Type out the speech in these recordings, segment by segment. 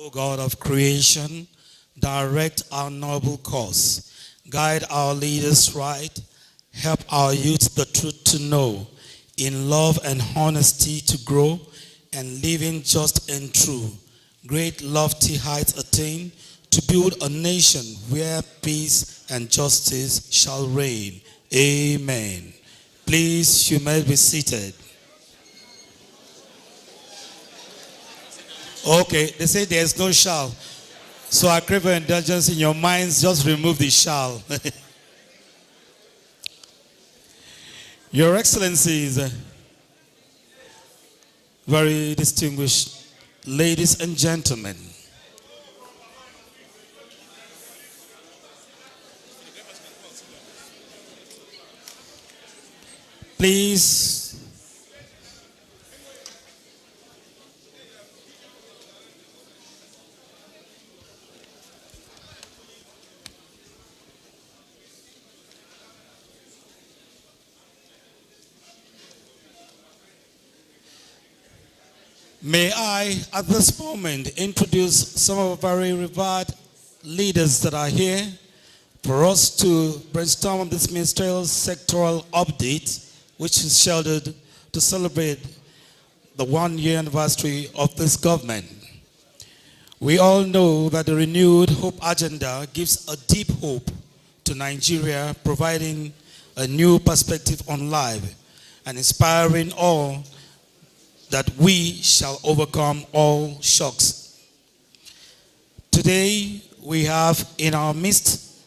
O God of creation, direct our noble course, guide our leaders right, help our youth the truth to know, in love and honesty to grow, and living just and true. Great lofty heights attain, to build a nation where peace and justice shall reign. Amen. Please, you may be seated. Okay, they say there's no shall. So I crave your indulgence in your minds, just remove the shall. Your Excellencies, very distinguished ladies and gentlemen, please, may I, at this moment, introduce some of our very revered leaders that are here for us to brainstorm on this ministerial sectoral update, which is scheduled to celebrate the 1-year anniversary of this government. We all know that the renewed hope agenda gives a deep hope to Nigeria, providing a new perspective on life and inspiring all that we shall overcome all shocks. Today, we have in our midst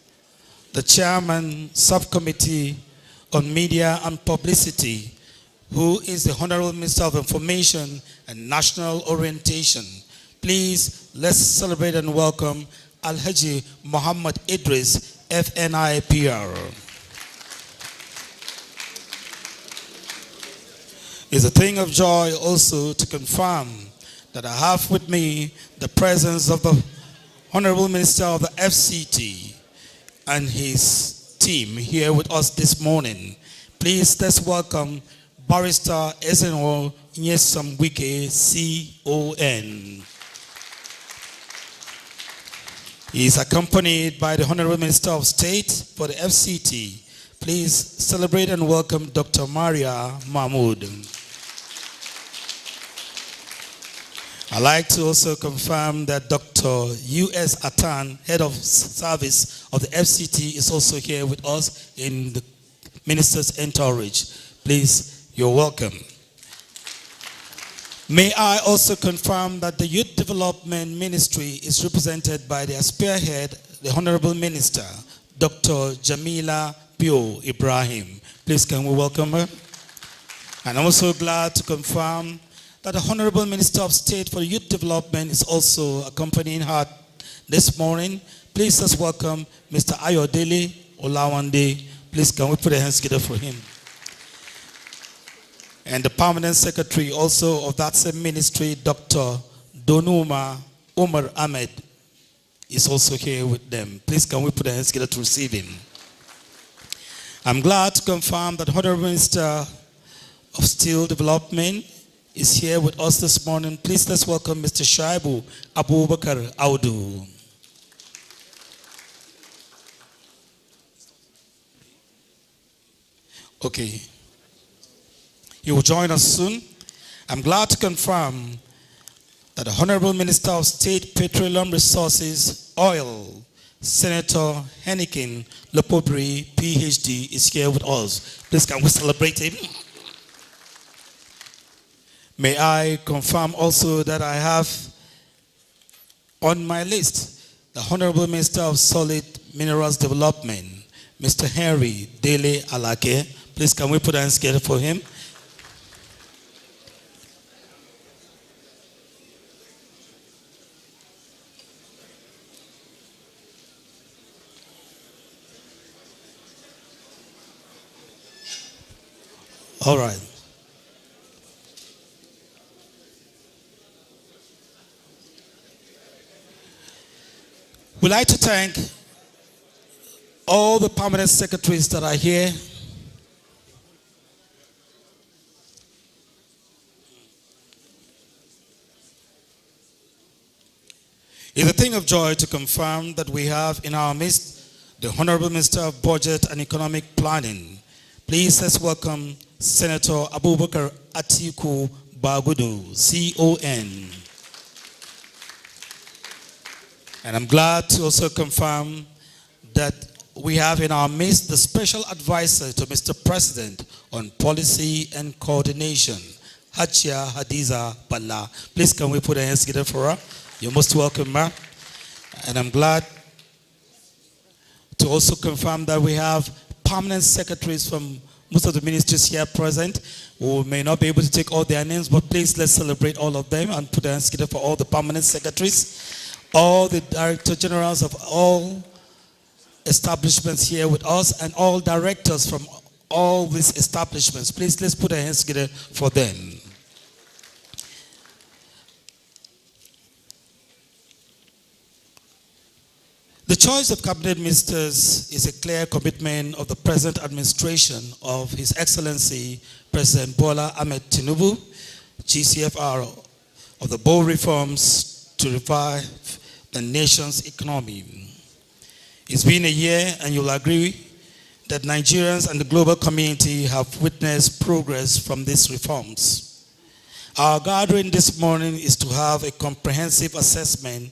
the Chairman, Subcommittee on Media and Publicity, who is the Honorable Minister of Information and National Orientation. Please, let's celebrate and welcome Alhaji Muhammad Idris, FNIPR. It's a thing of joy also to confirm that I have with me the presence of the Honorable Minister of the FCT and his team here with us this morning. Please, let's welcome Barrister Ezenwo Nyesom Wike, CON. He is accompanied by the Honorable Minister of State for the FCT. Please celebrate and welcome Dr. Maria Mahmood. I'd like to also confirm that Dr. U.S. Atan, Head of Service of the FCT, is also here with us in the Minister's entourage. Please, you're welcome. May I also confirm that the Youth Development Ministry is represented by their spearhead, the Honorable Minister, Dr. Jamila Bio Ibrahim. Please, can we welcome her? And I'm also glad to confirm that the Honorable Minister of State for Youth Development is also accompanying her this morning. Please let's welcome Mr. Ayodele Olawande. Please can we put a hands together for him? And the Permanent Secretary also of that same ministry, Dr. Donuma Umar Ahmed, is also here with them. Please can we put a hands together to receive him? I'm glad to confirm that the Honorable Minister of Steel Development is here with us this morning. Please let's welcome Mr. Shaibu Abubakar Audu. Okay. He will join us soon. I'm glad to confirm that the Honorable Minister of State, Petroleum Resources, Oil, Senator Hennikin Lopobri, PhD, is here with us. Please can we celebrate him? May I confirm also that I have on my list the Honorable Minister of Solid Minerals Development, Mr. Henry Dele Alake. Please can we put hands together for him? All right. We'd like to thank all the permanent secretaries that are here. It's a thing of joy to confirm that we have in our midst the Honorable Minister of Budget and Economic Planning. Please let's welcome Senator Abubakar Atiku Bagudu, CON. And I'm glad to also confirm that we have in our midst the Special Advisor to Mr. President on Policy and Coordination, Hachia Hadiza Bala. Please can we put our hands together for her? You're most welcome, ma'am. And I'm glad to also confirm that we have permanent secretaries from most of the ministries here present who may not be able to take all their names, but please let's celebrate all of them and put our hands together for all the permanent secretaries, all the director generals of all establishments here with us, and all directors from all these establishments. Please let's put our hands together for them. The choice of cabinet ministers is a clear commitment of the present administration of His Excellency President Bola Ahmed Tinubu, GCFR, of the bold reforms to revive the nation's economy. It's been a year, and you'll agree that Nigerians and the global community have witnessed progress from these reforms. Our gathering this morning is to have a comprehensive assessment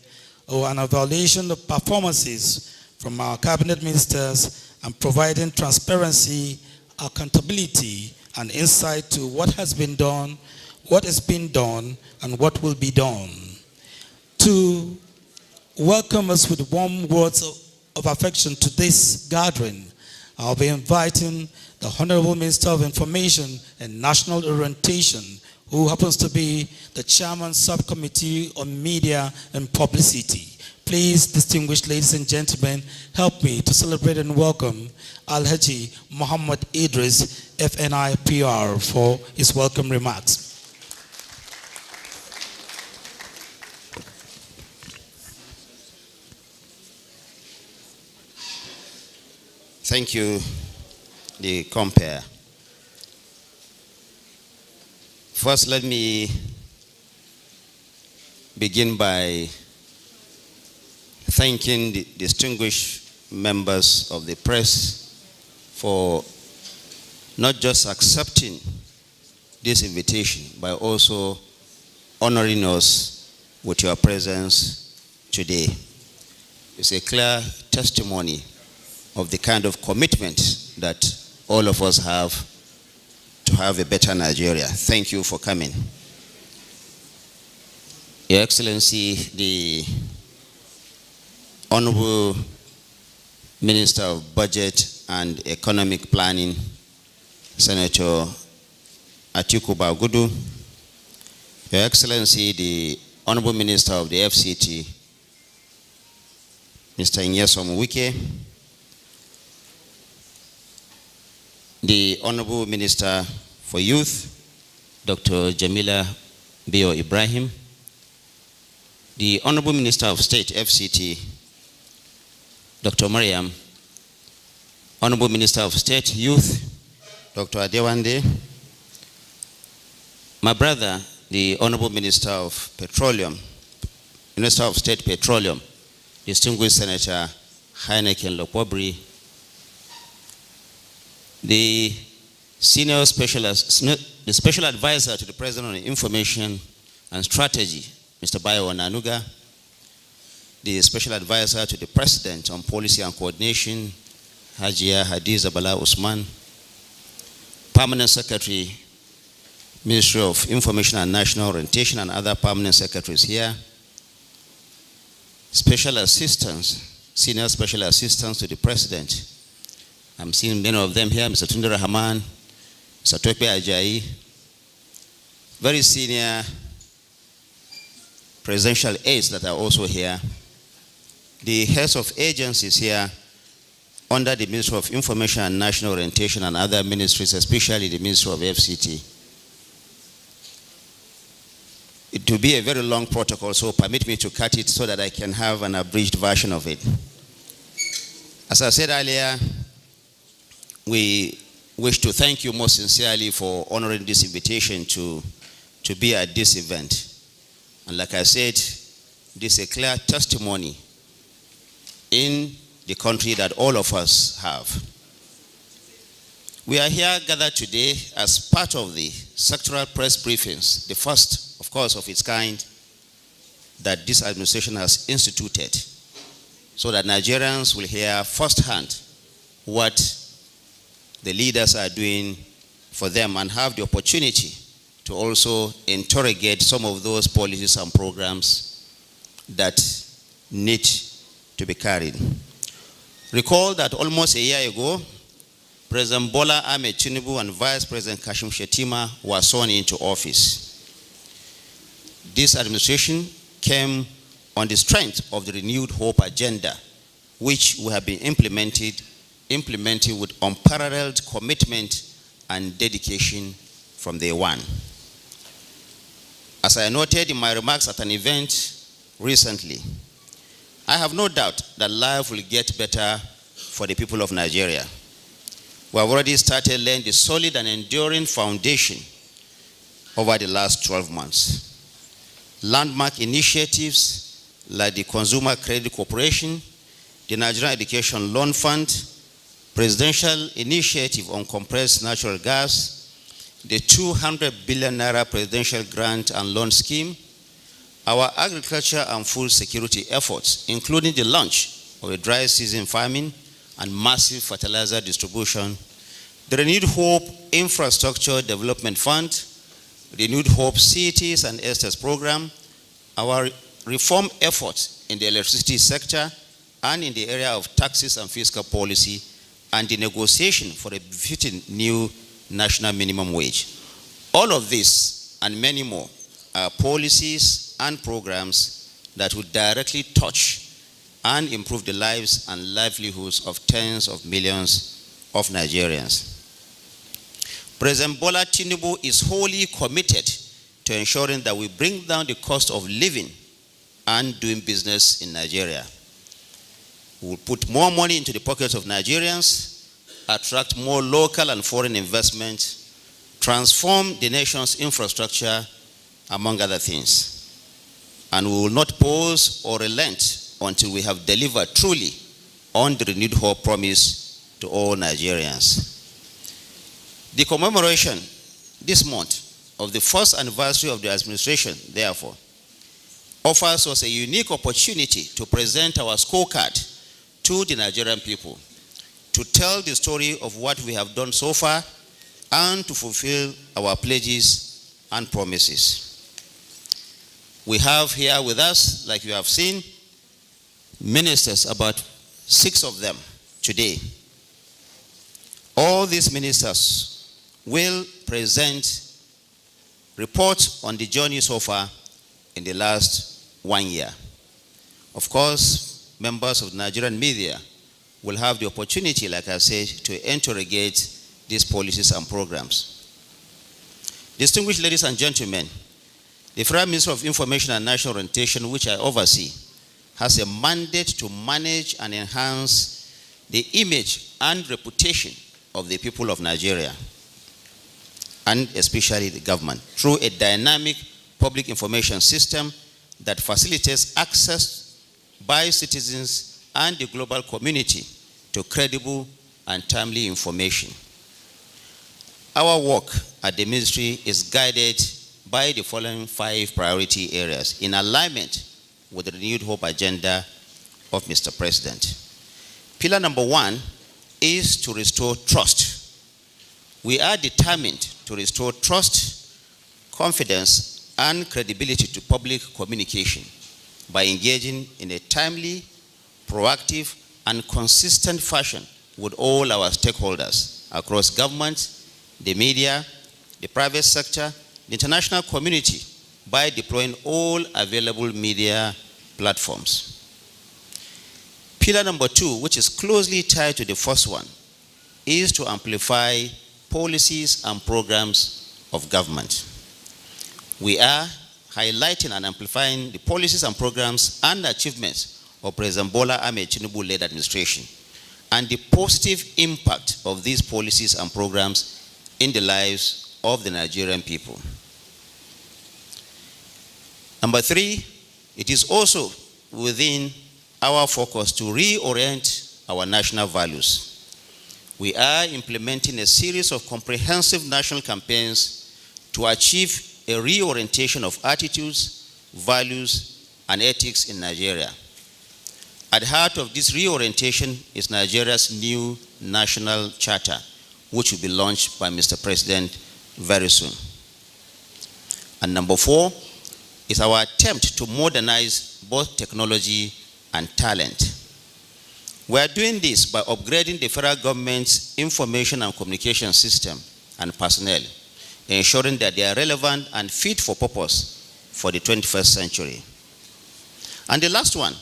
or an evaluation of performances from our cabinet ministers and providing transparency, accountability, and insight to what has been done, what is being done, and what will be done. To welcome us with warm words of affection to this gathering, I'll be inviting the Honorable Minister of Information and National Orientation, who happens to be the Chairman Subcommittee on Media and Publicity. Please, distinguished ladies and gentlemen, help me to celebrate and welcome Alhaji Muhammad Idris, FNI PR, for his welcome remarks. Thank you, the compere. First, let me begin by thanking the distinguished members of the press for not just accepting this invitation, but also honoring us with your presence today. It's a clear testimony of the kind of commitment that all of us have to have a better Nigeria. Thank you for coming. Your Excellency, the Honorable Minister of Budget and Economic Planning, Senator Atiku Bagudu, Your Excellency, the Honorable Minister of the FCT, Mr. Nyesom Wike, the Honorable Minister for Youth, Dr. Jamila Bio Ibrahim, the Honorable Minister of State, FCT, Dr. Mariam, Honorable Minister of State, Youth, Dr. Adewande, my brother, the Honorable Minister of Petroleum, Minister of State Petroleum, distinguished Senator Heineken Lokwobri, the Special Advisor to the President on Information and Strategy, Mr. Bayo Onanuga, the Special Advisor to the President on Policy and Coordination, Hajia Hadiza Bala Usman, Permanent Secretary, Ministry of Information and National Orientation, and other permanent secretaries here, Special Assistants, Senior Special Assistants to the President. I'm seeing many of them here, Mr. Tunde Rahman, Mr. Tope Ajayi, very senior presidential aides that are also here, the heads of agencies here under the Ministry of Information and National Orientation and other ministries, especially the Ministry of FCT. It will be a very long protocol, so permit me to cut it so that I can have an abridged version of it. As I said earlier, we wish to thank you most sincerely for honoring this invitation to be at this event. And like I said, this is a clear testimony in the country that all of us have. We are here gathered today as part of the sectoral press briefings, the first, of course, of its kind that this administration has instituted, so that Nigerians will hear firsthand what the leaders are doing for them and have the opportunity to also interrogate some of those policies and programs that need to be carried. Recall that almost a year ago, President Bola Ahmed Tinubu and Vice President Kashim Shettima were sworn into office. This administration came on the strength of the renewed hope agenda, which we have been implementing with unparalleled commitment and dedication from day one. As I noted in my remarks at an event recently, I have no doubt that life will get better for the people of Nigeria. We have already started laying the solid and enduring foundation over the last 12 months. Landmark initiatives like the Consumer Credit Corporation, the Nigerian Education Loan Fund, Presidential Initiative on Compressed Natural Gas, the 200 billion naira Presidential Grant and Loan Scheme, our agriculture and food security efforts, including the launch of a dry season farming and massive fertilizer distribution, the Renewed Hope Infrastructure Development Fund, Renewed Hope Cities and Estates Program, our reform efforts in the electricity sector and in the area of taxes and fiscal policy, and the negotiation for a befitting new national minimum wage. All of this and many more are policies and programs that would directly touch and improve the lives and livelihoods of tens of millions of Nigerians. President Bola Tinubu is wholly committed to ensuring that we bring down the cost of living and doing business in Nigeria. We will put more money into the pockets of Nigerians, attract more local and foreign investment, transform the nation's infrastructure, among other things. And we will not pause or relent until we have delivered truly on the renewed hope promise to all Nigerians. The commemoration this month of the first anniversary of the administration, therefore, offers us a unique opportunity to present our scorecard to the Nigerian people, to tell the story of what we have done so far, and to fulfill our pledges and promises. We have here with us, like you have seen, ministers, about 6 of them today. All these ministers will present reports on the journey so far in the last 1 year. Of course, members of the Nigerian media will have the opportunity, like I said, to interrogate these policies and programs. Distinguished ladies and gentlemen, the Federal Ministry of Information and National Orientation, which I oversee, has a mandate to manage and enhance the image and reputation of the people of Nigeria, and especially the government, through a dynamic public information system that facilitates access by citizens and the global community to credible and timely information. Our work at the ministry is guided by the following 5 priority areas in alignment with the renewed hope agenda of Mr. President. Pillar number 1 is to restore trust. We are determined to restore trust, confidence, and credibility to public communication by engaging in a timely, proactive, and consistent fashion with all our stakeholders across government, the media, the private sector, the international community, by deploying all available media platforms. Pillar number 2, which is closely tied to the first one, is to amplify policies and programs of government. We are highlighting and amplifying the policies and programs and achievements of President Bola Ahmed Tinubu-led administration and the positive impact of these policies and programs in the lives of the Nigerian people. Number 3 It is also within our focus to reorient our national values. We are implementing a series of comprehensive national campaigns to achieve a reorientation of attitudes, values, and ethics in Nigeria. At the heart of this reorientation is Nigeria's new national charter, which will be launched by Mr. President very soon. And number 4 is our attempt to modernize both technology and talent. We are doing this by upgrading the federal government's information and communication system and personnel, ensuring that they are relevant and fit for purpose for the 21st century. And the last one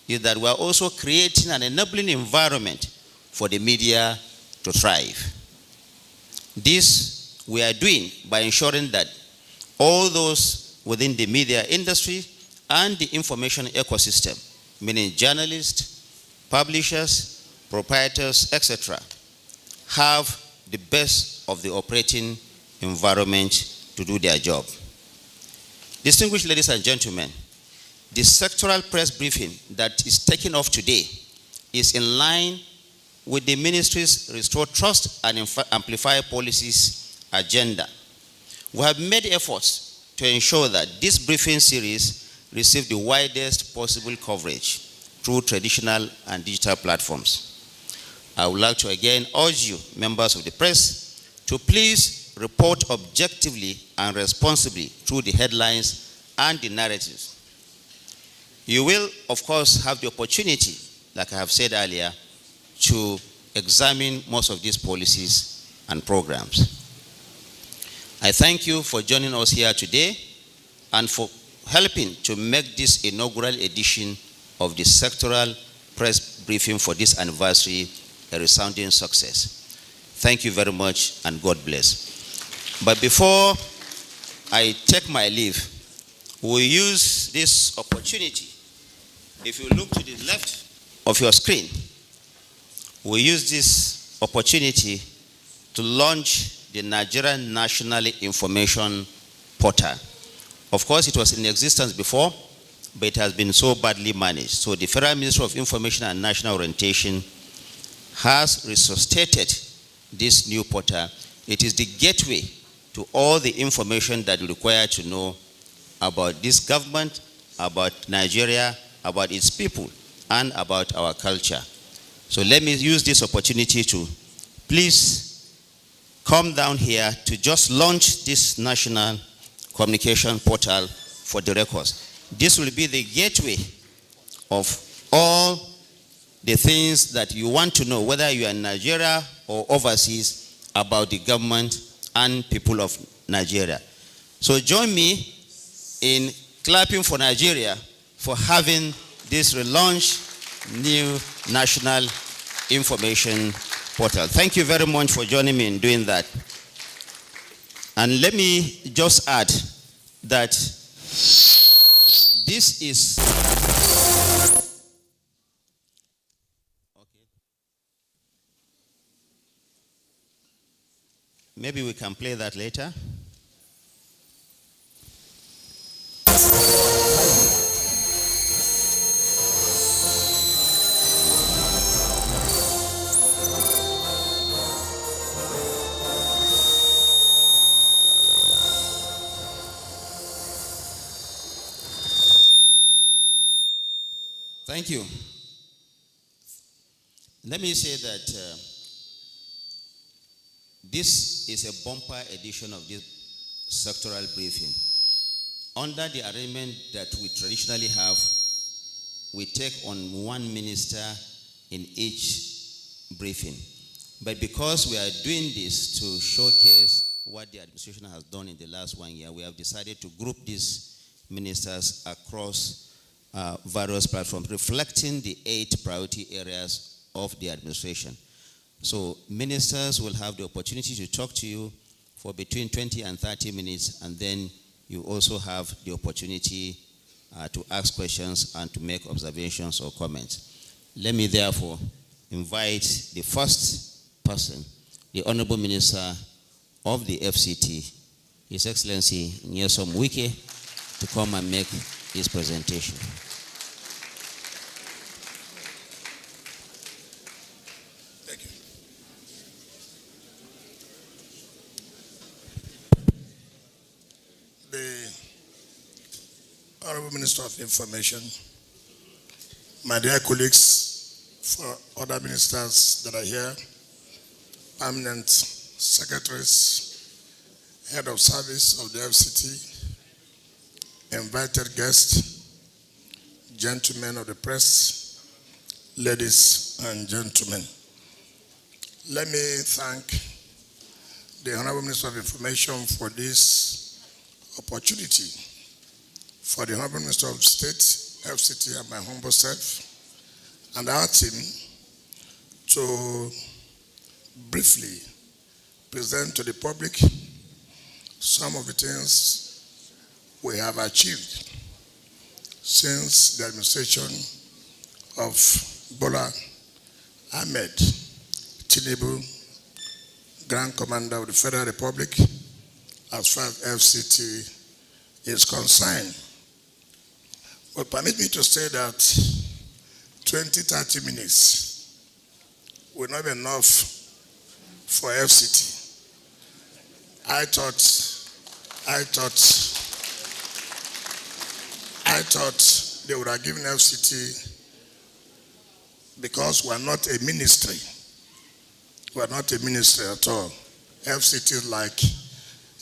is that we are also creating an enabling environment for the media to thrive. This we are doing by ensuring that all those within the media industry and the information ecosystem, meaning journalists, publishers, proprietors, etc., have the best of the operating environment to do their job. Distinguished ladies and gentlemen, the sectoral press briefing that is taking off today is in line with the ministry's Restore Trust and Amplify Policies agenda. We have made efforts to ensure that this briefing series receive the widest possible coverage through traditional and digital platforms. I would like to again urge you, members of the press, to please report objectively and responsibly through the headlines and the narratives. You will, of course, have the opportunity, like I have said earlier, to examine most of these policies and programs. I thank you for joining us here today and for helping to make this inaugural edition of the sectoral press briefing for this anniversary a resounding success. Thank you very much and God bless. But before I take my leave, we'll use this opportunity. If you look to the left of your screen, we'll use this opportunity to launch the Nigerian National Information Portal. Of course, it was in existence before, but it has been so badly managed. So the Federal Ministry of Information and National Orientation has resuscitated this new portal. It is the gateway to all the information that you require to know about this government, about Nigeria, about its people, and about our culture. So let me use this opportunity to please come down here to just launch this national communication portal for the records. This will be the gateway of all the things that you want to know, whether you are in Nigeria or overseas, about the government and people of Nigeria. So join me in clapping for Nigeria for having this relaunched new national information portal. Thank you very much for joining me in doing that. And let me just add that this is okay. Maybe we can play that later. Thank you. Let me say that this is a bumper edition of this sectoral briefing. Under the arrangement that we traditionally have, we take on one minister in each briefing. But because we are doing this to showcase what the administration has done in the last 1 year, we have decided to group these ministers across various platforms, reflecting the 8 priority areas of the administration. So ministers will have the opportunity to talk to you for between 20 and 30 minutes, and then you also have the opportunity to ask questions and to make observations or comments. Let me therefore invite the first person, the Honorable Minister of the FCT, His Excellency Nyesom Wike, to come and make his presentation. Thank you. The Honorable Minister of Information, my dear colleagues, for other ministers that are here, permanent secretaries, head of service of the FCT, invited guests, gentlemen of the press, ladies and gentlemen. Let me thank the Honorable Minister of Information for this opportunity, for the Honorable Minister of State, FCT, and my humble self, and our team to briefly present to the public some of the things we have achieved since the administration of Bola Ahmed Tinubu, Grand Commander of the Federal Republic, as far as FCT is concerned. But permit me to say that 20-30 minutes will not be enough for FCT. I thought they would have given FCT, because we are not a ministry. We are not a ministry at all. FCT is like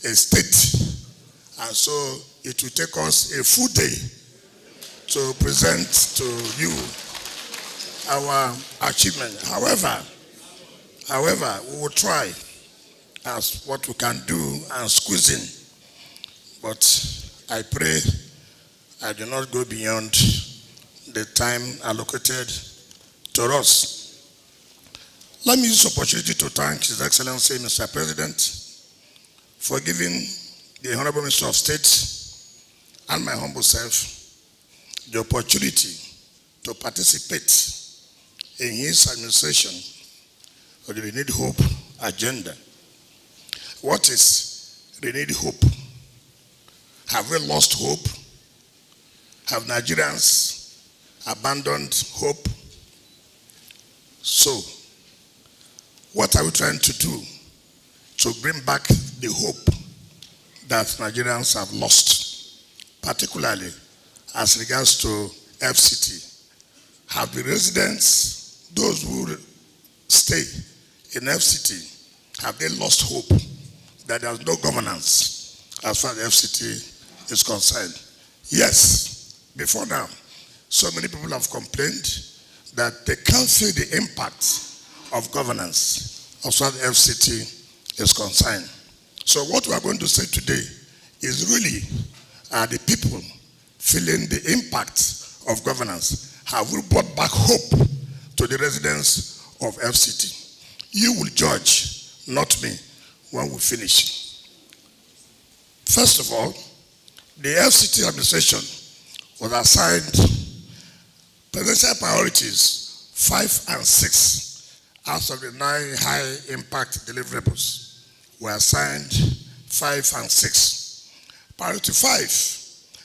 a state. And so it will take us a full day to present to you our achievement. However, we will try as what we can do and squeeze in. But I pray I do not go beyond the time allocated to us. Let me use this opportunity to thank His Excellency, Mr. President, for giving the Honorable Minister of State and my humble self the opportunity to participate in his administration of the Renewed Hope agenda. What is renewed hope? Have we lost hope? Have Nigerians abandoned hope? So, what are we trying to do to bring back the hope that Nigerians have lost, particularly as regards to FCT? Have the residents, those who stay in FCT, have they lost hope that there is no governance as far as the FCT is concerned? Yes. Before now, so many people have complained that they can't see the impact of governance as far as the FCT is concerned. So what we are going to say today is really the people feeling the impact of governance. Have we brought back hope to the residents of FCT? You will judge, not me, when we finish. First of all, the FCT administration was assigned presidential priorities 5 and 6 out of the 9 high impact deliverables. Were assigned 5 and 6. Priority 5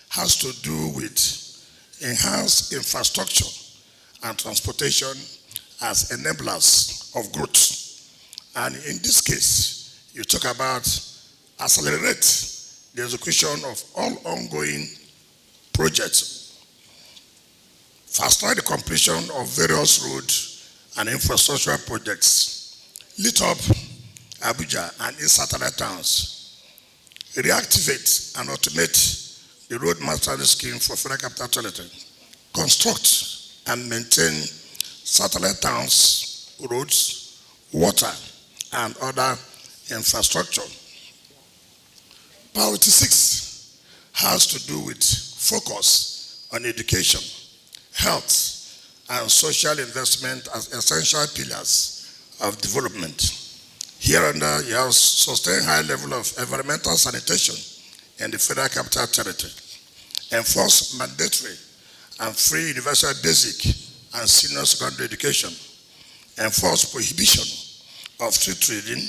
has to do with enhanced infrastructure and transportation as enablers of growth. And in this case, you talk about accelerate the execution of all ongoing projects, fast track the completion of various road and infrastructure projects, lit up Abuja and its satellite towns, reactivate and automate the road master scheme for Federal Capital Territory, construct and maintain satellite towns, roads, water, and other infrastructure. Priority 6 has to do with focus on education, health, and social investment as essential pillars of development. Hereunder, you have sustained high level of environmental sanitation in the Federal Capital Territory, enforce mandatory and free universal basic and senior secondary education, enforce prohibition of street trading,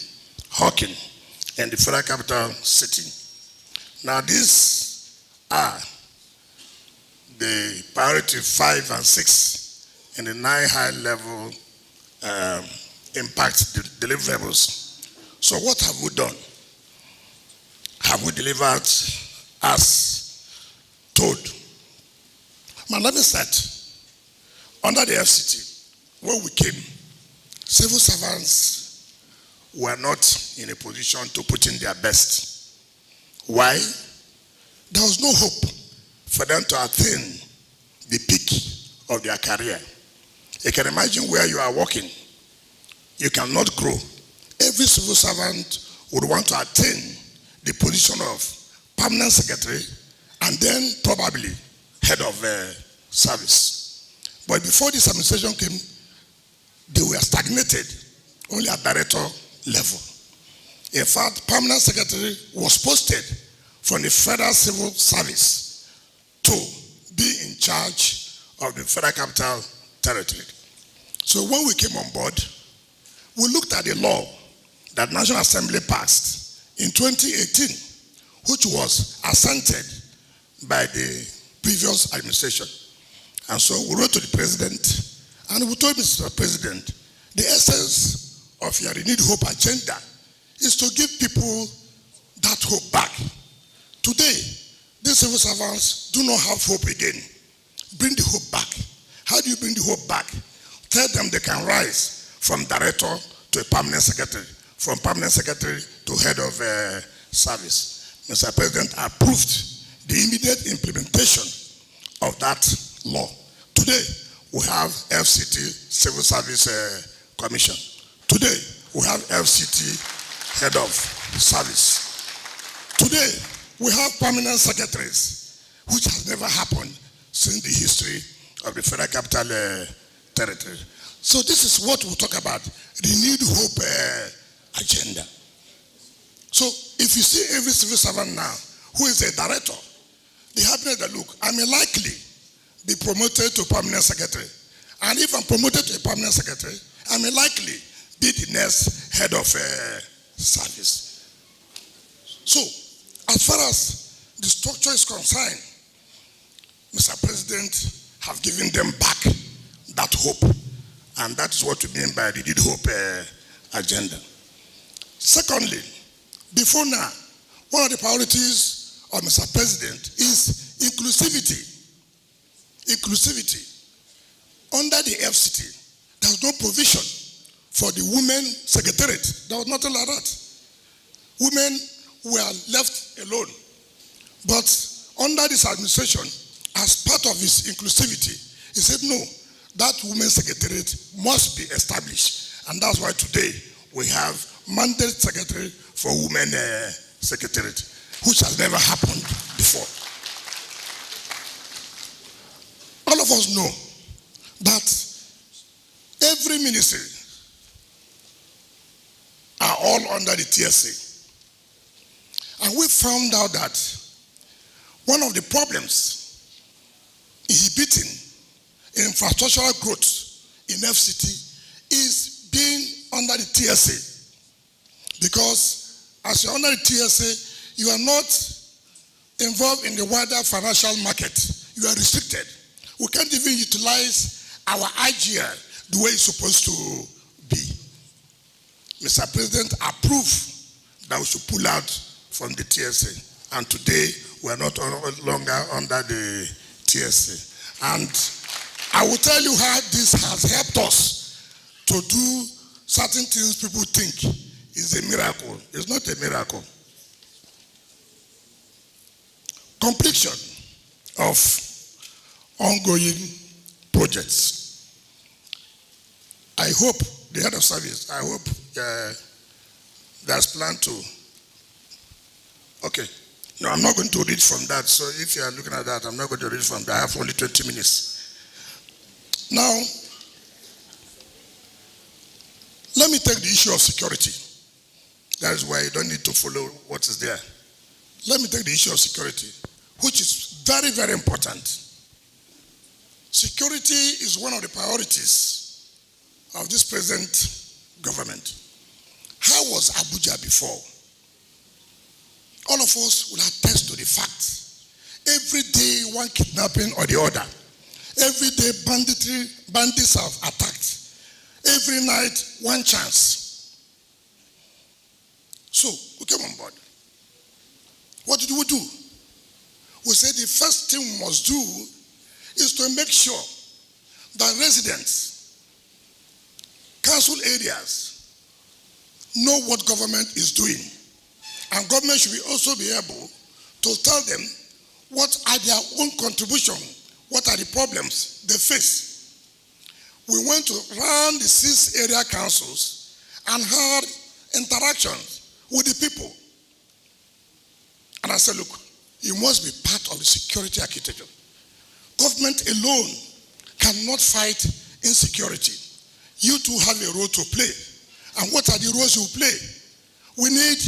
hawking in the Federal Capital City. Now these are the priority 5 and 6 in the 9 high-level impact deliverables. So what have we done? Have we delivered as told? Now let me start. Under the FCT, when we came, civil servants were not in a position to put in their best. Why? There was no hope for them to attain the peak of their career. You can imagine where you are working. You cannot grow. Every civil servant would want to attain the position of permanent secretary and then probably head of service. But before this administration came, they were stagnated only at director level. In fact, permanent secretary was posted from the Federal Civil Service to be in charge of the Federal Capital Territory. So when we came on board, we looked at the law that National Assembly passed in 2018, which was assented by the previous administration. And so we wrote to the president, and we told Mr. President, the essence of your renewed hope agenda is to give people that hope back. Today, these civil servants do not have hope again. Bring the hope back. How do you bring the hope back? Tell them they can rise from director to a permanent secretary, from permanent secretary to head of service. Mr. President approved the immediate implementation of that law. Today, we have FCT, Civil Service Commission. Today, we have FCT, Head of Service. Today, we have permanent secretaries, which has never happened since the history of the Federal Capital Territory. So this is what we talk about, renewed hope agenda. So if you see every civil servant now who is a director, they have that look, I may likely be promoted to permanent secretary. And if I'm promoted to a permanent secretary, I may likely be the next head of service. So, as far as the structure is concerned, Mr. President have given them back that hope. And that is what we mean by the renewed hope agenda. Secondly, before now, one of the priorities of Mr. President is inclusivity. Inclusivity. Under the FCT, there was no provision for the women secretariat. There was nothing like that. Women were left alone. But under this administration, as part of his inclusivity, he said, no, that women's secretariat must be established. And that's why today we have mandate secretary for women secretariat, which has never happened before. All of us know that every ministry are all under the TSA. And we found out that one of the problems inhibiting infrastructural growth in FCT is being under the TSA. Because as you're under the TSA, you are not involved in the wider financial market. You are restricted. We can't even utilize our IGR the way it's supposed to be. Mr. President approved that we should pull out from the TSA. And today, we are not longer under the TSA. And I will tell you how this has helped us to do certain things people think is a miracle. It's not a miracle. Completion of ongoing projects. I hope the head of service, I hope there's plan to. Okay. No, I'm not going to read from that. So if you are looking at that, I'm not going to read from that. I have only 20 minutes. Now, let me take the issue of security. That is why you don't need to follow what is there. Let me take the issue of security, which is very, very important. Security is one of the priorities of this present government. How was Abuja before? All of us will attest to the fact Every day, one kidnapping or the other. Every day, bandits have attacked. Every night, one chance. So, we came on board. What did we do? We said the first thing we must do is to make sure that residents, council areas, know what government is doing. And government should also be able to tell them what are their own contribution, what are the problems they face. We went to run the 6 area councils and had interactions with the people. And I said, look, you must be part of the security architecture. Government alone cannot fight insecurity. You too have a role to play. And what are the roles you play? We need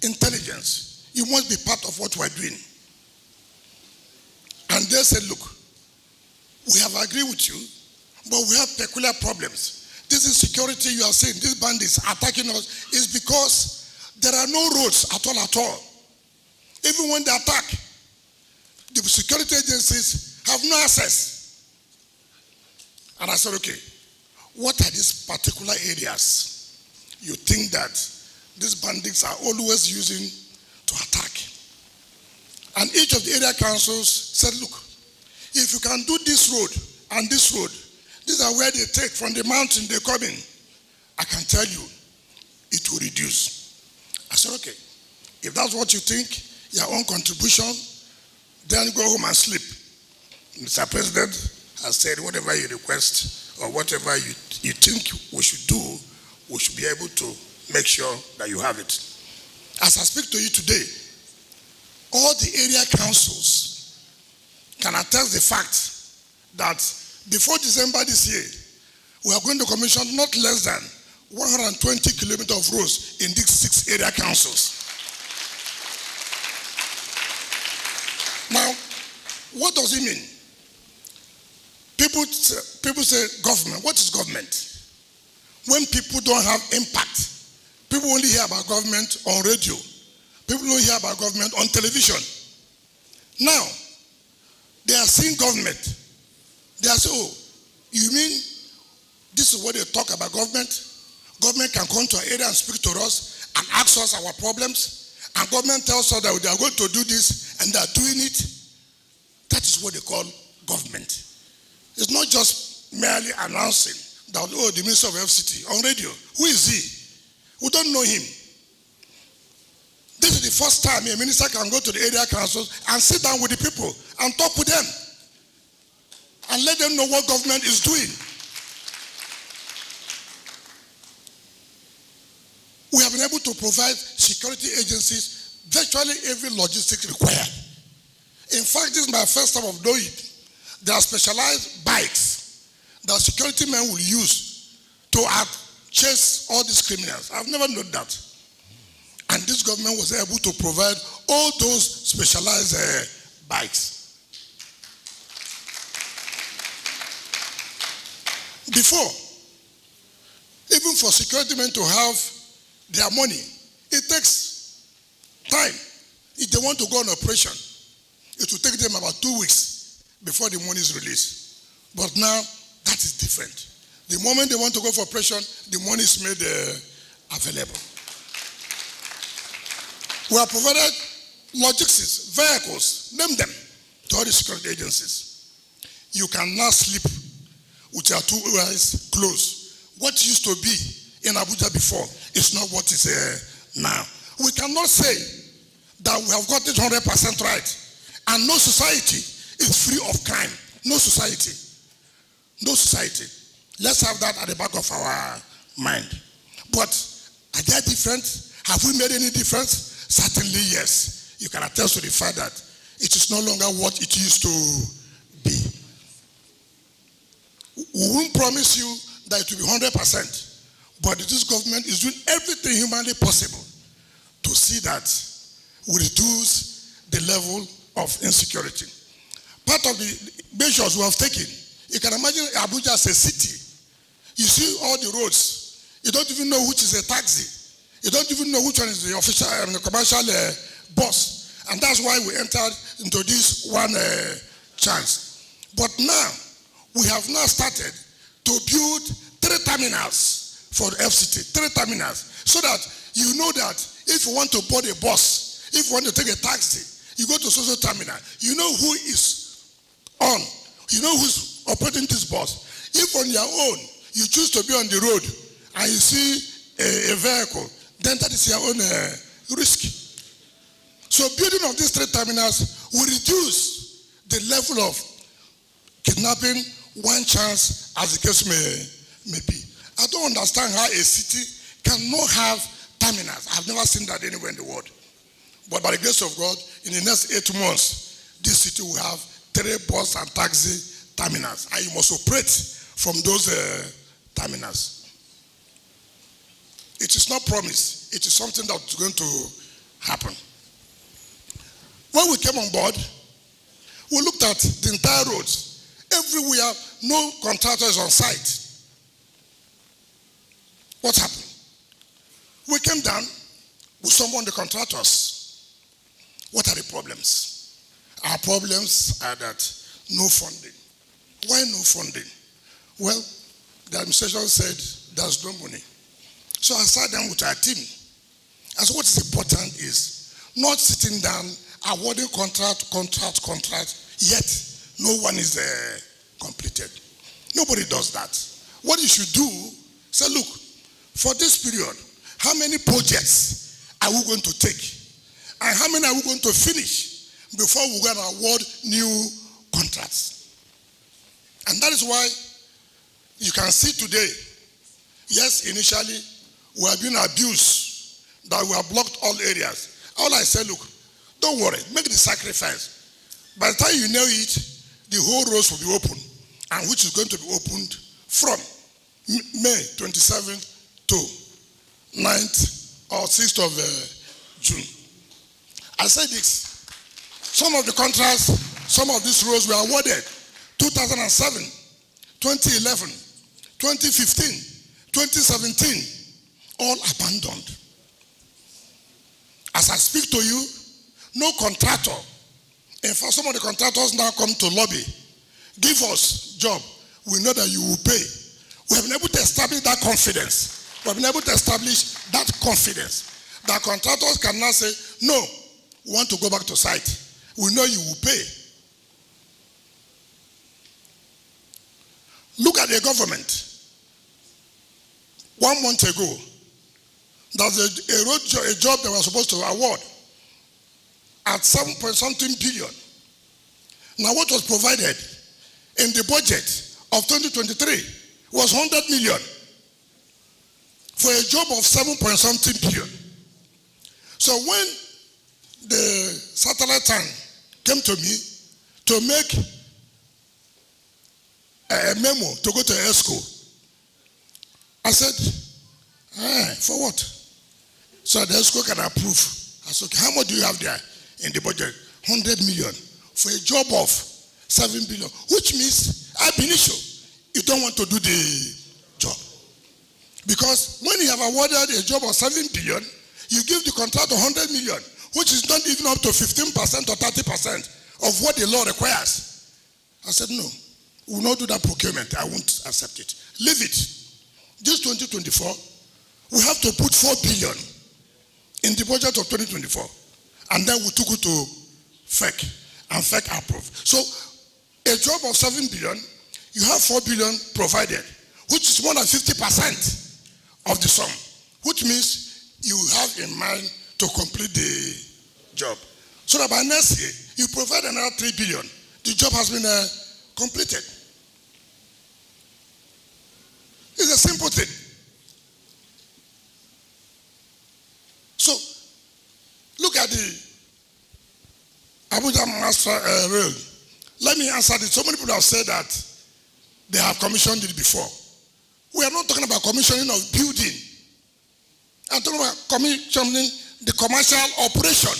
intelligence. You must be part of what we're doing. And they said, look, we have agreed with you, but we have peculiar problems. This insecurity you are saying, these bandits attacking us, is because there are no roads at all. Even when they attack, the security agencies have no access. And I said, okay, what are these particular areas you think that these bandits are always using to attack? And each of the area councils said, look, if you can do this road and this road, these are where they take from the mountain they come in, I can tell you, it will reduce. I said, okay, if that's what you think, your own contribution, then go home and sleep. Mr. President has said whatever you request or whatever you think we should do, we should be able to make sure that you have it. As I speak to you today, all the area councils can attest the fact that before December this year, we are going to commission not less than 120 kilometers of roads in these 6 area councils. Now, what does it mean? People say government. What is government? When people don't have impact, people only hear about government on radio. People don't hear about government on television. Now, they are seeing government. They are saying, oh, you mean this is what they talk about government? Government can come to our area and speak to us and ask us our problems. And government tells us that they are going to do this and they are doing it. That is what they call government. It's not just merely announcing that, oh, the Minister of FCT on radio. Who is he? We don't know him. This is the first time a minister can go to the area councils and sit down with the people and talk with them and let them know what government is doing. We have been able to provide security agencies virtually every logistic required. In fact, this is my first time of doing it. There are specialized bikes that security men will use to chase all these criminals. I've never known that. And this government was able to provide all those specialized bikes. Before, even for security men to have their money, it takes time. If they want to go on operation, it will take them about 2 weeks before the money is released. But now, that is different. The moment they want to go for operation, the money is made available. We have provided logistics, vehicles, name them, to all the security agencies. You can now sleep with your 2 eyes closed. What used to be in Abuja before is not what is now. We cannot say that we have got it 100% right. And no society is free of crime. No society. No society. Let's have that at the back of our mind. But are they different? Have we made any difference? Certainly yes. You can attest to the fact that it is no longer what it used to be. We won't promise you that it will be 100%. But this government is doing everything humanly possible to see that we reduce the level of insecurity. Part of the measures we have taken, you can imagine Abuja as a city. You see all the roads. You don't even know which is a taxi. You don't even know which one is the official and the commercial bus. And that's why we entered into this one chance. But now, we have now started to build 3 terminals for the FCT, 3 terminals, so that you know that if you want to board a bus, if you want to take a taxi, you go to social terminal, you know who is on, you know who's operating this bus. If on your own, you choose to be on the road and you see a vehicle, then that is your own risk. So building of these 3 terminals will reduce the level of kidnapping, one chance, as the case may be. I don't understand how a city cannot have terminals. I've never seen that anywhere in the world. But by the grace of God, in the next 8 months, this city will have 3 bus and taxi terminals. And you must operate from those terminals. It is not promised. It is something that's going to happen. When we came on board, we looked at the entire roads. Everywhere, no contractor is on site. What happened? We came down with some of the contractors. What are the problems? Our problems are that no funding. Why no funding? Well, the administration said there's no money. So I sat down with our team. And so what is important is not sitting down, awarding contract, yet no one is completed. Nobody does that. What you should do, say, look, for this period, how many projects are we going to take? And how many are we going to finish before we're going to award new contracts? And that is why you can see today, yes, initially, we have been abused, that we have blocked all areas. All I say, look, don't worry, make the sacrifice. By the time you know it, the whole roads will be open, and which is going to be opened from May 27th to 9th or 6th of June. I said this, some of the contracts, some of these roads were awarded 2007, 2011, 2015, 2017, all abandoned. As I speak to you, no contractor, in fact, some of the contractors now come to lobby, give us job, we know that you will pay. We have been able to establish that confidence. We have been able to establish that confidence. That contractors can now say, no, we want to go back to site. We know you will pay. Look at the government. 1 month ago, there was a job they were supposed to award at 7.something billion. Now what was provided in the budget of 2023 was 100 million for a job of 7.something billion. So when the satellite town came to me to make a memo to go to ESCO, I said, for what? So the ESCO can approve. I said, okay, how much do you have there in the budget? 100 million for a job of 7 billion, which means ab initio, you don't want to do the job. Because when you have awarded a job of 7 billion, you give the contractor 100 million, which is not even up to 15% or 30% of what the law requires. I said, no, we will not do that procurement. I won't accept it. Leave it. This 2024, we have to put 4 billion in the budget of 2024. And then we took it to FEC, and FEC approved. So a job of 7 billion, you have 4 billion provided, which is more than 50% of the sum, which means you have in mind to complete the job. So that by next year, you provide another 3 billion. The job has been completed. It's a simple thing. So, look at the Abuja Master Rail. Let me answer this. So many people have said that they have commissioned it before. We are not talking about commissioning of building. I'm talking about commissioning the commercial operation.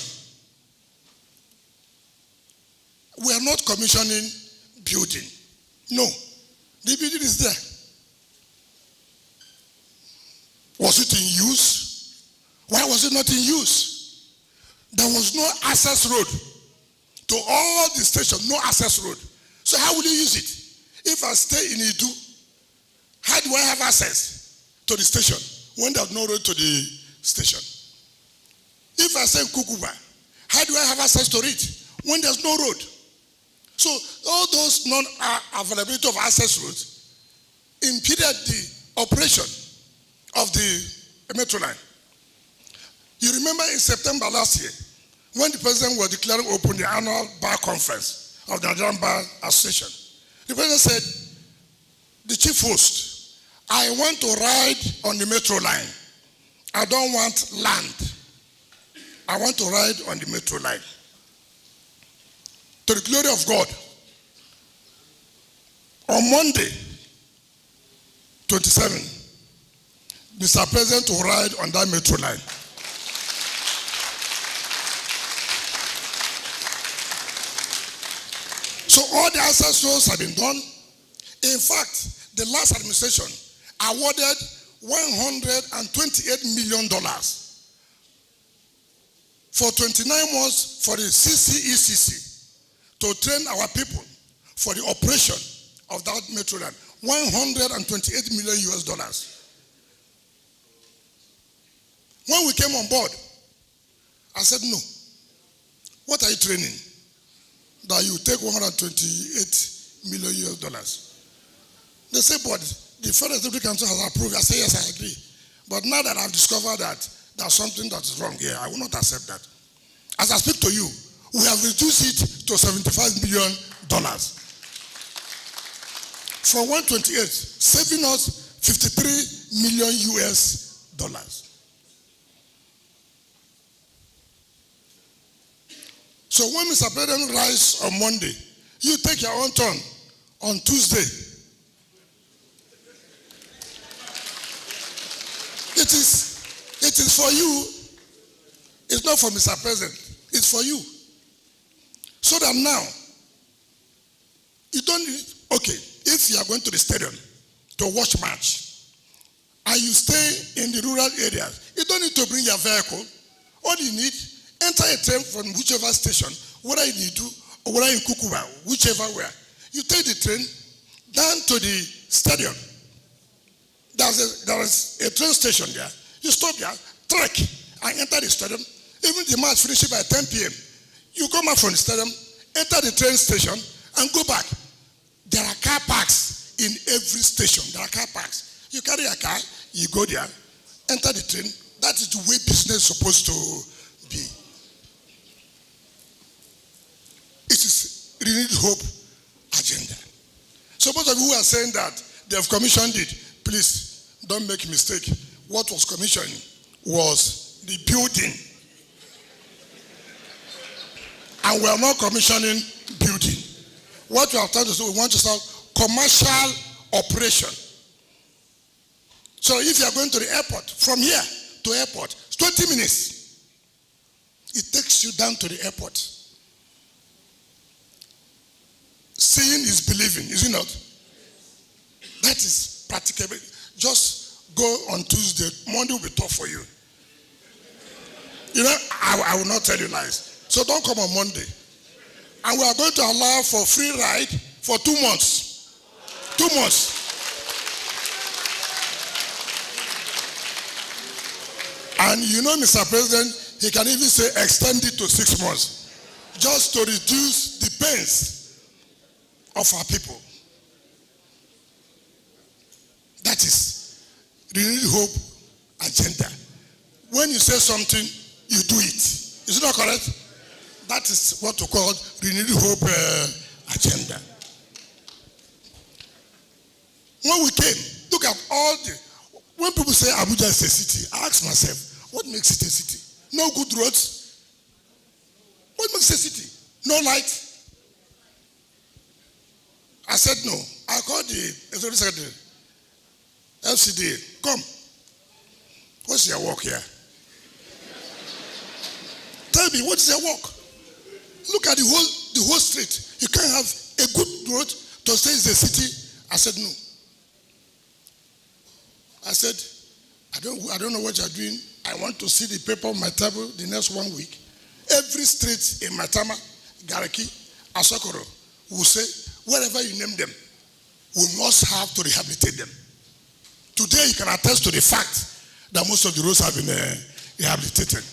We are not commissioning building. No. The building is there. Was it in use? Why was it not in use? There was no access road to all the stations, no access road. So how will you use it? If I stay in Idu, how do I have access to the station when there's no road to the station? If I stay in Kukuba, how do I have access to it when there's no road? So all those non-availability of access roads impeded the operation of the metro line. You remember in September last year, when the president was declaring open the annual bar conference of the Nigerian Bar Association, the president said, the chief host, I want to ride on the metro line. I don't want land. I want to ride on the metro line. To the glory of God, on Monday, 27, Mr. President will ride on that metro line. So all the access roads have been done. In fact, the last administration awarded $128 million for 29 months for the CCECC to train our people for the operation of that metro line. $128 million US. When we came on board, I said, no. What are you training? That you take $128 million US. They said, but the Federal Executive Council has approved. I said, yes, I agree. But now that I've discovered that there's something that is wrong here, I will not accept that. As I speak to you, we have reduced it to $75 million. From 128, saving us $53 million US. So when Mr. President rises on Monday, you take your own turn on Tuesday. It is for you. It's not for Mr. President. It's for you. So that now, you don't need, okay, if you are going to the stadium to watch match, and you stay in the rural areas, you don't need to bring your vehicle. All you need, enter a train from whichever station, whether in Idu or whether in Kukuba, whichever where. You take the train down to the stadium. There is a train station there. You stop there, trek, and enter the stadium. Even the match finishes by 10 p.m. You come out from the stadium, enter the train station, and go back. There are car parks in every station. There are car parks. You carry a car, you go there, enter the train. That is the way business is supposed to be. It is renewed hope agenda. So most of you who are saying that they have commissioned it, please don't make a mistake. What was commissioned was the building. And we are not commissioning building. What we have tried to do, we want to start commercial operation. So if you are going to the airport, from here to airport, it's 20 minutes. It takes you down to the airport. Seeing is believing, is it not? That is practicable. Just go on Tuesday. Monday will be tough for you. You know, I will not tell you lies. So don't come on Monday. And we are going to allow for free ride for 2 months. 2 months. And you know, Mr. President, he can even say extend it to 6 months. Just to reduce the pains of our people. That is renewed hope agenda. When you say something, you do it. Is it not correct? That is what we call renewed hope agenda. When we came, look at all the, when people say Abuja is a city, I ask myself, what makes it a city? No good roads. What makes it a city? No light. I said no. I called the Executive Secretary, FCDA, come. What's your work here? Tell me, what is your work? Look at the whole street. You can't have a good road to say it's a city. I said no. I said, I don't know what you're doing. I want to see the paper on my table the next 1 week. Every street in Matama, Garaki, Asokoro will say, wherever you name them, we must have to rehabilitate them. Today, you can attest to the fact that most of the roads have been rehabilitated.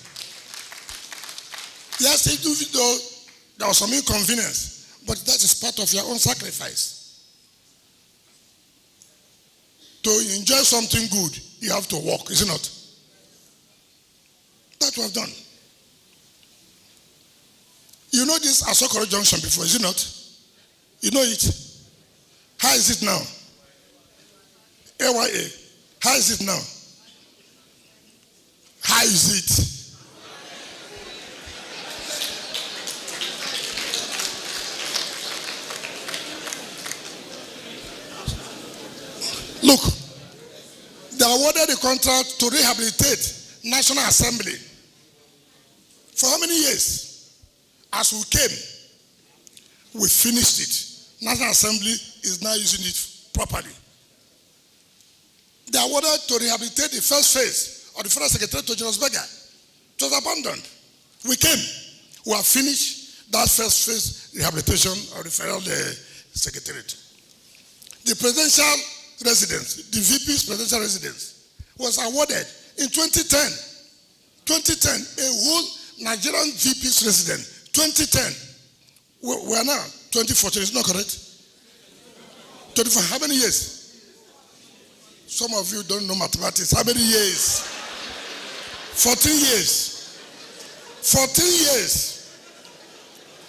Yes, even though there was some inconvenience, but that is part of your own sacrifice. To enjoy something good, you have to walk, is it not? That we have done. You know this Asokoro Junction before, is it not? You know it. How is it now? AYA. How is it now? How is it? Look, they awarded the contract to rehabilitate National Assembly. For how many years? As we came, we finished it. National Assembly is now using it properly. They awarded to rehabilitate the first phase of the Federal Secretariat to Johannesburg. It was abandoned. We came. We have finished that first phase rehabilitation of the Federal Secretariat. The presidential residence, the VP's presidential residence, was awarded in 2010. 2010, a whole Nigerian VP's residence. 2010. We are now 2014, is not correct? 24. How many years? Some of you don't know mathematics. How many years? 14 years. 14 years.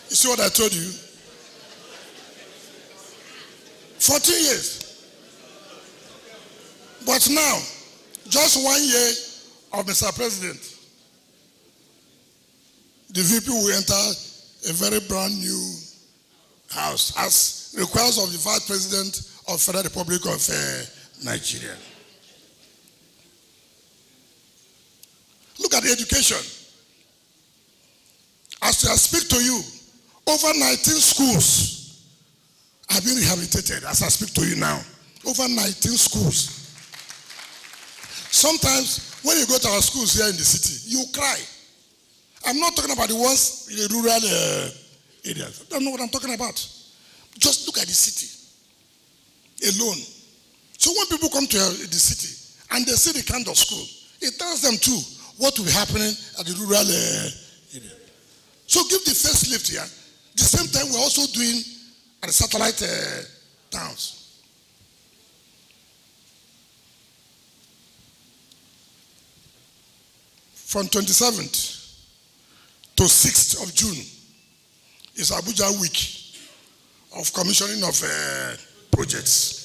You see what I told you? 14 years. But now, just 1 year of Mr. President, the VP will enter a very brand new house as request of the Vice President of Federal Republic of Nigeria. Look at the education. As I speak to you, over 19 schools have been rehabilitated as I speak to you now. Over 19 schools. Sometimes when you go to our schools here in the city, you cry. I'm not talking about the ones in the rural areas. I don't know what I'm talking about. Just look at the city alone. So when people come to the city and they see the kind of school, it tells them too what will be happening at the rural area. So give the first lift here. The same time we're also doing at the satellite towns. From 27th to 6th of June is Abuja week of commissioning of projects.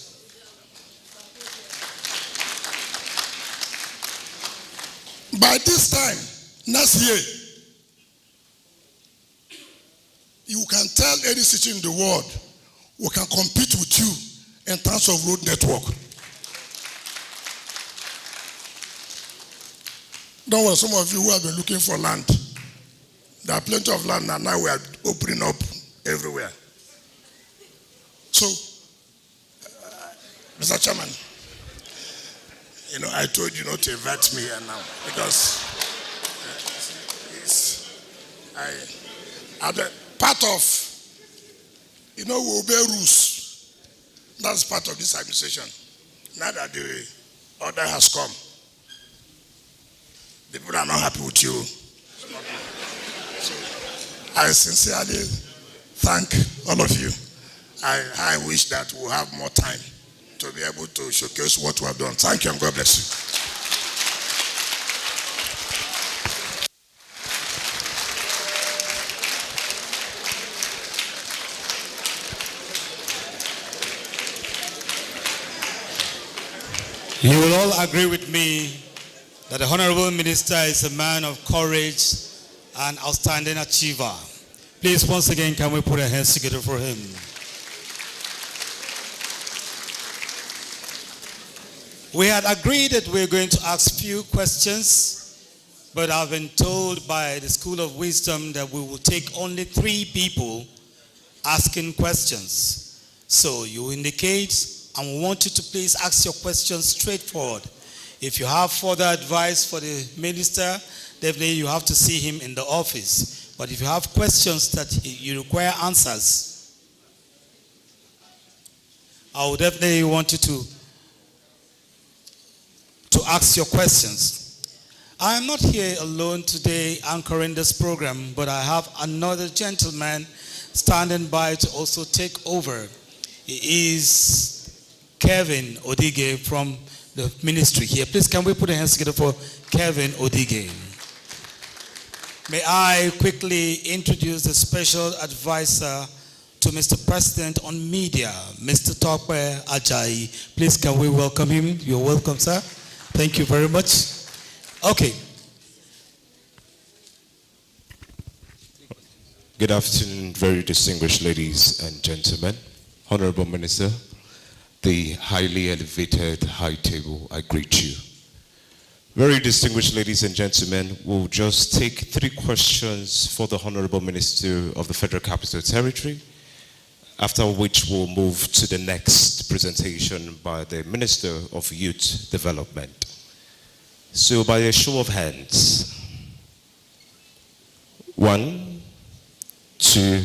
By this time, next year, you can tell any city in the world we can compete with you in terms of road network. Don't worry, some of you who have been looking for land, there are plenty of land and now we are opening up everywhere. So, Mr. Chairman, I told you not to invite me here now because I'm part of, we obey rules. That's part of this administration. Now that the order has come, the people are not happy with you. So I sincerely thank all of you. I wish that we'll have more time to be able to showcase what we have done. Thank you and God bless you. You will all agree with me that the Honorable Minister is a man of courage and outstanding achiever. Please, once again, can we put our hands together for him? We had agreed that we're going to ask few questions, but I've been told by the School of Wisdom that we will take only 3 people asking questions. So you indicate, and we want you to please ask your questions straightforward. If you have further advice for the minister, definitely you have to see him in the office. But if you have questions that you require answers, I would definitely want you to ask your questions. I am not here alone today anchoring this program, but I have another gentleman standing by to also take over. He is Kevin Odige from the ministry here. Please, can we put our hands together for Kevin Odige? May I quickly introduce the special advisor to Mr. President on Media, Mr. Tope Ajayi. Please, can we welcome him? You're welcome, sir. Thank you very much. Okay. Good afternoon, very distinguished ladies and gentlemen. Honorable Minister, the highly elevated high table, I greet you. Very distinguished ladies and gentlemen, we'll just take 3 questions for the Honorable Minister of the Federal Capital Territory, after which we'll move to the next presentation by the Minister of Youth Development. So by a show of hands, 1, 2.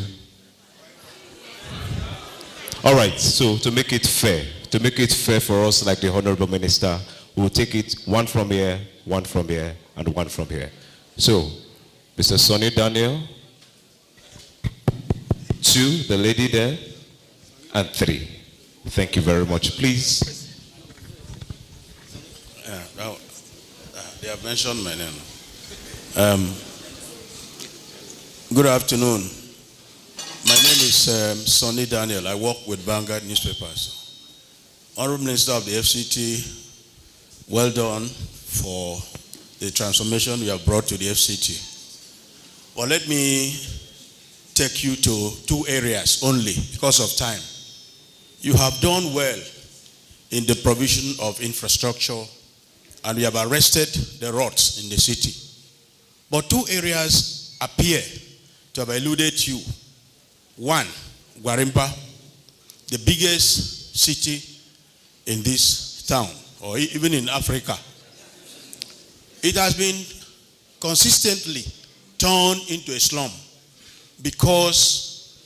All right, so to make it fair for us, like the Honorable Minister, we'll take it 1 from here, 1 from here, and 1 from here. So, Mr. Sonny Daniel, 2, the lady there, and 3. Thank you very much. Please. They have mentioned my name. Good afternoon. My name is Sonny Daniel. I work with Vanguard Newspapers. Honorable Minister of the FCT, well done for the transformation you have brought to the FCT. But let me take you to 2 areas only because of time. You have done well in the provision of infrastructure, and we have arrested the rots in the city. But 2 areas appear to have eluded you. 1, Gwarimpa, the biggest city in this town, or even in Africa. It has been consistently turned into a slum because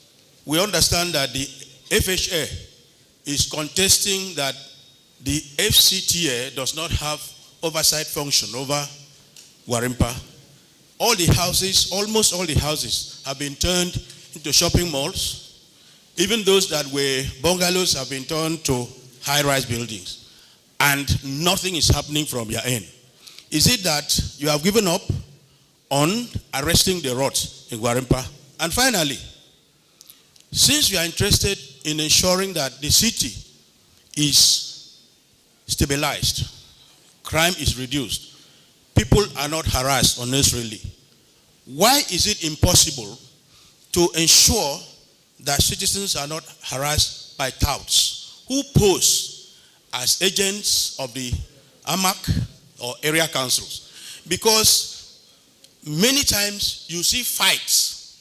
we understand that the FHA is contesting that the FCTA does not have oversight function over Gwarimpa. All the houses, almost all the houses, have been turned into shopping malls. Even those that were bungalows have been turned to high-rise buildings. And nothing is happening from your end. Is it that you have given up on arresting the rots in Gwarimpa? And finally, since you are interested in ensuring that the city is stabilized, crime is reduced, people are not harassed unnecessarily, why is it impossible to ensure that citizens are not harassed by touts who pose as agents of the AMAC or area councils? Because many times you see fights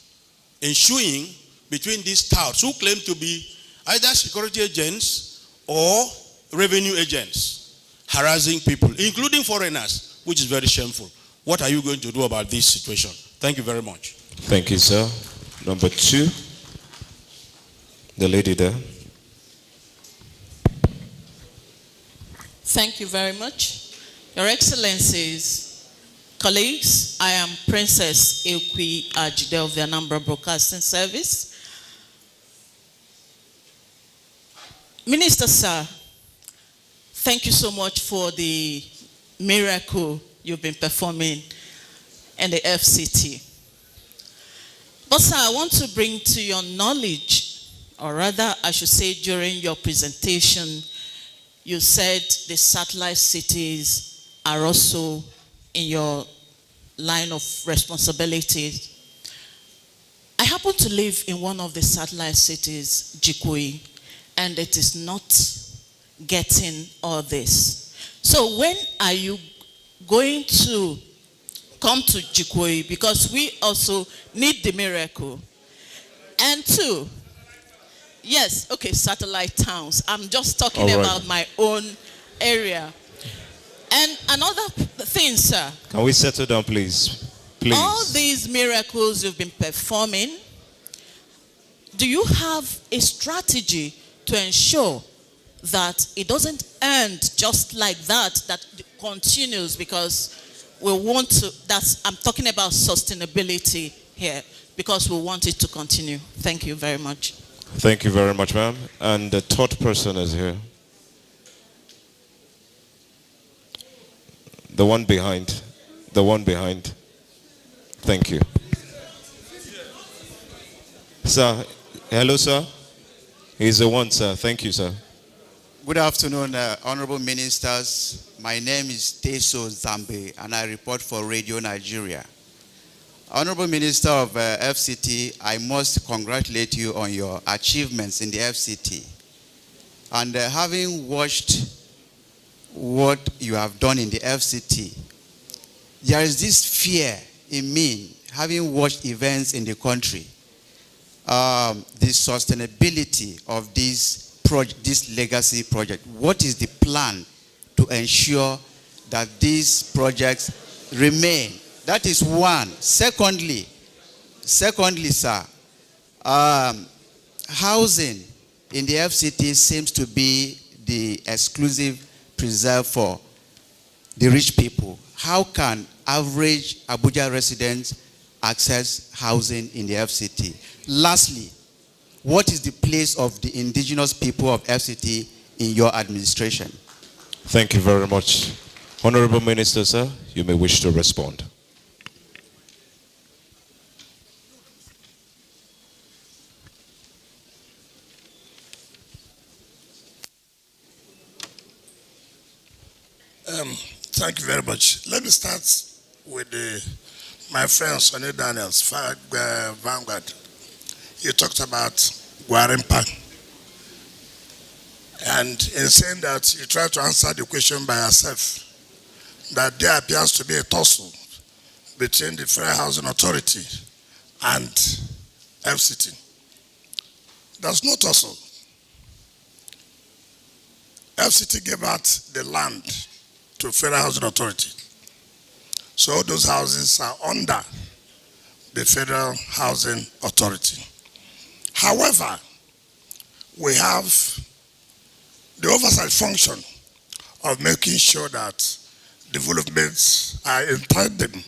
ensuing between these touts who claim to be either security agents or revenue agents, harassing people, including foreigners, which is very shameful. What are you going to do about this situation? Thank you very much. Thank you, sir. Number 2, the lady there. Thank you very much. Your Excellencies, colleagues, I am Princess Ekwi Ajide of the Anambra Broadcasting Service. Minister, sir, thank you so much for the miracle you've been performing in the FCT. But sir, I want to bring to your knowledge, or rather I should say during your presentation, you said the satellite cities are also in your line of responsibility. I happen to live in one of the satellite cities, Jikoi, and it is not getting all this. So when are you going to come to Jikoi? Because we also need the miracle. And 2, yes, okay, satellite towns. I'm just talking about my own area. And another thing, sir. Can we settle down, please? Please. All these miracles you've been performing, do you have a strategy to ensure that it doesn't end just like that, that continues? Because we want to, I'm talking about sustainability here, because we want it to continue. Thank you very much. Thank you very much, ma'am. And the third person is here. The one behind. The one behind. Thank you. Sir, hello, sir. He's the one, sir. Thank you, sir. Good afternoon, honorable ministers. My name is Teso Zambe, and I report for Radio Nigeria. Honorable Minister of FCT, I must congratulate you on your achievements in the FCT. And having watched what you have done in the FCT, there is this fear in me, having watched events in the country, the sustainability of this legacy project. What is the plan to ensure that these projects remain? That is one. Secondly, sir, housing in the FCT seems to be the exclusive preserve for the rich people. How can average Abuja residents access housing in the FCT? Lastly, what is the place of the indigenous people of FCT in your administration? Thank you very much. Honorable Minister, sir, you may wish to respond. Thank you very much. Let me start with my friend Sonny Daniels, Vanguard. You talked about Guarimpa. And in saying that, you try to answer the question by yourself, that there appears to be a tussle between the Fair Housing Authority and FCT. There's no tussle. FCT gave out the land to Federal Housing Authority. So all those houses are under the Federal Housing Authority. However, we have the oversight function of making sure that developments are in tandem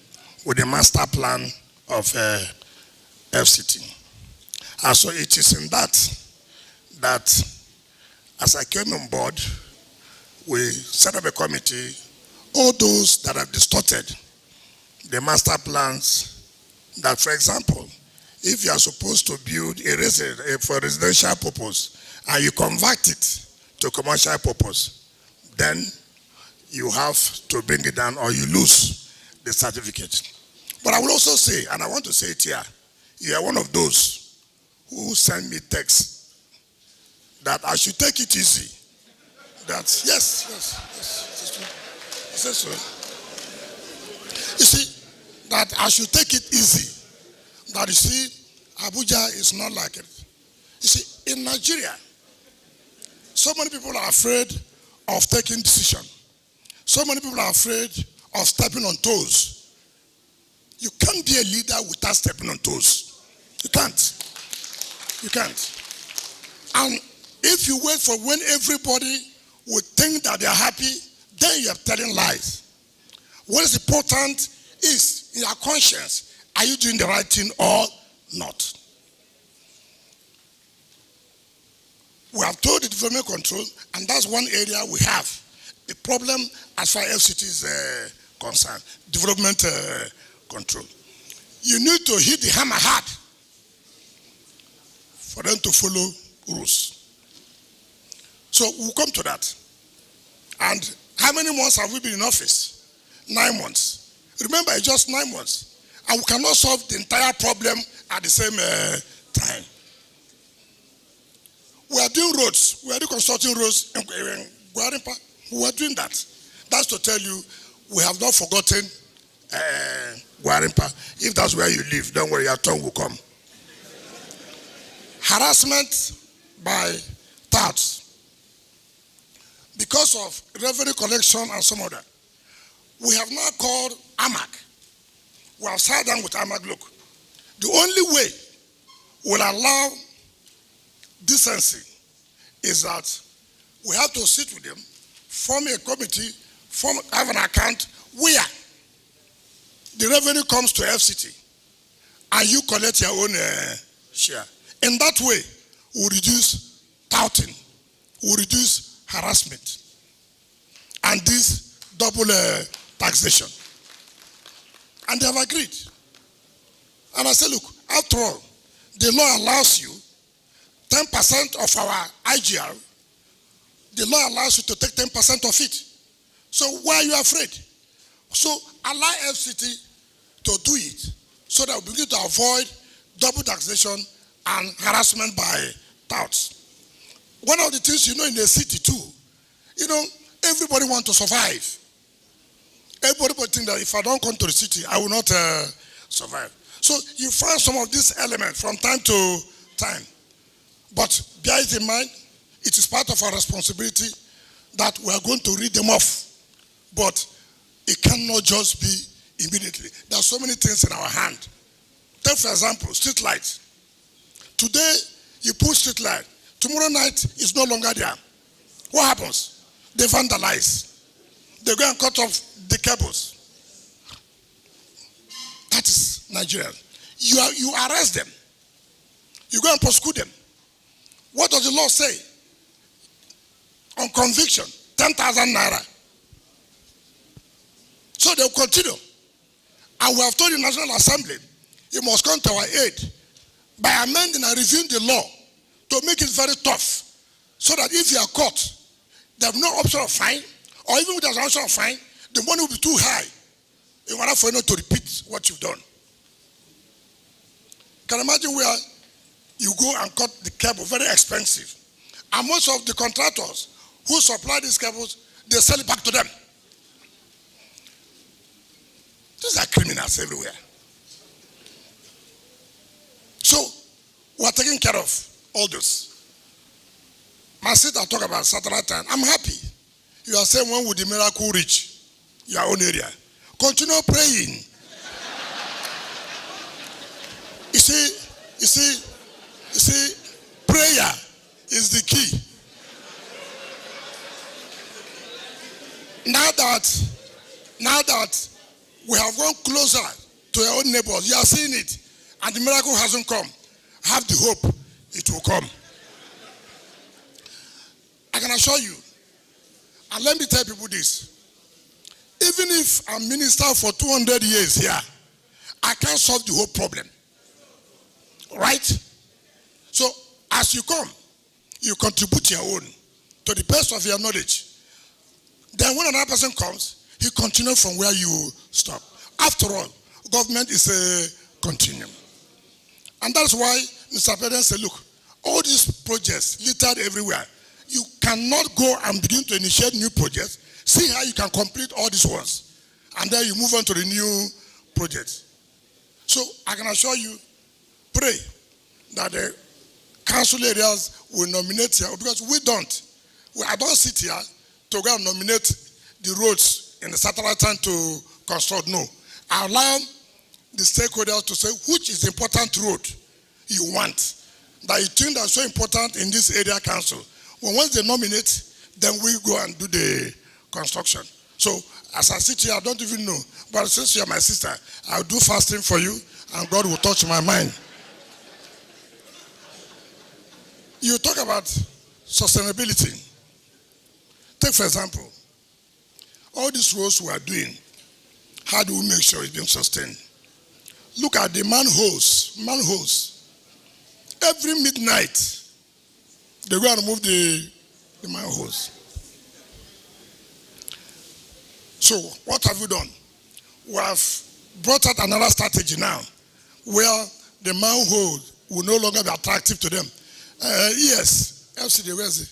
with the master plan of FCT. And so it is in that as I came on board, we set up a committee. All those that have distorted the master plans, that, for example, if you are supposed to build for residential purpose and you convert it to commercial purpose, then you have to bring it down or you lose the certificate. But I will also say, and I want to say it here, you are one of those who send me texts that I should take it easy. That, yes. He says so. You see, that I should take it easy. That you see, Abuja is not like it. You see, in Nigeria, so many people are afraid of taking decision. So many people are afraid of stepping on toes. You can't be a leader without stepping on toes. You can't. You can't. And if you wait for when everybody would think that they are happy, then you are telling lies. What is important is in your conscience, are you doing the right thing or not? We have told the development control, and that's one area we have a problem as far as FCT is concerned, development control. You need to hit the hammer hard for them to follow rules. So we'll come to that. And how many months have we been in office? 9 months. Remember, it's just 9 months. And we cannot solve the entire problem at the same time. We are doing roads. We are doing constructing roads in Guarimpa. We are doing that. That's to tell you, we have not forgotten Guarimpa. If that's where you live, don't worry, your tongue will come. Harassment by touts. Because of revenue collection and some of that, we have now called AMAC, We have sat down with Amag. Look, the only way we'll allow decency is that we have to sit with them, form a committee, have an account where the revenue comes to FCT and you collect your own share. In that way, we'll reduce touting, we'll reduce harassment, and this double taxation. And they have agreed. And I said, look, after all, the law allows you 10% of our IGR. The law allows you to take 10% of it. So why are you afraid? So allow FCT to do it so that we begin to avoid double taxation and harassment by touts. One of the things in the city too, everybody wants to survive. Everybody would think that if I don't come to the city, I will not survive. So you find some of these elements from time to time. But bear it in mind, it is part of our responsibility that we are going to read them off. But it cannot just be immediately. There are so many things in our hand. Take for example, street lights. Today, you put street light. Tomorrow night, it's no longer there. What happens? They vandalize. They go and cut off the cables. That is Nigeria. You arrest them. You go and prosecute them. What does the law say? On conviction, 10,000 naira. So they'll continue. And we have told the National Assembly, you must come to our aid by amending and reviewing the law to make it very tough. So that if you are caught, they have no option of fine, or even if there's an option of fine, the money will be too high in order for you not to repeat what you've done. Can you imagine where you go and cut the cable, very expensive. And most of the contractors who supply these cables, they sell it back to them. These are criminals everywhere. So, we are taking care of all this. My sister talk about satellite time. I'm happy. You are saying, when will the miracle reach your own area? Continue praying. You see, prayer is the key. Now that we have gone closer to our own neighbors, you are seeing it, and the miracle hasn't come. Have the hope it will come. I can assure you, and let me tell people this. Even if I'm minister for 200 years here, I can't solve the whole problem. Right? So, as you come, you contribute your own to the best of your knowledge. Then when another person comes, he continues from where you stop. After all, government is a continuum. And that's why Mr. President said, look, all these projects littered everywhere. You cannot go and begin to initiate new projects. See how you can complete all these ones. And then you move on to the new projects. So I can assure you, pray that the council areas will nominate here, because we don't. I don't sit here to go and nominate the roads in the satellite time to construct. No. I allow the stakeholders to say which is the important road you want, that you think that's so important in this area council. Well, once they nominate, then we go and do the construction. So as I sit here, I don't even know. But since you're my sister, I'll do fasting for you, and God will touch my mind. You talk about sustainability. Take for example, all these roads we are doing, how do we make sure it's being sustained? Look at the manholes. Every midnight, they go and remove the manholes. So what have we done? We have brought out another strategy now, where the manhole will no longer be attractive to them. Yes, FCD, where is it?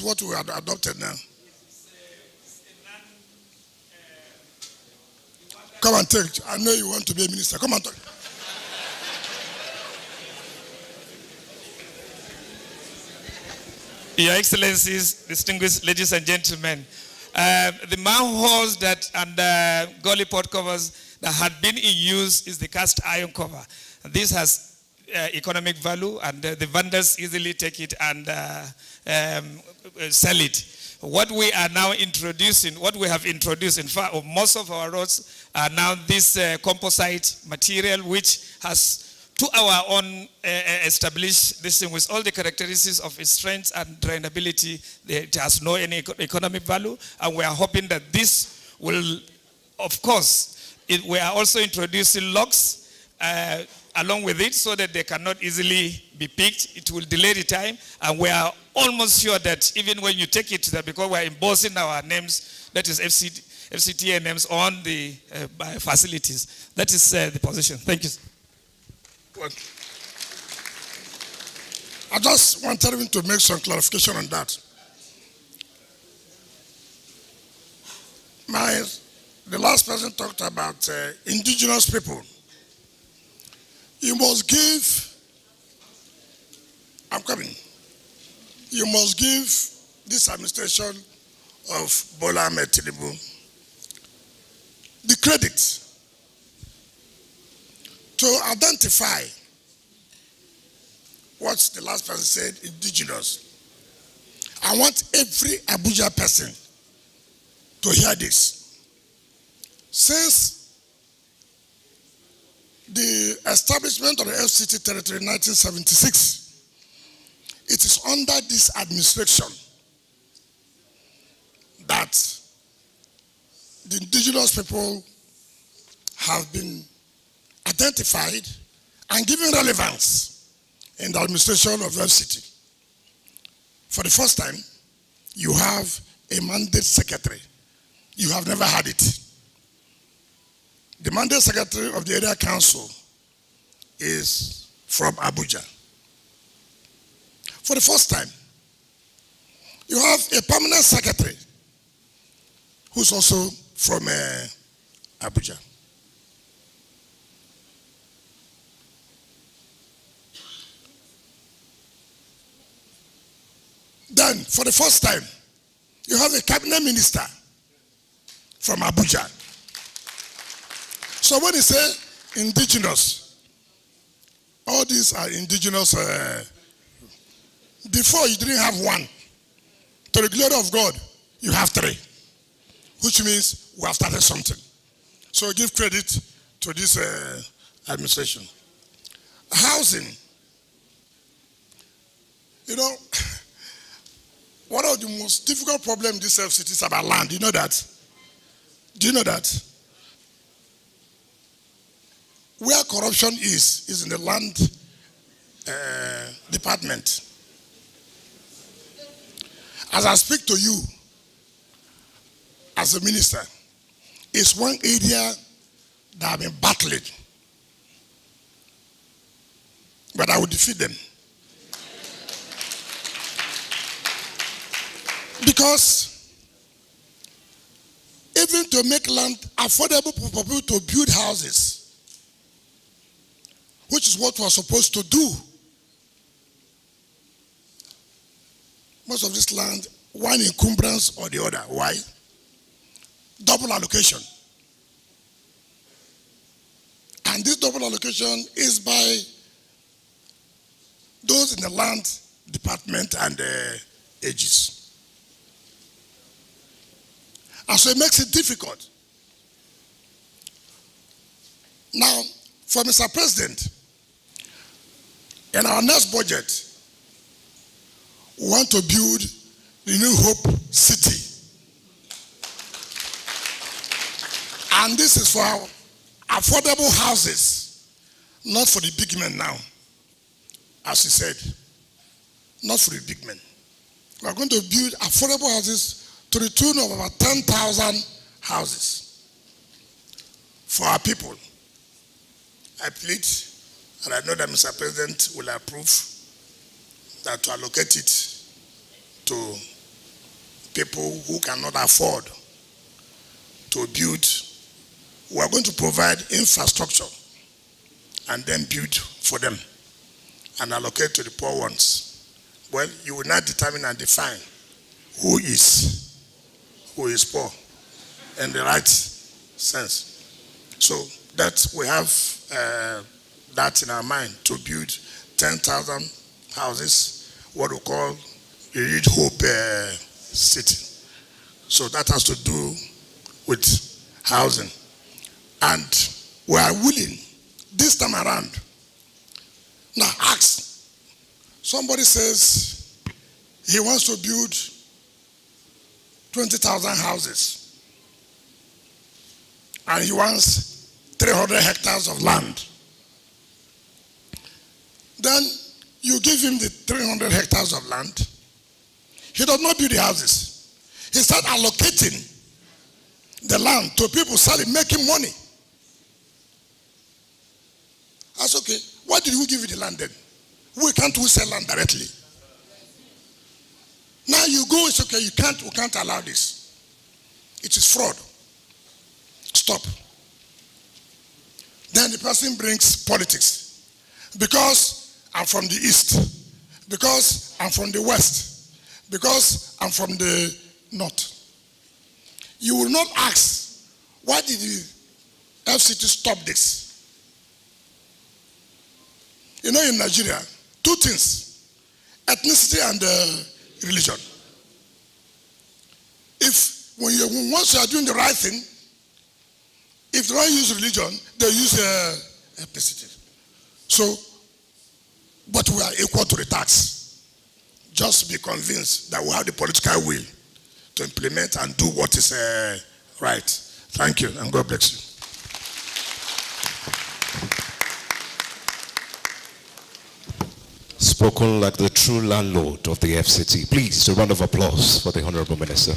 What we have adopted now? Come and take. I know you want to be a minister. Come and talk. Your Excellencies, distinguished ladies and gentlemen, the manholes and gully pot covers that had been in use is the cast iron cover. This has economic value, and the vendors easily take it and sell it. What we are now introducing, what we have introduced, in fact, most of our roads are now this composite material, which has, to our own established this thing with all the characteristics of its strength and drainability. It has no any economic value, and we are hoping that this will, of course, we are also introducing locks along with it so that they cannot easily be picked. It will delay the time, and we are almost sure that even when you take it to that, because we are embossing our names, that is FCTA names on the facilities. That is the position. Thank you. Well, I just wanted him to make some clarification on that. The last person talked about indigenous people. You must give, I'm coming, you must give this administration of Bola Ahmed Tinubu the credit to identify what the last person said, indigenous. I want every Abuja person to hear this. Since the establishment of the FCT territory in 1976, it is under this administration that the indigenous people have been identified and given relevance in the administration of FCT. For the first time, you have a mandate secretary. You have never had it. The mandate secretary of the area council is from Abuja. For the first time, you have a permanent secretary who's also from Abuja. Then, for the first time, you have a cabinet minister from Abuja. So when you say indigenous, all these are indigenous. Before you didn't have one. To the glory of God, you have three. Which means we have started something. So give credit to this administration. Housing. You know, one of the most difficult problems in this FCT is about land. Do you know that? Do you know that? Where corruption is in the land department. As I speak to you, as a minister, it's one area that I've been battling. But I will defeat them. Because even to make land affordable for people to build houses, which is what we're supposed to do. Most of this land, one encumbrance or the other. Why? Double allocation. And this double allocation is by those in the land department and the ages. And so it makes it difficult. Now, for Mr. President, in our next budget, we want to build the New Hope City. And this is for affordable houses, not for the big men now. As he said, not for the big men. We are going to build affordable houses to the tune of about 10,000 houses for our people. I plead, and I know that Mr. President will approve, that to allocate it to people who cannot afford to build. We are going to provide infrastructure and then build for them and allocate to the poor ones. Well, you will not determine and define who is poor in the right sense. So that we have that in our mind to build 10,000 houses, what we call a Read Hope city. So that has to do with housing. And we are willing this time around. Now ask. Somebody says he wants to build 20,000 houses. And he wants 300 hectares of land. Then you give him the 300 hectares of land. He does not build the houses. He starts allocating the land to people selling, making money. That's okay. Why did we give you the land then? We can't sell land directly. Now you go, it's okay, we can't allow this. It is fraud. Stop. Then the person brings politics. Because I'm from the east. Because I'm from the west. Because I'm from the north. You will not ask, why did the FCT stop this? You know, in Nigeria, two things, ethnicity and religion. Once you are doing the right thing, if they don't use religion, they use ethnicity. So, but we are equal to the tax. Just be convinced that we have the political will to implement and do what is right. Thank you, and God bless you. Spoken like the true landlord of the FCT. Please, a round of applause for the Honorable Minister.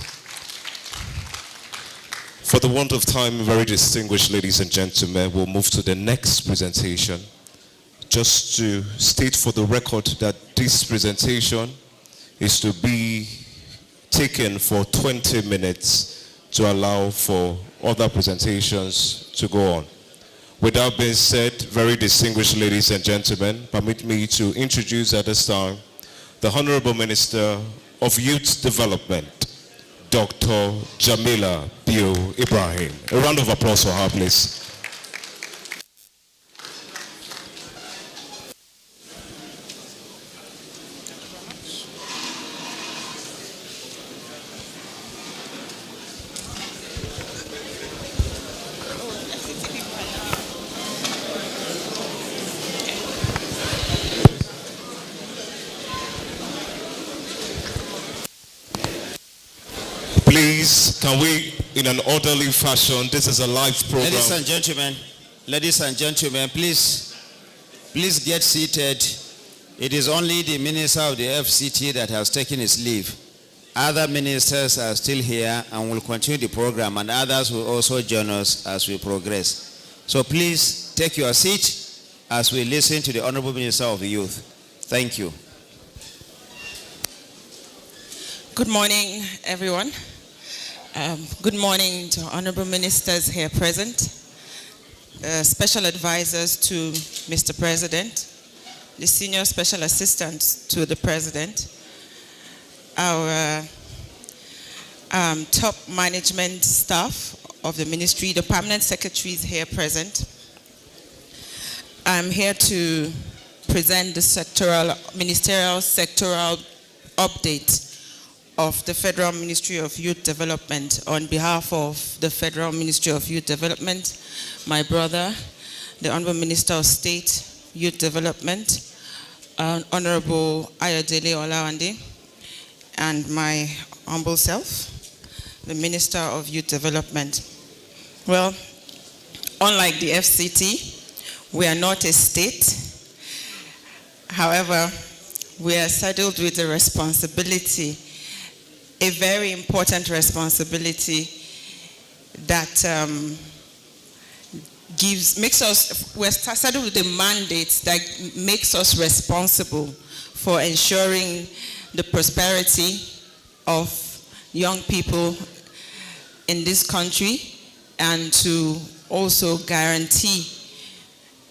For the want of time, very distinguished ladies and gentlemen, we'll move to the next presentation. Just to state for the record that this presentation is to be taken for 20 minutes to allow for other presentations to go on. With that being said, very distinguished ladies and gentlemen, permit me to introduce at this time the Honorable Minister of Youth Development, Dr. Jamila Bio Ibrahim. A round of applause for her, please. Please, can we, in an orderly fashion, this is a live program. Ladies and gentlemen, please get seated. It is only the minister of the FCT that has taken his leave. Other ministers are still here and will continue the program, and others will also join us as we progress. So please take your seat as we listen to the Honorable Minister of the Youth. Thank you. Good morning, everyone. Good morning to honorable ministers here present, special advisors to Mr. President, the senior special assistants to the President, our top management staff of the ministry, the permanent secretaries here present. I'm here to present the ministerial sectoral update of the Federal Ministry of Youth Development on behalf of the Federal Ministry of Youth Development, my brother, the Honorable Minister of State, Youth Development, Honorable Ayodele Olawande, and my humble self, the Minister of Youth Development. Well, unlike the FCT, we are not a state. However, we are saddled with a responsibility, a very important responsibility that we're saddled with a mandate that makes us responsible for ensuring the prosperity of young people in this country and to also guarantee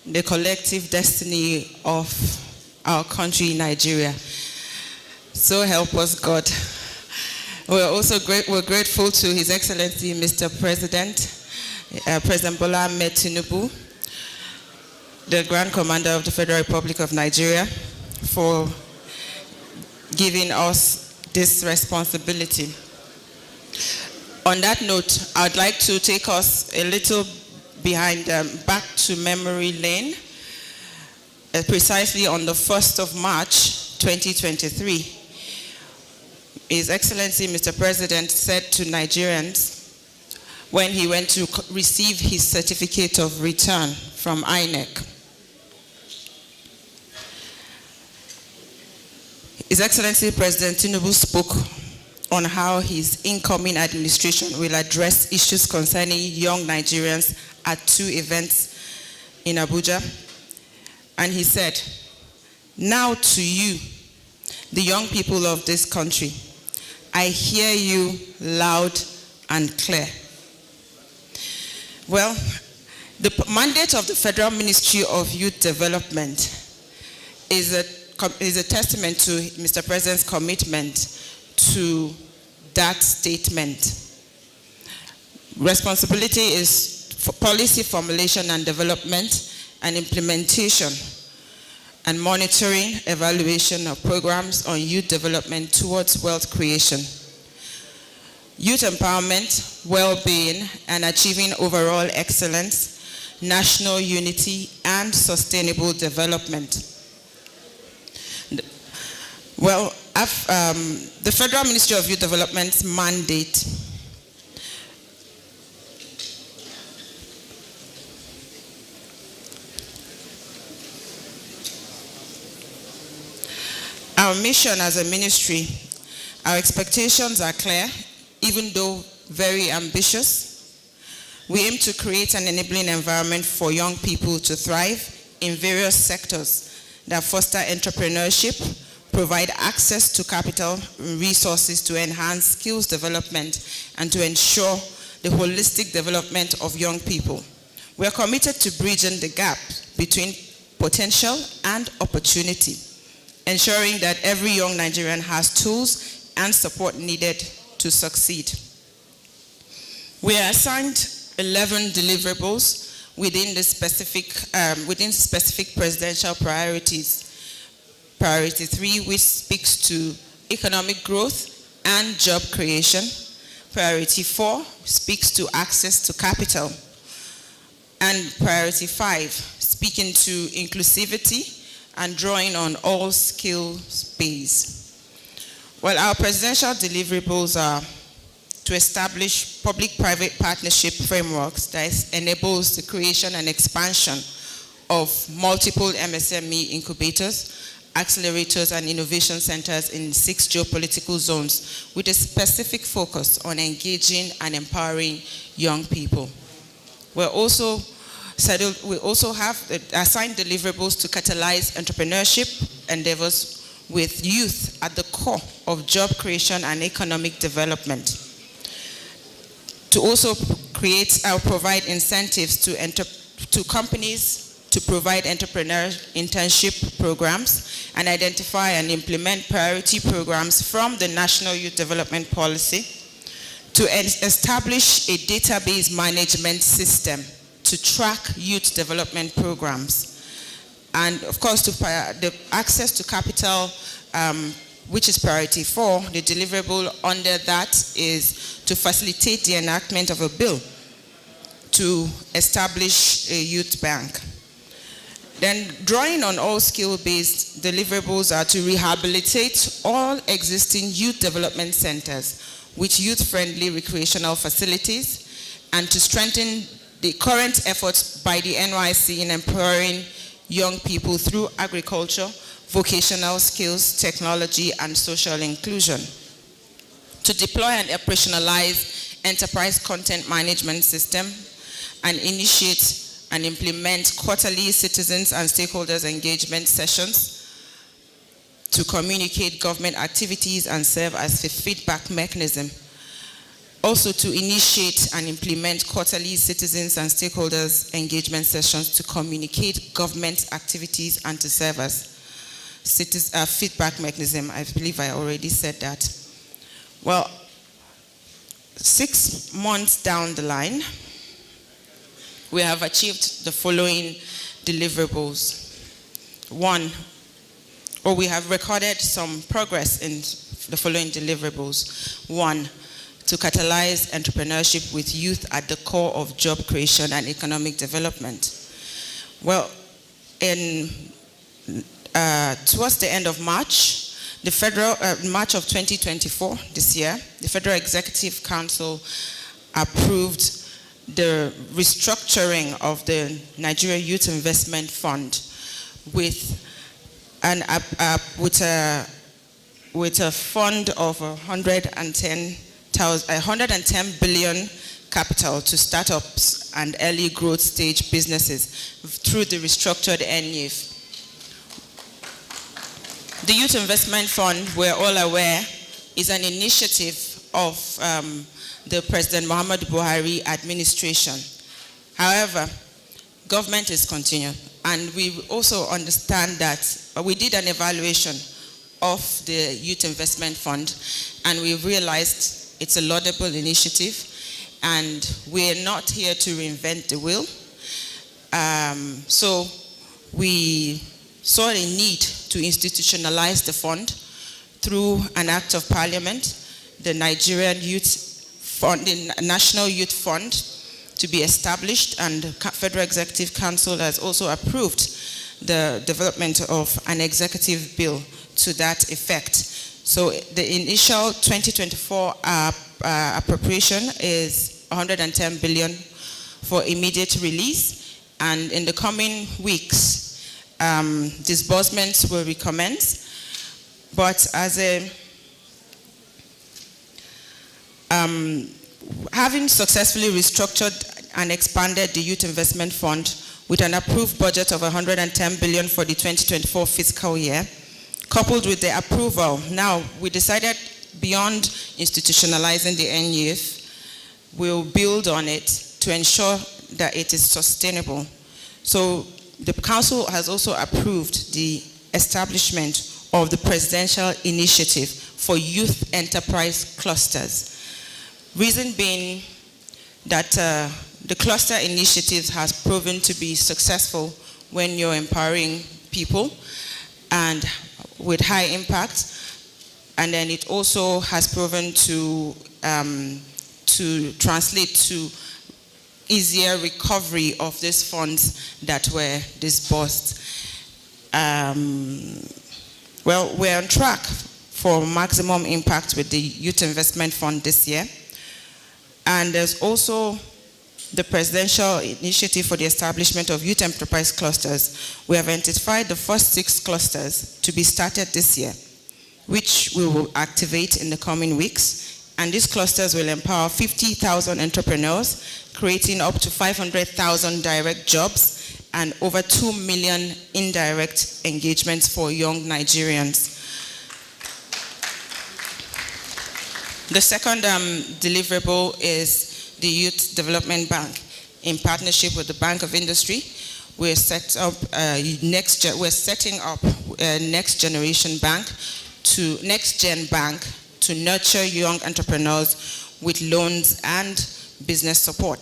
the collective destiny of our country, Nigeria. So help us God. We're also we're grateful to His Excellency, Mr. President, President Bola Ahmed Tinubu, the Grand Commander of the Federal Republic of Nigeria, for giving us this responsibility. On that note, I would like to take us a little behind, back to memory lane. Precisely on the 1st of March, 2023, His Excellency Mr. President said to Nigerians when he went to receive his certificate of return from INEC. His Excellency President Tinubu spoke on how his incoming administration will address issues concerning young Nigerians at 2 events in Abuja. And he said, "Now to you, the young people of this country, I hear you loud and clear." Well, the mandate of the Federal Ministry of Youth Development is a testament to Mr. President's commitment to that statement. Responsibility is for policy formulation and development and implementation and monitoring, evaluation of programs on youth development towards wealth creation, youth empowerment, well-being, and achieving overall excellence, national unity, and sustainable development. Well, the Federal Ministry of Youth Development's mandate our mission as a ministry, our expectations are clear, even though very ambitious. We aim to create an enabling environment for young people to thrive in various sectors that foster entrepreneurship, provide access to capital and resources to enhance skills development, and to ensure the holistic development of young people. We are committed to bridging the gap between potential and opportunity, ensuring that every young Nigerian has tools and support needed to succeed. We are assigned 11 deliverables within specific presidential priorities. Priority 3, which speaks to economic growth and job creation. Priority 4 speaks to access to capital. And priority 5, speaking to inclusivity and drawing on all skills base. Well, our presidential deliverables are to establish public-private partnership frameworks that enables the creation and expansion of multiple MSME incubators, accelerators, and innovation centers in 6 geopolitical zones with a specific focus on engaging and empowering young people. We also have assigned deliverables to catalyze entrepreneurship endeavors with youth at the core of job creation and economic development. To also provide incentives to companies to provide entrepreneur internship programs and identify and implement priority programs from the National Youth Development Policy, to establish a database management system to track youth development programs, and of course the access to capital, which is priority 4. The deliverable under that is to facilitate the enactment of a bill to establish a youth bank. Then, drawing on all skill-based deliverables are to rehabilitate all existing youth development centers with youth-friendly recreational facilities, and to strengthen the current efforts by the NYC in empowering young people through agriculture, vocational skills, technology, and social inclusion. To deploy and operationalize enterprise content management system and initiate and implement quarterly citizens and stakeholders engagement sessions to communicate government activities and serve as a feedback mechanism. Also to initiate and implement quarterly citizens and stakeholders engagement sessions to communicate government activities and to serve as feedback mechanism. I believe I already said that. Well, 6 months down the line, we have achieved the following deliverables. We have recorded some progress in the following deliverables. 1, to catalyze entrepreneurship with youth at the core of job creation and economic development. Well, towards the end of March, March of 2024, this year, the Federal Executive Council approved the restructuring of the Nigerian Youth Investment Fund with a fund of 110 billion capital to startups and early growth stage businesses through the restructured NYIF. The Youth Investment Fund, we're all aware, is an initiative of the President Muhammadu Buhari administration. However, government is continuing, and we also understand that we did an evaluation of the Youth Investment Fund, and we realized it's a laudable initiative, and we're not here to reinvent the wheel. So we saw a need to institutionalize the fund through an act of parliament, the Nigerian Youth Fund, the National Youth Fund, to be established, and the Federal Executive Council has also approved the development of an executive bill to that effect. So the initial 2024 appropriation is 110 billion for immediate release, and in the coming weeks, disbursements will recommence. But as having successfully restructured and expanded the Youth Investment Fund with an approved budget of 110 billion for the 2024 fiscal year, coupled with the approval, now we decided beyond institutionalizing the NYIF, we'll build on it to ensure that it is sustainable. So the Council has also approved the establishment of the Presidential Initiative for Youth Enterprise Clusters. Reason being that the cluster initiative has proven to be successful when you're empowering people and with high impact, and then it also has proven to translate to easier recovery of these funds that were disbursed. Well, we're on track for maximum impact with the Youth Investment Fund this year. And there's also the Presidential Initiative for the Establishment of Youth Enterprise Clusters. We have identified the first 6 clusters to be started this year, which we will activate in the coming weeks. And these clusters will empower 50,000 entrepreneurs, creating up to 500,000 direct jobs and over 2 million indirect engagements for young Nigerians. The second deliverable is the Youth Development Bank. In partnership with the Bank of Industry, we're setting up a next generation bank next gen bank to nurture young entrepreneurs with loans and business support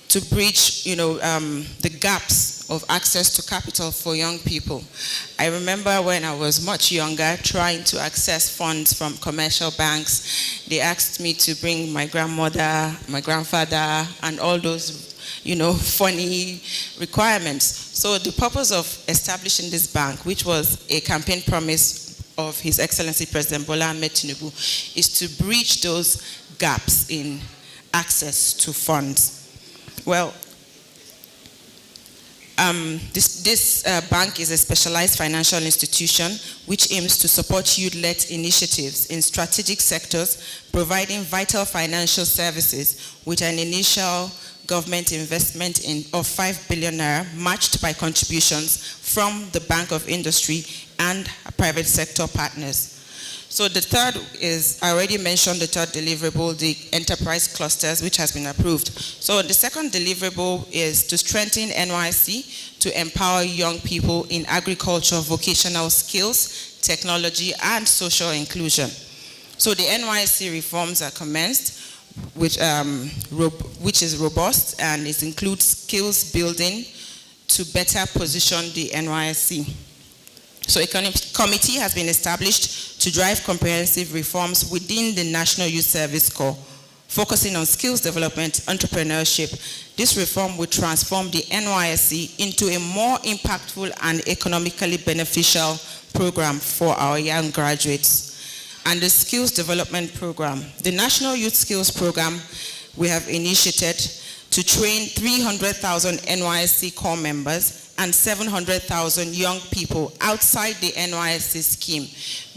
to bridge, the gaps of access to capital for young people. I remember when I was much younger trying to access funds from commercial banks. They asked me to bring my grandmother, my grandfather, and all those, funny requirements. So the purpose of establishing this bank, which was a campaign promise of His Excellency President Bola Ahmed Tinubu, is to bridge those gaps in access to funds. Well, this bank is a specialized financial institution which aims to support youth-led initiatives in strategic sectors, providing vital financial services with an initial government investment of 5 billion naira, matched by contributions from the Bank of Industry and private sector partners. So the third is, I already mentioned the third deliverable, the enterprise clusters, which has been approved. So the second deliverable is to strengthen NYC to empower young people in agriculture, vocational skills, technology, and social inclusion. So the NYC reforms are commenced which is robust, and it includes skills building to better position the NYSC. So a committee has been established to drive comprehensive reforms within the National Youth Service Corps, focusing on skills development, entrepreneurship. This reform will transform the NYSC into a more impactful and economically beneficial program for our young graduates. And the skills development program, the National Youth Skills Program, we have initiated to train 300,000 NYSC Corps members and 700,000 young people outside the NYSC scheme,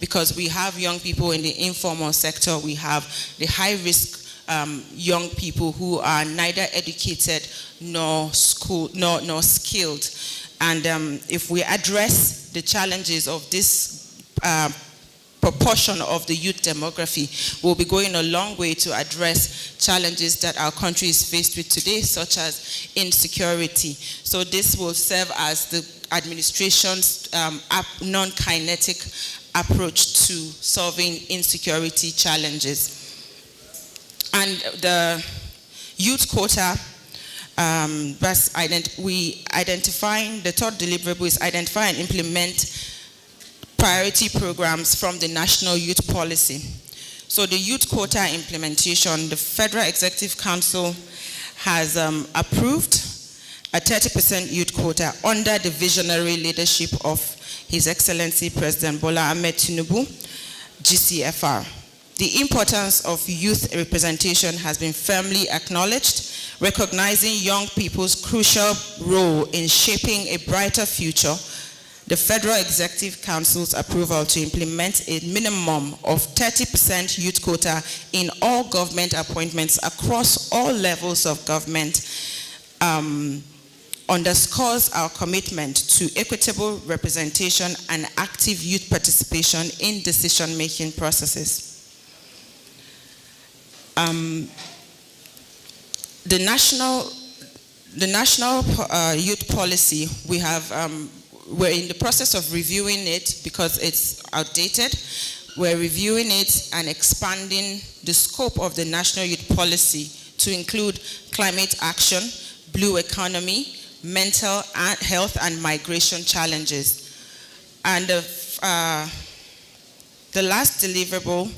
because we have young people in the informal sector, we have the high-risk young people who are neither educated nor skilled. And if we address the challenges of this proportion of the youth demography, we'll be going a long way to address challenges that our country is faced with today, such as insecurity. So this will serve as the administration's non-kinetic approach to solving insecurity challenges. And the youth quota, the third deliverable is identify and implement priority programs from the National Youth Policy. So the youth quota implementation, the Federal Executive Council has approved a 30% youth quota under the visionary leadership of His Excellency President Bola Ahmed Tinubu, GCFR. The importance of youth representation has been firmly acknowledged, recognizing young people's crucial role in shaping a brighter future. The Federal Executive Council's approval to implement a minimum of 30% youth quota in all government appointments across all levels of government underscores our commitment to equitable representation and active youth participation in decision-making processes. The national youth policy, we're in the process of reviewing it because it's outdated. We're reviewing it and expanding the scope of the national youth policy to include climate action, blue economy, mental health and migration challenges. And the last deliverable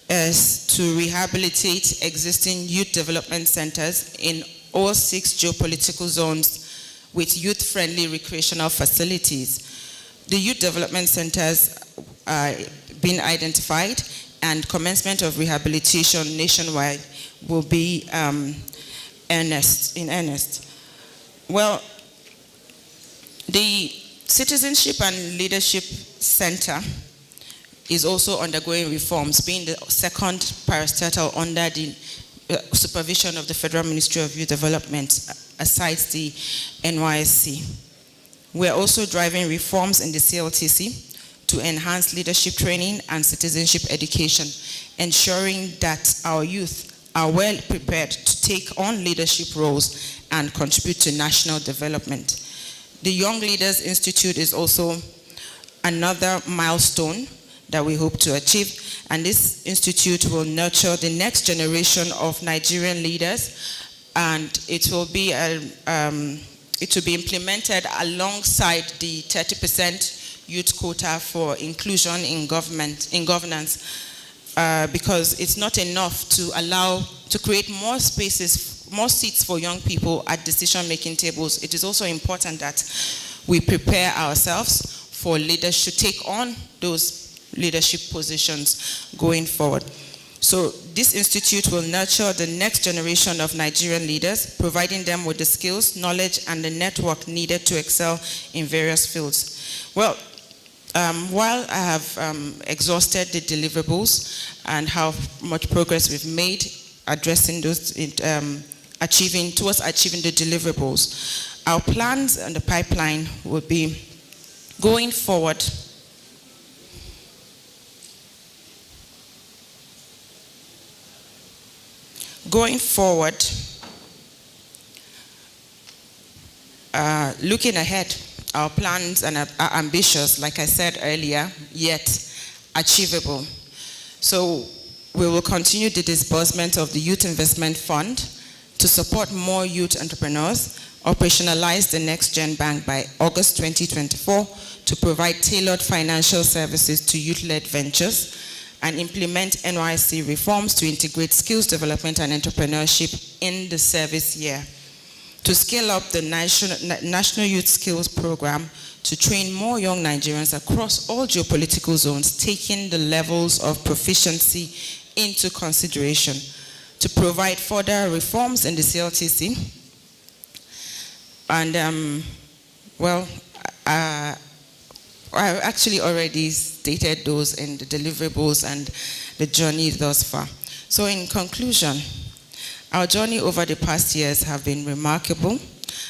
is to rehabilitate existing youth development centers in all 6 geopolitical zones with youth-friendly recreational facilities. The youth development centers are being identified, and commencement of rehabilitation nationwide will be in earnest. Well, the Citizenship and Leadership Center is also undergoing reforms, being the second parastatal under the supervision of the Federal Ministry of Youth Development, aside the NYSC. We're also driving reforms in the CLTC to enhance leadership training and citizenship education, ensuring that our youth are well prepared to take on leadership roles and contribute to national development. The Young Leaders Institute is also another milestone that we hope to achieve, and this institute will nurture the next generation of Nigerian leaders, and it will be implemented alongside the 30% youth quota for inclusion in governance, because it's not enough to create more spaces, more seats for young people at decision-making tables. It is also important that we prepare ourselves for leaders to take on those leadership positions going forward. So this institute will nurture the next generation of Nigerian leaders, providing them with the skills, knowledge, and the network needed to excel in various fields. Well, while I have exhausted the deliverables and how much progress we've made addressing those, towards achieving the deliverables, our plans and the pipeline will be going forward. Going forward, looking ahead, our plans are ambitious, like I said earlier, yet achievable. So We will continue the disbursement of the Youth Investment Fund to support more youth entrepreneurs, operationalize the Next Gen Bank by August 2024 to provide tailored financial services to youth-led ventures, and implement NYC reforms to integrate skills development and entrepreneurship in the service year. To scale up the National Youth Skills Program to train more young Nigerians across all geopolitical zones, taking the levels of proficiency into consideration. To provide further reforms in the CLTC. And, I actually already stated those in the deliverables and the journey thus far. So in conclusion, our journey over the past years have been remarkable.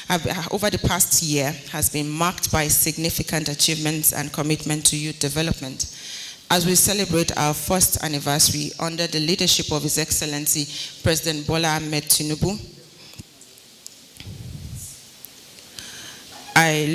Over the past year has been marked by significant achievements and commitment to youth development. As we celebrate our first anniversary under the leadership of His Excellency President Bola Ahmed Tinubu, I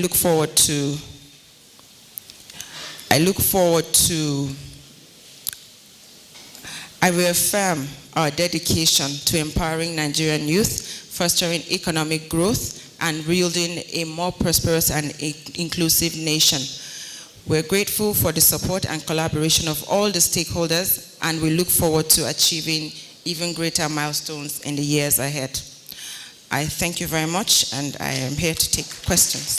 reaffirm our dedication to empowering Nigerian youth, fostering economic growth, and building a more prosperous and inclusive nation. We're grateful for the support and collaboration of all the stakeholders, and we look forward to achieving even greater milestones in the years ahead. I thank you very much, and I am here to take questions.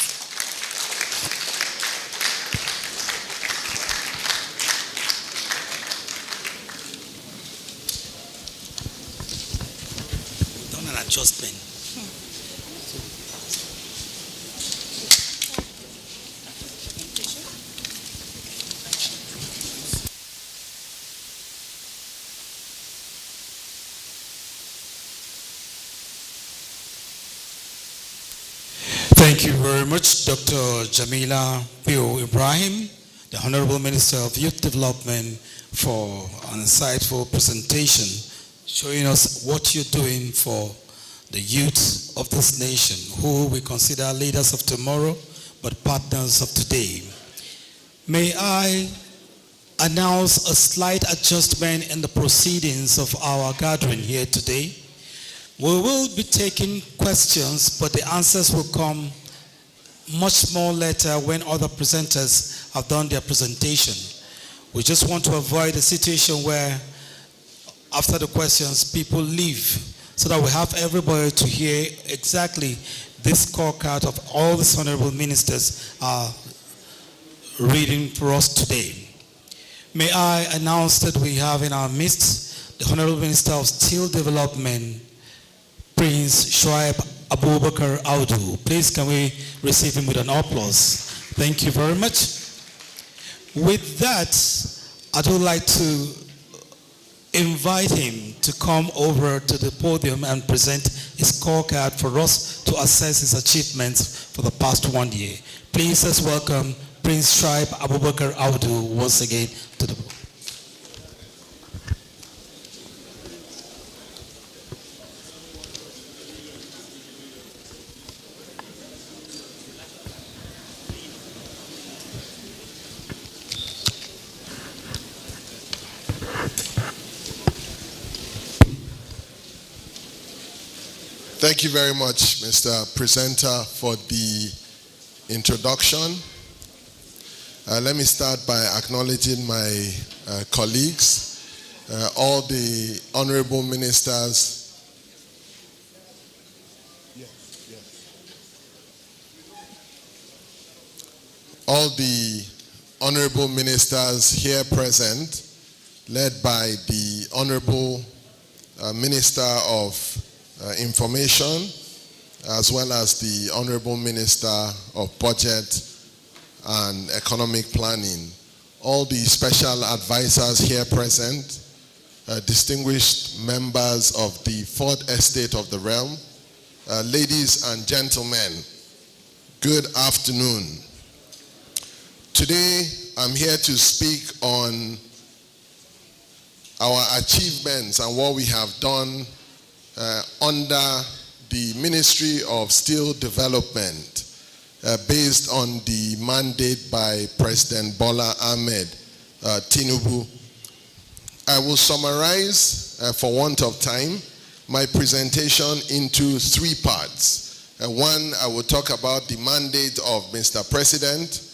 Adjustment. Thank you very much, Dr. Jamila Pio Ibrahim, the Honorable Minister of Youth Development, for an insightful presentation showing us what you're doing for the youth of this nation, who we consider leaders of tomorrow, but partners of today. May I announce a slight adjustment in the proceedings of our gathering here today. We will be taking questions, but the answers will come much more later when other presenters have done their presentation. We just want to avoid a situation where after the questions, people leave, so that we have everybody to hear exactly this scorecard of all the honorable ministers are reading for us today. May I announce that we have in our midst the Honorable Minister of Steel Development, Prince Shoaib Abubakar Audu. Please can we receive him with an applause. Thank you very much. With that, I would like to invite him to come over to the podium and present his scorecard for us to assess his achievements for the past 1 year. Please let's welcome Prince Shoaib Abubakar Audu once again to the podium. Thank you very much, Mr. Presenter, for the introduction. Let me start by acknowledging my colleagues, all the honorable ministers. All the honorable ministers here present, led by the Honorable Minister of Information, as well as the Honorable Minister of Budget and Economic Planning, all the special advisors here present, distinguished members of the Fourth Estate of the Realm, ladies and gentlemen, good afternoon. Today, I'm here to speak on our achievements and what we have done under the Ministry of Steel Development, based on the mandate by President Bola Ahmed Tinubu. I will summarize, for want of time, my presentation into three parts. One, I will talk about the mandate of Mr. President.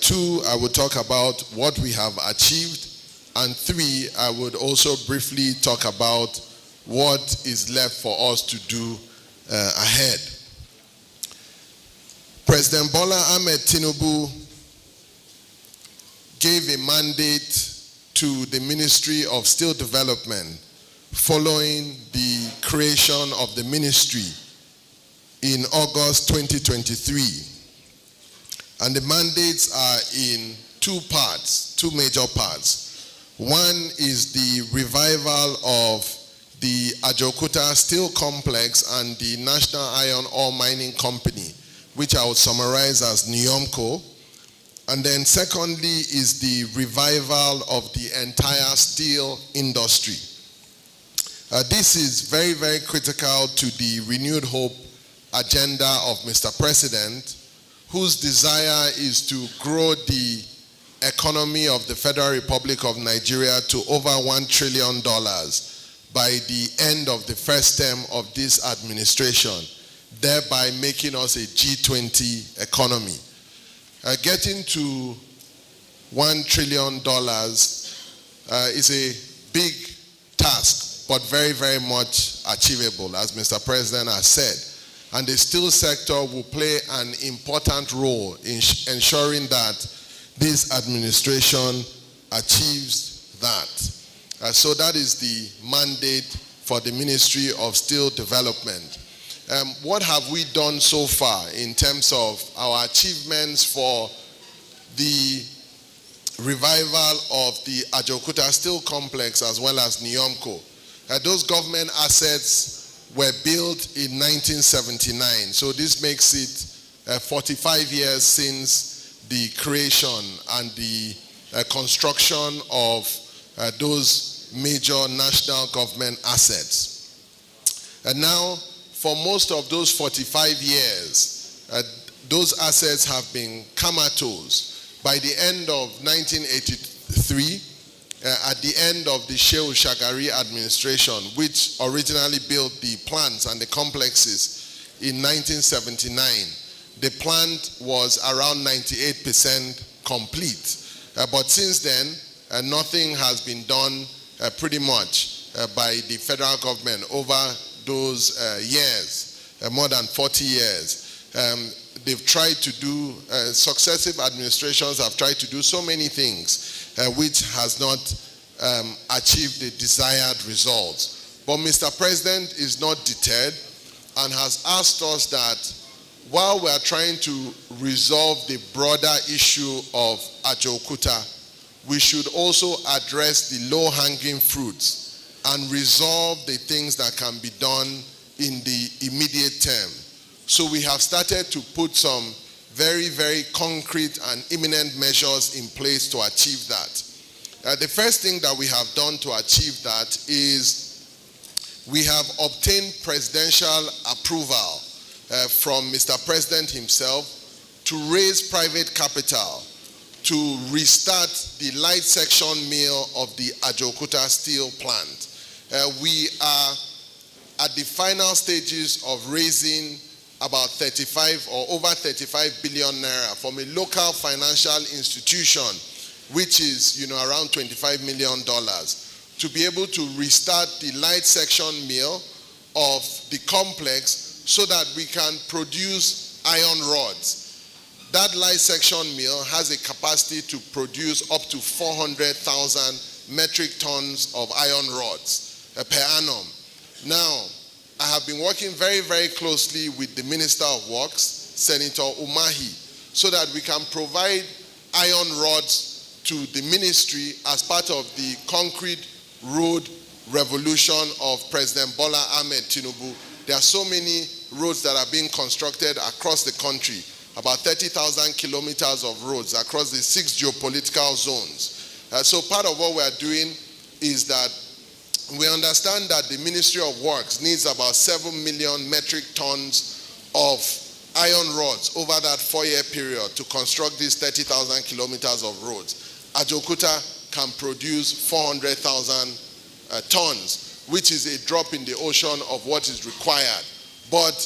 Two, I will talk about what we have achieved. And three, I would also briefly talk about what is left for us to do ahead. President Bola Ahmed Tinubu gave a mandate to the Ministry of Steel Development following the creation of the ministry in August 2023. And the mandates are in two parts, two major parts. One is the revival of the Ajokuta Steel Complex and the National Iron Ore Mining Company, which I would summarize as NIOMCO. And then secondly is the revival of the entire steel industry. This is very, very critical to the renewed hope agenda of Mr. President, whose desire is to grow the economy of the Federal Republic of Nigeria to over $1 trillion by the end of the first term of this administration, thereby making us a G20 economy. Getting to $1 trillion is a big task, but very, very much achievable, as Mr. President has said. And the steel sector will play an important role in ensuring that this administration achieves that. So that is the mandate for the Ministry of Steel Development. What have we done so far in terms of our achievements for the revival of the Ajokuta Steel Complex as well as NIOMCO? Those government assets were built in 1979, so this makes it 45 years since the creation and the construction of those major national government assets. And now, for most of those 45 years, those assets have been comatose. By the end of 1983, at the end of the Shehu Shagari administration, which originally built the plants and the complexes in 1979, the plant was around 98% complete. But since then, nothing has been done pretty much by the federal government over those years, more than 40 years. They've tried to do, successive administrations have tried to do so many things which has not achieved the desired results. But Mr. President is not deterred and has asked us that while we are trying to resolve the broader issue of Ajokuta, we should also address the low-hanging fruits and resolve the things that can be done in the immediate term. So we have started to put some very, very concrete and imminent measures in place to achieve that. The first thing that we have done to achieve that is we have obtained presidential approval from Mr. President himself to raise private capital to restart the light section mill of the Ajokuta steel plant. We are at the final stages of raising about 35 or over 35 billion naira from a local financial institution, which is around $25 million, to be able to restart the light section mill of the complex so that we can produce iron rods. That light section mill has a capacity to produce up to 400,000 metric tons of iron rods per annum. Now, I have been working very, very closely with the Minister of Works, Senator Umahi, so that we can provide iron rods to the ministry as part of the concrete road revolution of President Bola Ahmed Tinubu. There are so many roads that are being constructed across the country, about 30,000 kilometers of roads across the 6 geopolitical zones. So part of what we are doing is that we understand that the Ministry of Works needs about 7 million metric tons of iron rods over that 4-year period to construct these 30,000 kilometers of roads. Ajokuta can produce 400,000 tons, which is a drop in the ocean of what is required. But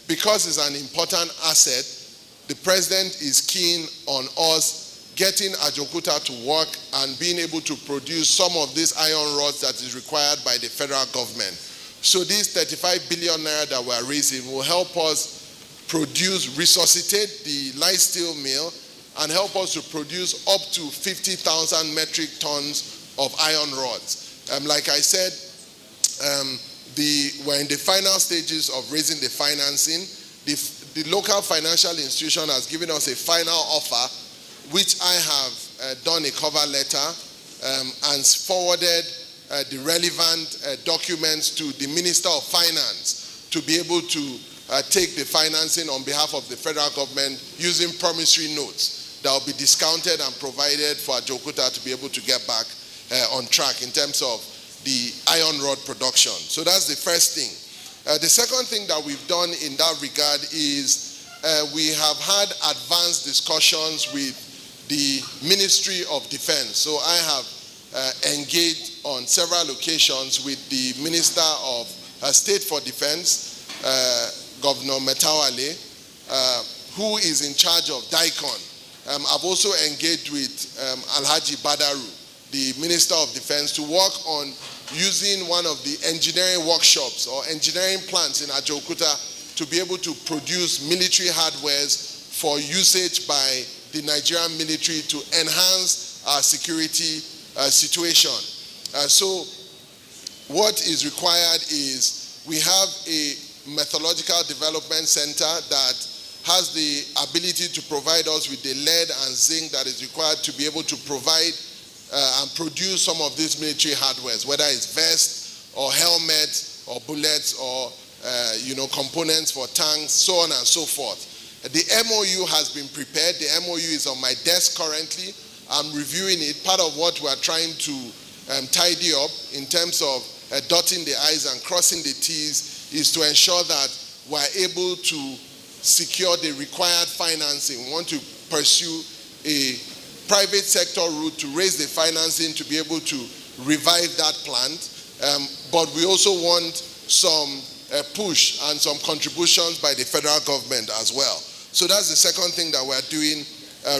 because it's an important asset, the president is keen on us getting Ajokuta to work and being able to produce some of these iron rods that is required by the federal government. So this 35 billion naira that we are raising will help us resuscitate the light steel mill and help us to produce up to 50,000 metric tons of iron rods. Like I said, we're in the final stages of raising the financing. The local financial institution has given us a final offer, which I have done a cover letter and forwarded the relevant documents to the Minister of Finance to be able to take the financing on behalf of the federal government using promissory notes that will be discounted and provided for Ajokuta to be able to get back on track in terms of the iron rod production. So that's the first thing. The second thing that we've done in that regard is we have had advanced discussions with the Ministry of Defense. So I have engaged on several occasions with the Minister of State for Defense, Governor Metawale, who is in charge of DICON. I've also engaged with Alhaji Badaru, the Minister of Defense, to work on using one of the engineering workshops or engineering plants in Ajokuta to be able to produce military hardwares for usage by the Nigerian military to enhance our security situation. So what is required is we have a methodological development center that has the ability to provide us with the lead and zinc that is required to be able to provide and produce some of these military hardwares, whether it's vests or helmets or bullets or components for tanks, so on and so forth. The MOU has been prepared. The MOU is on my desk currently. I'm reviewing it. Part of what we're trying to tidy up in terms of dotting the I's and crossing the T's is to ensure that we're able to secure the required financing. We want to pursue a private sector route to raise the financing to be able to revive that plant. But we also want some push and some contributions by the federal government as well. So that's the second thing that we're doing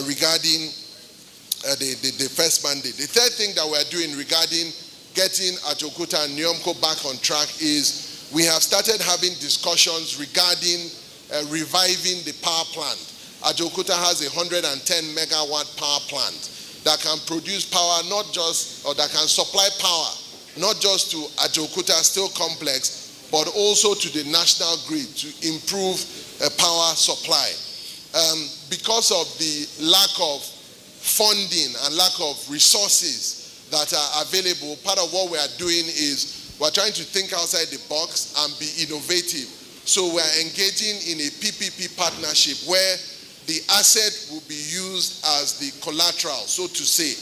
regarding the first mandate. The third thing that we're doing regarding getting Ajokuta and Nyomko back on track is we have started having discussions regarding reviving the power plant. Ajokuta has a 110 megawatt power plant that can produce power that can supply power not just to Ajokuta Steel Complex, but also to the national grid to improve power supply. Because of the lack of funding and lack of resources that are available, part of what we are doing is we're trying to think outside the box and be innovative. So we're engaging in a PPP partnership where the asset will be used as the collateral, so to say,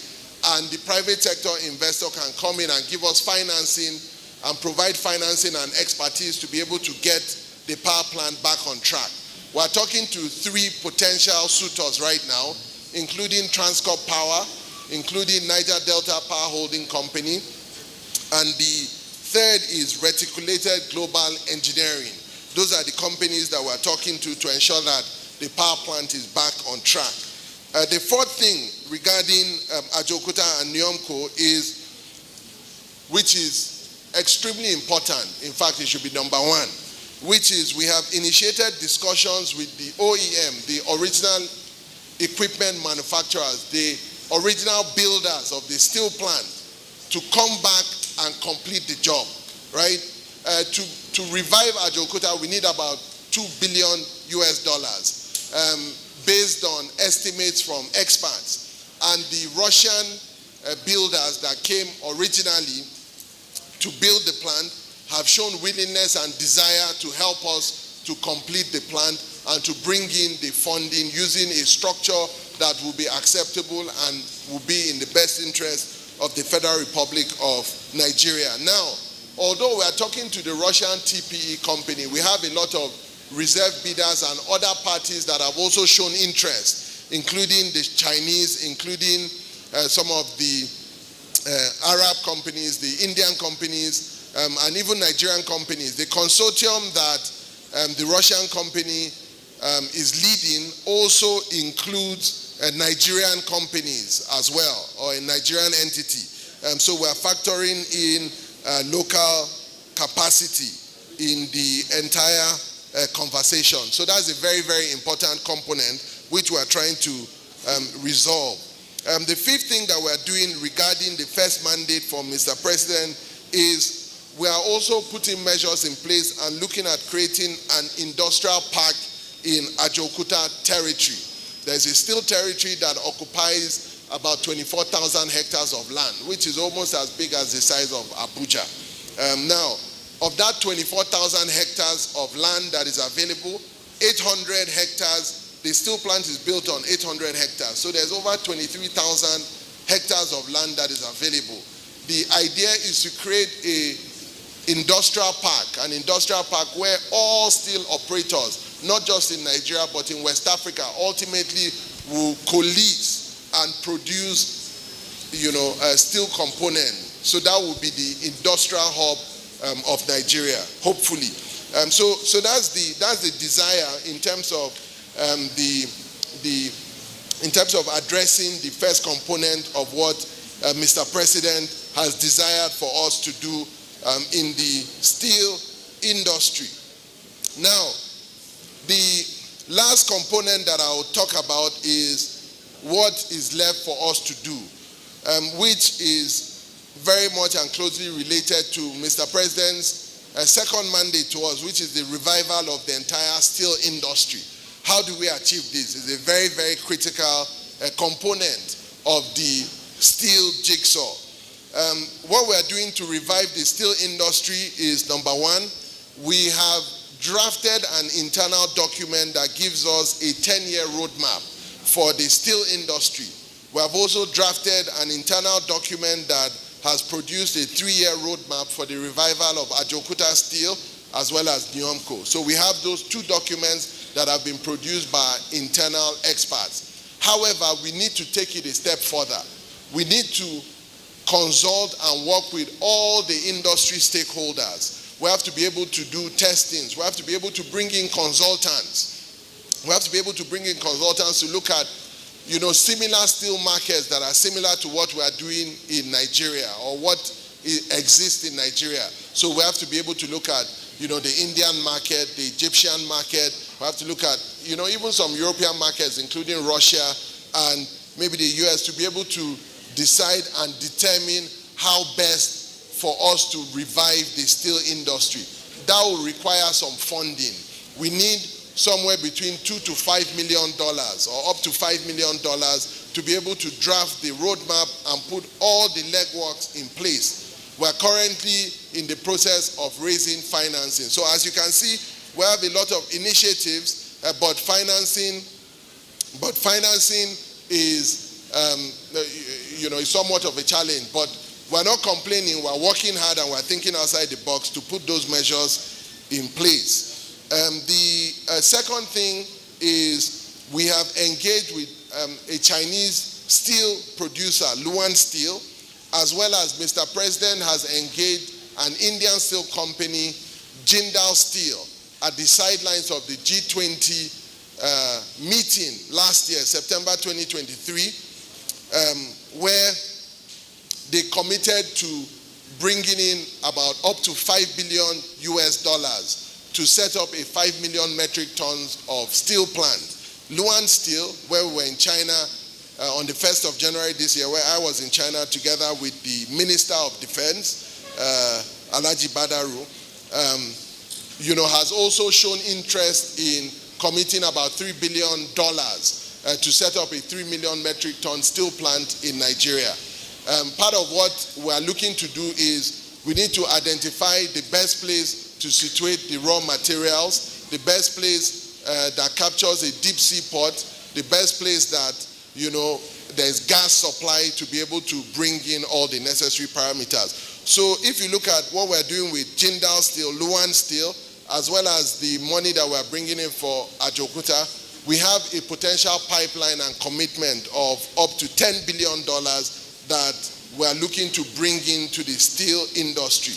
and the private sector investor can come in and give us financing and provide financing and expertise to be able to get the power plant back on track. We're talking to 3 potential suitors right now, including Transcorp Power, including Niger Delta Power Holding Company, and the third is Reticulated Global Engineering. Those are the companies that we're talking to ensure that the power plant is back on track. The fourth thing regarding Ajokuta and Nyomko is, which is extremely important, in fact it should be number 1, which is we have initiated discussions with the OEM, the original equipment manufacturers, the original builders of the steel plant, to come back and complete the job, right? To revive Ajokuta, we need about $2 billion based on estimates from experts. And the Russian builders that came originally to build the plant have shown willingness and desire to help us to complete the plant and to bring in the funding using a structure that will be acceptable and will be in the best interest of the Federal Republic of Nigeria. Now, although we are talking to the Russian TPE company, we have a lot of reserve bidders and other parties that have also shown interest, including the Chinese, including some of the Arab companies, the Indian companies, and even Nigerian companies. The consortium that the Russian company is leading also includes Nigerian companies as well, or a Nigerian entity. So we are factoring in local capacity in the entire conversation. So that's a very, very important component which we are trying to resolve. The fifth thing that we are doing regarding the first mandate from Mr. President is we are also putting measures in place and looking at creating an industrial park in Ajokuta territory. There's a steel territory that occupies about 24,000 hectares of land, which is almost as big as the size of Abuja. Now, of that 24,000 hectares of land that is available, 800 hectares, the steel plant is built on 800 hectares. So there's over 23,000 hectares of land that is available. The idea is to create an industrial park where all steel operators, not just in Nigeria but in West Africa, ultimately will coalesce and produce, steel component. So that will be the industrial hub of Nigeria, hopefully. So that's the desire in terms of in terms of addressing the first component of what Mr. President has desired for us to do in the steel industry. Now, the last component that I will talk about is what is left for us to do, which is very much and closely related to Mr. President's second mandate to us, which is the revival of the entire steel industry. How do we achieve this? It's a very, very critical component of the steel jigsaw. What we are doing to revive the steel industry is, number one, we have drafted an internal document that gives us a 10-year roadmap for the steel industry. We have also drafted an internal document that has produced a 3-year roadmap for the revival of Ajokuta Steel as well as Nyomco. So we have those two documents that have been produced by internal experts. However, we need to take it a step further. We need to consult and work with all the industry stakeholders. We have to be able to do testings. We have to be able to bring in consultants. We have to be able to bring in consultants to look at, similar steel markets that are similar to what we are doing in Nigeria or what exists in Nigeria. So we have to be able to look at, the Indian market, the Egyptian market. We have to look at, even some European markets, including Russia and maybe the US, to be able to decide and determine how best for us to revive the steel industry. That will require some funding. We need somewhere between $2 to $5 million or up to $5 million to be able to draft the roadmap and put all the legworks in place. We're currently in the process of raising financing. So as you can see, we have a lot of initiatives, but financing is, is somewhat of a challenge. But we're not complaining. We're working hard and we're thinking outside the box to put those measures in place. The second thing is we have engaged with a Chinese steel producer, Luan Steel, as well as Mr. President has engaged an Indian steel company, Jindal Steel, at the sidelines of the G20 meeting last year, September 2023, where they committed to bringing in about up to $5 billion to set up a 5 million metric tons of steel plant. Luan Steel, where we were in China on the 1st of January this year, where I was in China together with the Minister of Defense, Alhaji Badaru, has also shown interest in committing about $3 billion to set up a 3 million metric ton steel plant in Nigeria. Part of what we are looking to do is we need to identify the best place to situate the raw materials, the best place that captures a deep sea port, the best place that there's gas supply to be able to bring in all the necessary parameters. So if you look at what we're doing with Jindal Steel, Luan Steel, as well as the money that we're bringing in for Ajokuta, we have a potential pipeline and commitment of up to $10 billion that we are looking to bring into the steel industry.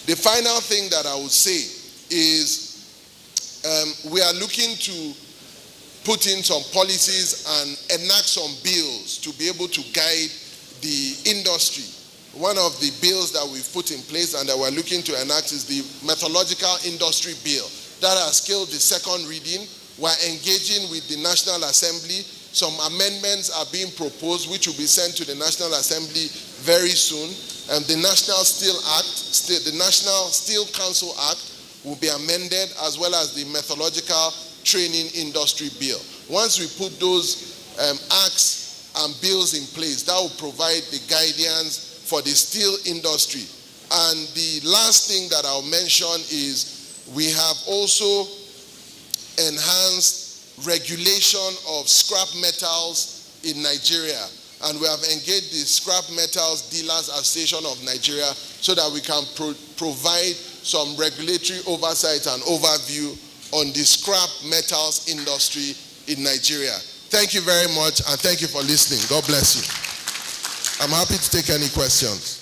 The final thing that I would say is we are looking to put in some policies and enact some bills to be able to guide the industry. One of the bills that we've put in place and that we're looking to enact is the Metallurgical Industry Bill. That has killed the second reading. We're engaging with the National Assembly. Some amendments are being proposed which will be sent to the National Assembly very soon. And the National Steel Council Act will be amended, as well as the Metallurgical Training Industry Bill. Once we put those acts and bills in place, that will provide the guidance for the steel industry. And the last thing that I'll mention is we have also enhanced regulation of scrap metals in Nigeria. And we have engaged the Scrap Metals Dealers Association of Nigeria so that we can provide some regulatory oversight and overview on the scrap metals industry in Nigeria. Thank you very much, and thank you for listening. God bless you. I'm happy to take any questions.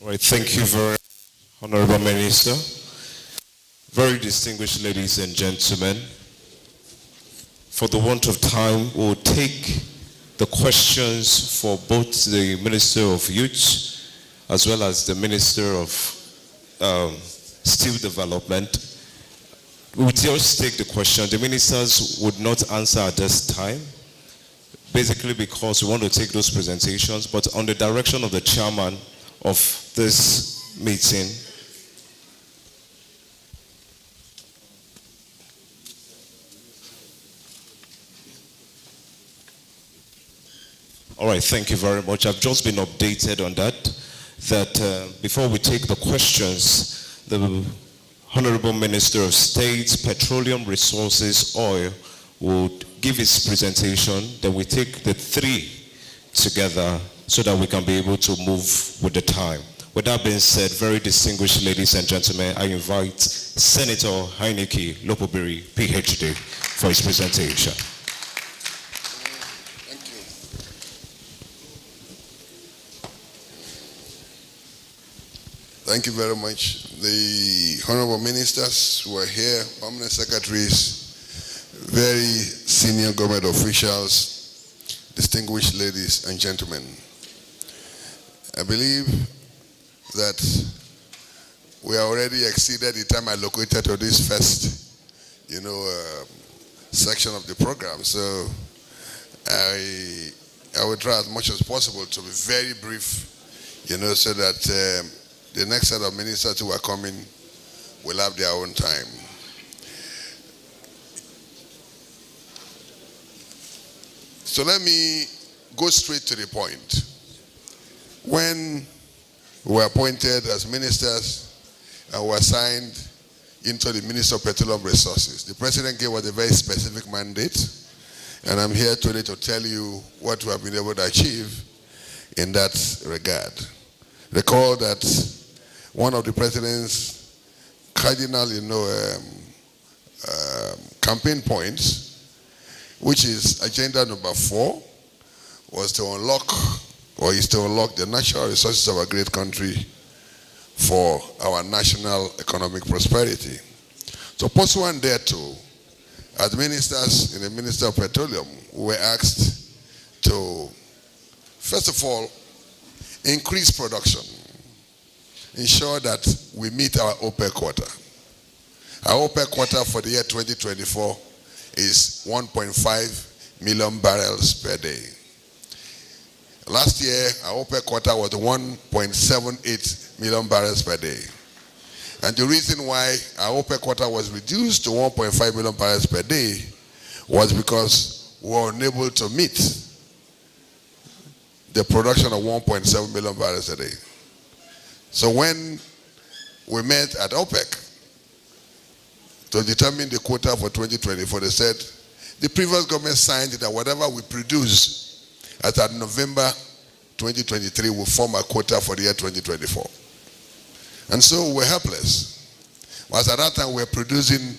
All right, thank you very much, Honorable Minister. Very distinguished ladies and gentlemen, for the want of time, we'll take the questions for both the Minister of Youth as well as the Minister of Steel Development. We would just take the question. The ministers would not answer at this time, basically because we want to take those presentations, but on the direction of the chairman of this meeting, all right, thank you very much. I've just been updated on that before we take the questions, the Honorable Minister of State, Petroleum Resources, Oil, will give his presentation. Then we take the three together so that we can be able to move with the time. With that being said, very distinguished ladies and gentlemen, I invite Senator Heineke Lopobiri, PhD, for his presentation. Thank you very much. The honorable ministers who are here, permanent secretaries, very senior government officials, distinguished ladies and gentlemen. I believe that we already exceeded the time allocated to this first, section of the program. So I will try as much as possible to be very brief, so that the next set of ministers who are coming will have their own time. So let me go straight to the point. When we were appointed as ministers and were assigned into the Ministry of Petroleum Resources, the President gave us a very specific mandate, and I'm here today to tell you what we have been able to achieve in that regard. Recall that one of the President's cardinal, campaign points, which is agenda number 4, was to unlock, or is to unlock the natural resources of our great country for our national economic prosperity. So pursuant thereto, as ministers in the Ministry of Petroleum, we were asked to, first of all, increase production, ensure that we meet our OPEC quota. Our OPEC quota for the year 2024 is 1.5 million barrels per day. Last year, our OPEC quota was 1.78 million barrels per day. And the reason why our OPEC quota was reduced to 1.5 million barrels per day was because we were unable to meet the production of 1.7 million barrels a day. So when we met at OPEC to determine the quota for 2024, they said the previous government signed that whatever we produce as at November 2023 will form a quota for the year 2024. And so we're helpless. As at that time, we were producing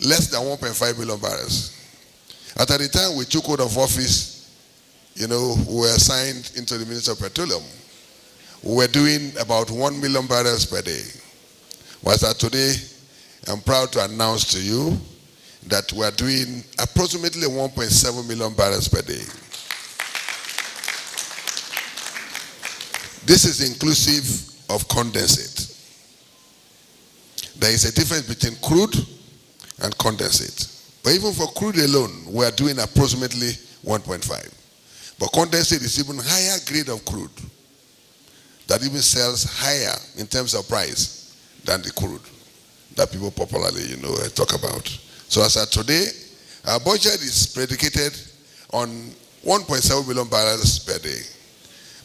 less than 1.5 million barrels. At the time we took hold of office, we were assigned into the Ministry of Petroleum, we were doing about 1 million barrels per day. Whereas today, I'm proud to announce to you that we are doing approximately 1.7 million barrels per day. This is inclusive of condensate. There is a difference between crude and condensate. But even for crude alone, we are doing approximately 1.5. But condensate is even higher grade of crude that even sells higher in terms of price than the crude that people popularly, talk about. So as of today, our budget is predicated on 1.7 million barrels per day.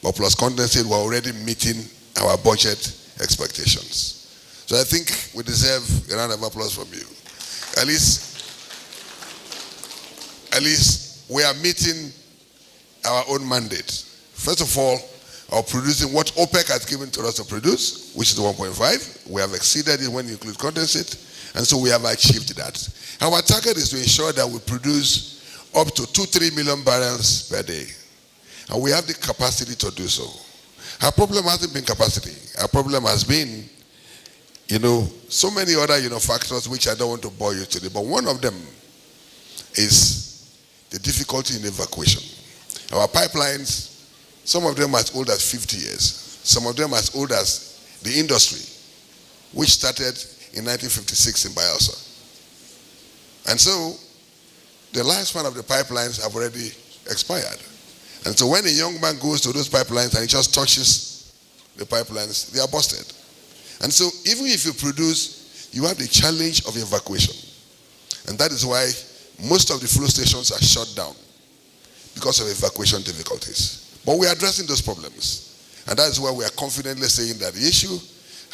But plus condensate, we're already meeting our budget expectations. So I think we deserve a round of applause from you. At least we are meeting our own mandate. First of all, of producing what OPEC has given to us to produce, which is 1.5. We have exceeded it when you include condensate, and so we have achieved that. Our target is to ensure that we produce up to 2-3 million barrels per day. And we have the capacity to do so. Our problem hasn't been capacity. Our problem has been, so many other, factors which I don't want to bore you today. But one of them is the difficulty in evacuation. Our pipelines, some of them as old as 50 years. Some of them as old as the industry, which started in 1956 in Bayelsa. And so, the lifespan of the pipelines have already expired. And so when a young man goes to those pipelines and he just touches the pipelines, they are busted. And so even if you produce, you have the challenge of evacuation. And that is why most of the flow stations are shut down because of evacuation difficulties. But we are addressing those problems. And that is why we are confidently saying that the issue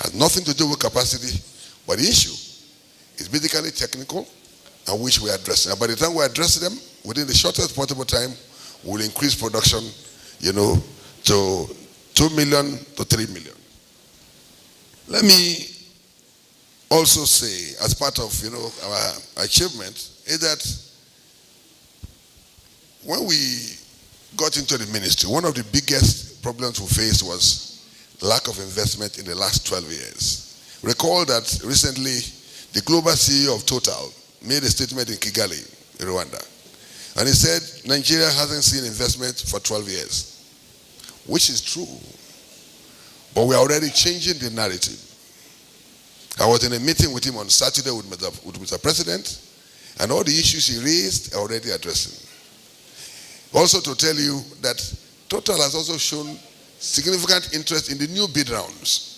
has nothing to do with capacity, but the issue is basically technical and which we are addressing. And by the time we address them, within the shortest possible time, we'll increase production, to 2 million to 3 million. Let me also say, as part of, our achievement, is that when we got into the ministry, one of the biggest problems we faced was lack of investment in the last 12 years. Recall that recently, the global CEO of Total made a statement in Kigali, in Rwanda. And he said, Nigeria hasn't seen investment for 12 years, which is true. But we are already changing the narrative. I was in a meeting with him on Saturday with Mr. President, and all the issues he raised are already addressing. Also to tell you that Total has also shown significant interest in the new bid rounds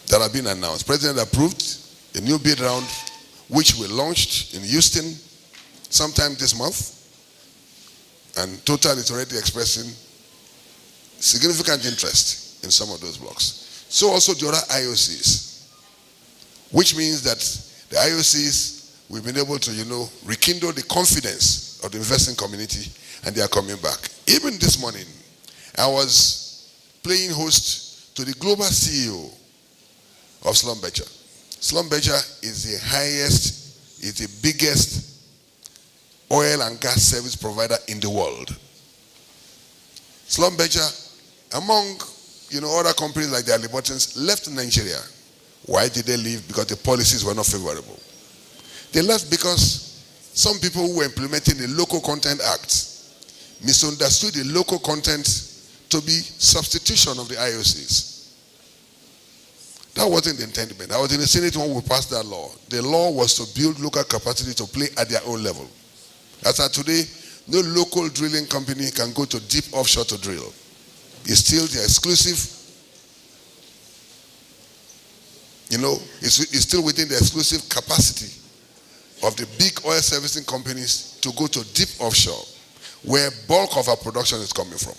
that have been announced. President approved a new bid round, which we launched in Houston sometime this month, and Total is already expressing significant interest in some of those blocks. So also the other IOCs, which means that the IOCs, we've been able to, rekindle the confidence of the investing community, and they are coming back. Even this morning, I was playing host to the global CEO of Schlumberger. Schlumberger is the biggest oil and gas service provider in the world. Schlumberger, among other companies like the Halliburtons, left Nigeria. Why did they leave? Because the policies were not favorable. They left because some people who were implementing the Local Content Act misunderstood the local content to be substitution of the IOCs. That wasn't the intent. I was in the Senate when we passed that law. The law was to build local capacity to play at their own level. As of today, no local drilling company can go to deep offshore to drill. It's still the exclusive, it's still within the exclusive capacity of the big oil servicing companies to go to deep offshore, where bulk of our production is coming from.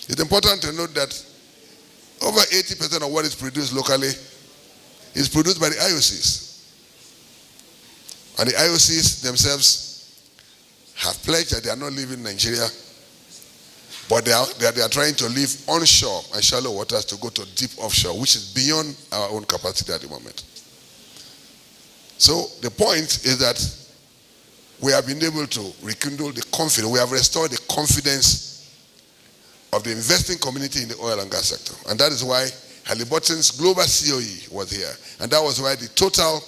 It's important to note that over 80% of what is produced locally is produced by the IOCs. And the IOCs themselves have pledged that they are not leaving Nigeria, but they are trying to leave onshore and shallow waters to go to deep offshore, which is beyond our own capacity at the moment. So the point is that we have been able to rekindle the confidence. We have restored the confidence of the investing community in the oil and gas sector. And that is why Halliburton's global COE was here. And that was why the Total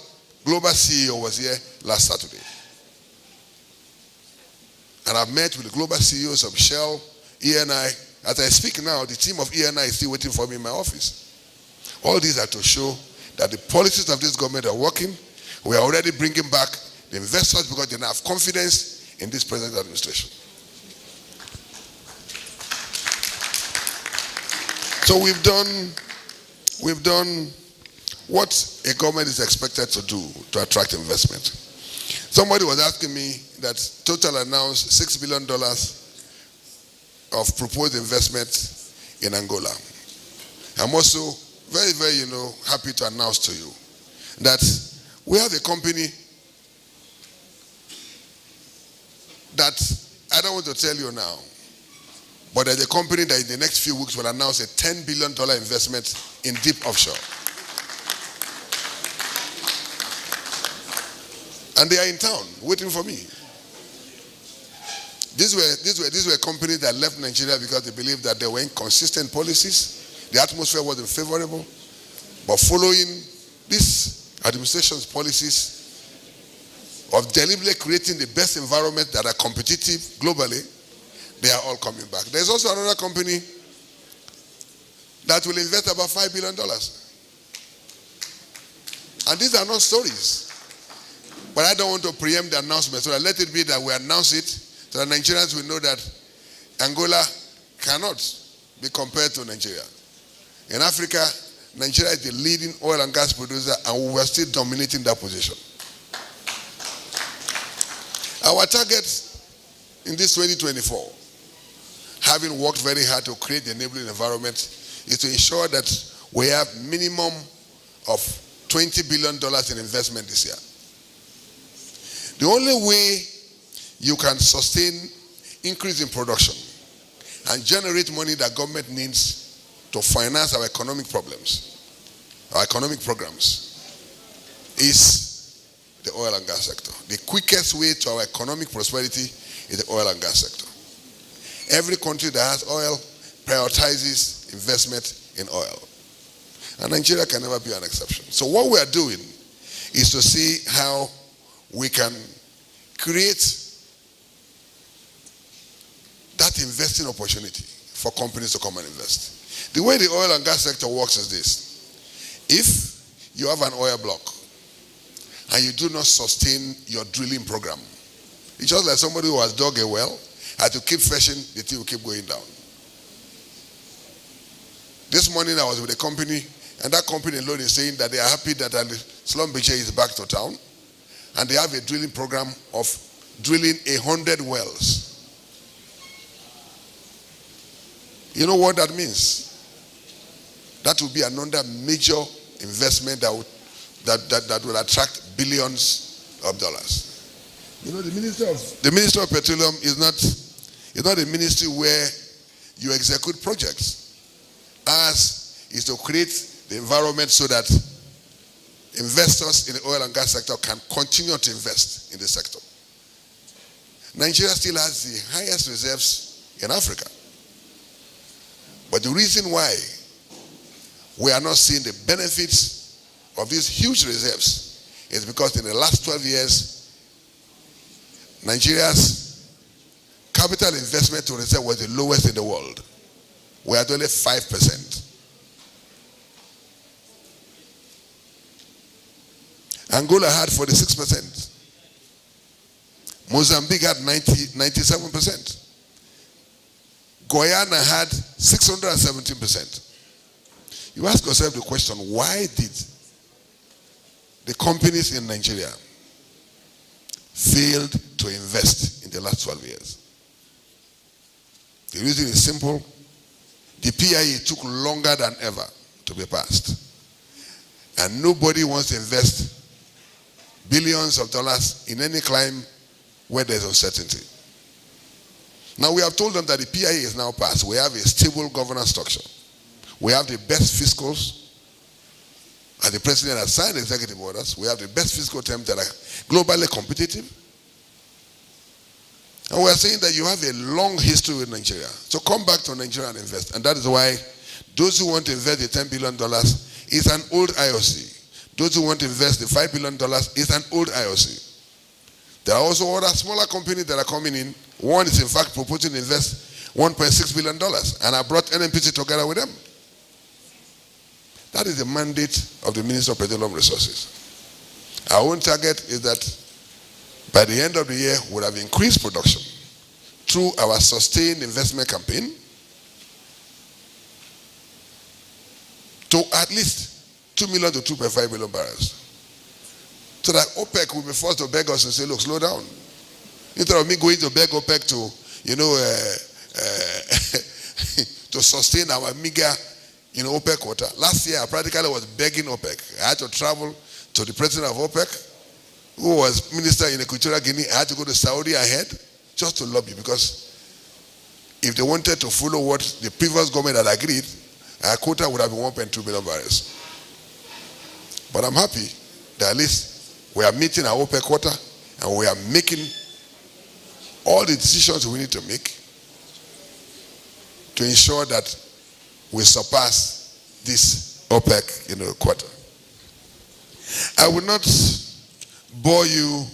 global CEO was here last Saturday. And I've met with the global CEOs of Shell, ENI. As I speak now, the team of ENI is still waiting for me in my office. All these are to show that the policies of this government are working. We are already bringing back the investors because they now have confidence in this present administration. So we've done what a government is expected to do to attract investment. Somebody was asking me that Total announced $6 billion of proposed investment in Angola. I'm also very, very, happy to announce to you that we have a company that I don't want to tell you now, but there's a company that in the next few weeks will announce a $10 billion investment in deep offshore. And they are in town waiting for me. These were companies that left Nigeria because they believed that there were inconsistent policies. The atmosphere wasn't favorable. But following this administration's policies of deliberately creating the best environment that are competitive globally, they are all coming back. There's also another company that will invest about $5 billion. And these are not stories. But I don't want to preempt the announcement, so let it be that we announce it so that Nigerians will know that Angola cannot be compared to Nigeria. In Africa, Nigeria is the leading oil and gas producer, and we are still dominating that position. Our target in this 2024, having worked very hard to create the enabling environment, is to ensure that we have minimum of $20 billion in investment this year. The only way you can sustain increase in production and generate money that government needs to finance our economic problems, our economic programs, is the oil and gas sector. The quickest way to our economic prosperity is the oil and gas sector. Every country that has oil prioritizes investment in oil. And Nigeria can never be an exception. So what we are doing is to see how we can create that investing opportunity for companies to come and invest. The way the oil and gas sector works is this. If you have an oil block and you do not sustain your drilling program, it's just like somebody who has dug a well, had to keep fishing, the thing will keep going down. This morning I was with a company, and that company alone is saying that they are happy that Slumbije is back to town, and they have a drilling program of drilling 100 wells. You know what that means? That will be another major investment that will attract billions of dollars. You know, the Minister of Petroleum is not a ministry where you execute projects. Ours is to create the environment so that investors in the oil and gas sector can continue to invest in the sector. Nigeria still has the highest reserves in Africa. But the reason why we are not seeing the benefits of these huge reserves is because in the last 12 years, Nigeria's capital investment to reserve was the lowest in the world. We had only 5%. Angola had 46%. Mozambique had 97%. Guyana had 617%. You ask yourself the question, why did the companies in Nigeria failed to invest in the last 12 years? The reason is simple. The PIA took longer than ever to be passed. And nobody wants to invest billions of dollars in any climb where there's uncertainty. Now we have told them that the PIA is now passed. We have a stable governance structure. We have the best fiscals. And the president has signed executive orders. We have the best fiscal terms that are globally competitive. And we're saying that you have a long history with Nigeria. So come back to Nigeria and invest. And that is why those who want to invest the $10 billion is an old IOC. Those who want to invest the $5 billion is an old IOC. There are also other smaller companies that are coming in. One is in fact proposing to invest $1.6 billion. And I brought NNPC together with them. That is the mandate of the Minister of Petroleum Resources. Our own target is that by the end of the year, we'll have increased production through our sustained investment campaign to at least 2 million to 2.5 million barrels. So that OPEC will be forced to beg us and say, look, slow down. Instead of me going to beg OPEC to, to sustain our meager, OPEC quota. Last year, I practically was begging OPEC. I had to travel to the president of OPEC, who was minister in Equatorial Guinea. I had to go to Saudi ahead just to lobby, because if they wanted to follow what the previous government had agreed, our quota would have been 1.2 million barrels. But I'm happy that at least we are meeting our OPEC quota and we are making all the decisions we need to make to ensure that we surpass this OPEC, quota. I will not bore you,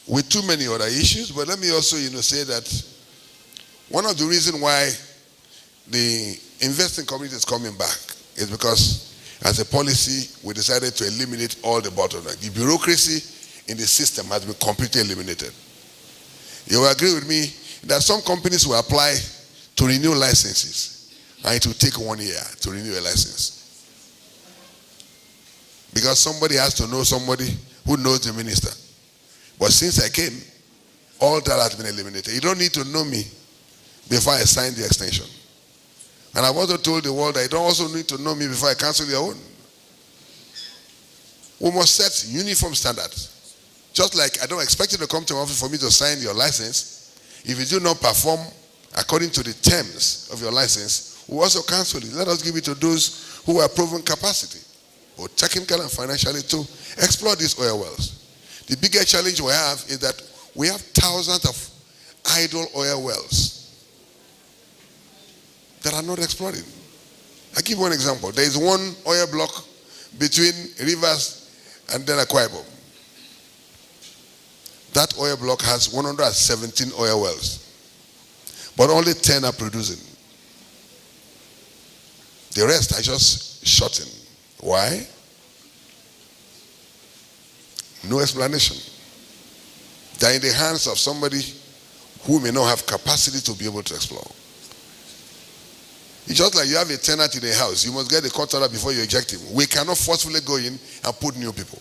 with too many other issues, but let me also, say that one of the reasons why the investing community is coming back is because, as a policy, we decided to eliminate all the bottlenecks. The bureaucracy in the system has been completely eliminated. You will agree with me that some companies will apply to renew licenses, and it will take 1 year to renew a license. Because somebody has to know somebody who knows the minister. But since I came, all that has been eliminated. You don't need to know me before I sign the extension. And I've also told the world that you don't also need to know me before I cancel your own. We must set uniform standards. Just like I don't expect you to come to my office for me to sign your license. If you do not perform according to the terms of your license, we also cancel it. Let us give it to those who have proven capacity, both technical and financially, to explore these oil wells. The biggest challenge we have is that we have thousands of idle oil wells that are not exploited. I give one example. There is one oil block between Rivers and then Akwa Ibom. That oil block has 117 oil wells, but only 10 are producing. The rest are just shutting. Why? No explanation. They're in the hands of somebody who may not have capacity to be able to explore. It's just like you have a tenant in a house. You must get a court order before you eject him. We cannot forcefully go in and put new people.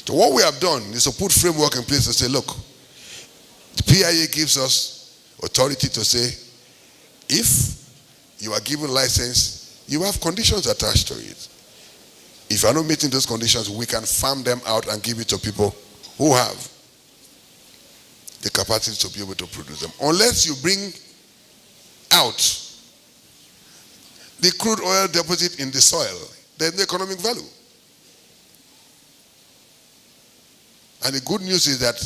So what we have done is to put framework in place to say, look, the PIA gives us authority to say, if you are given license, you have conditions attached to it. If you are not meeting those conditions, we can farm them out and give it to people who have the capacity to be able to produce them. Unless you bring out the crude oil deposit in the soil, there's no economic value. And the good news is that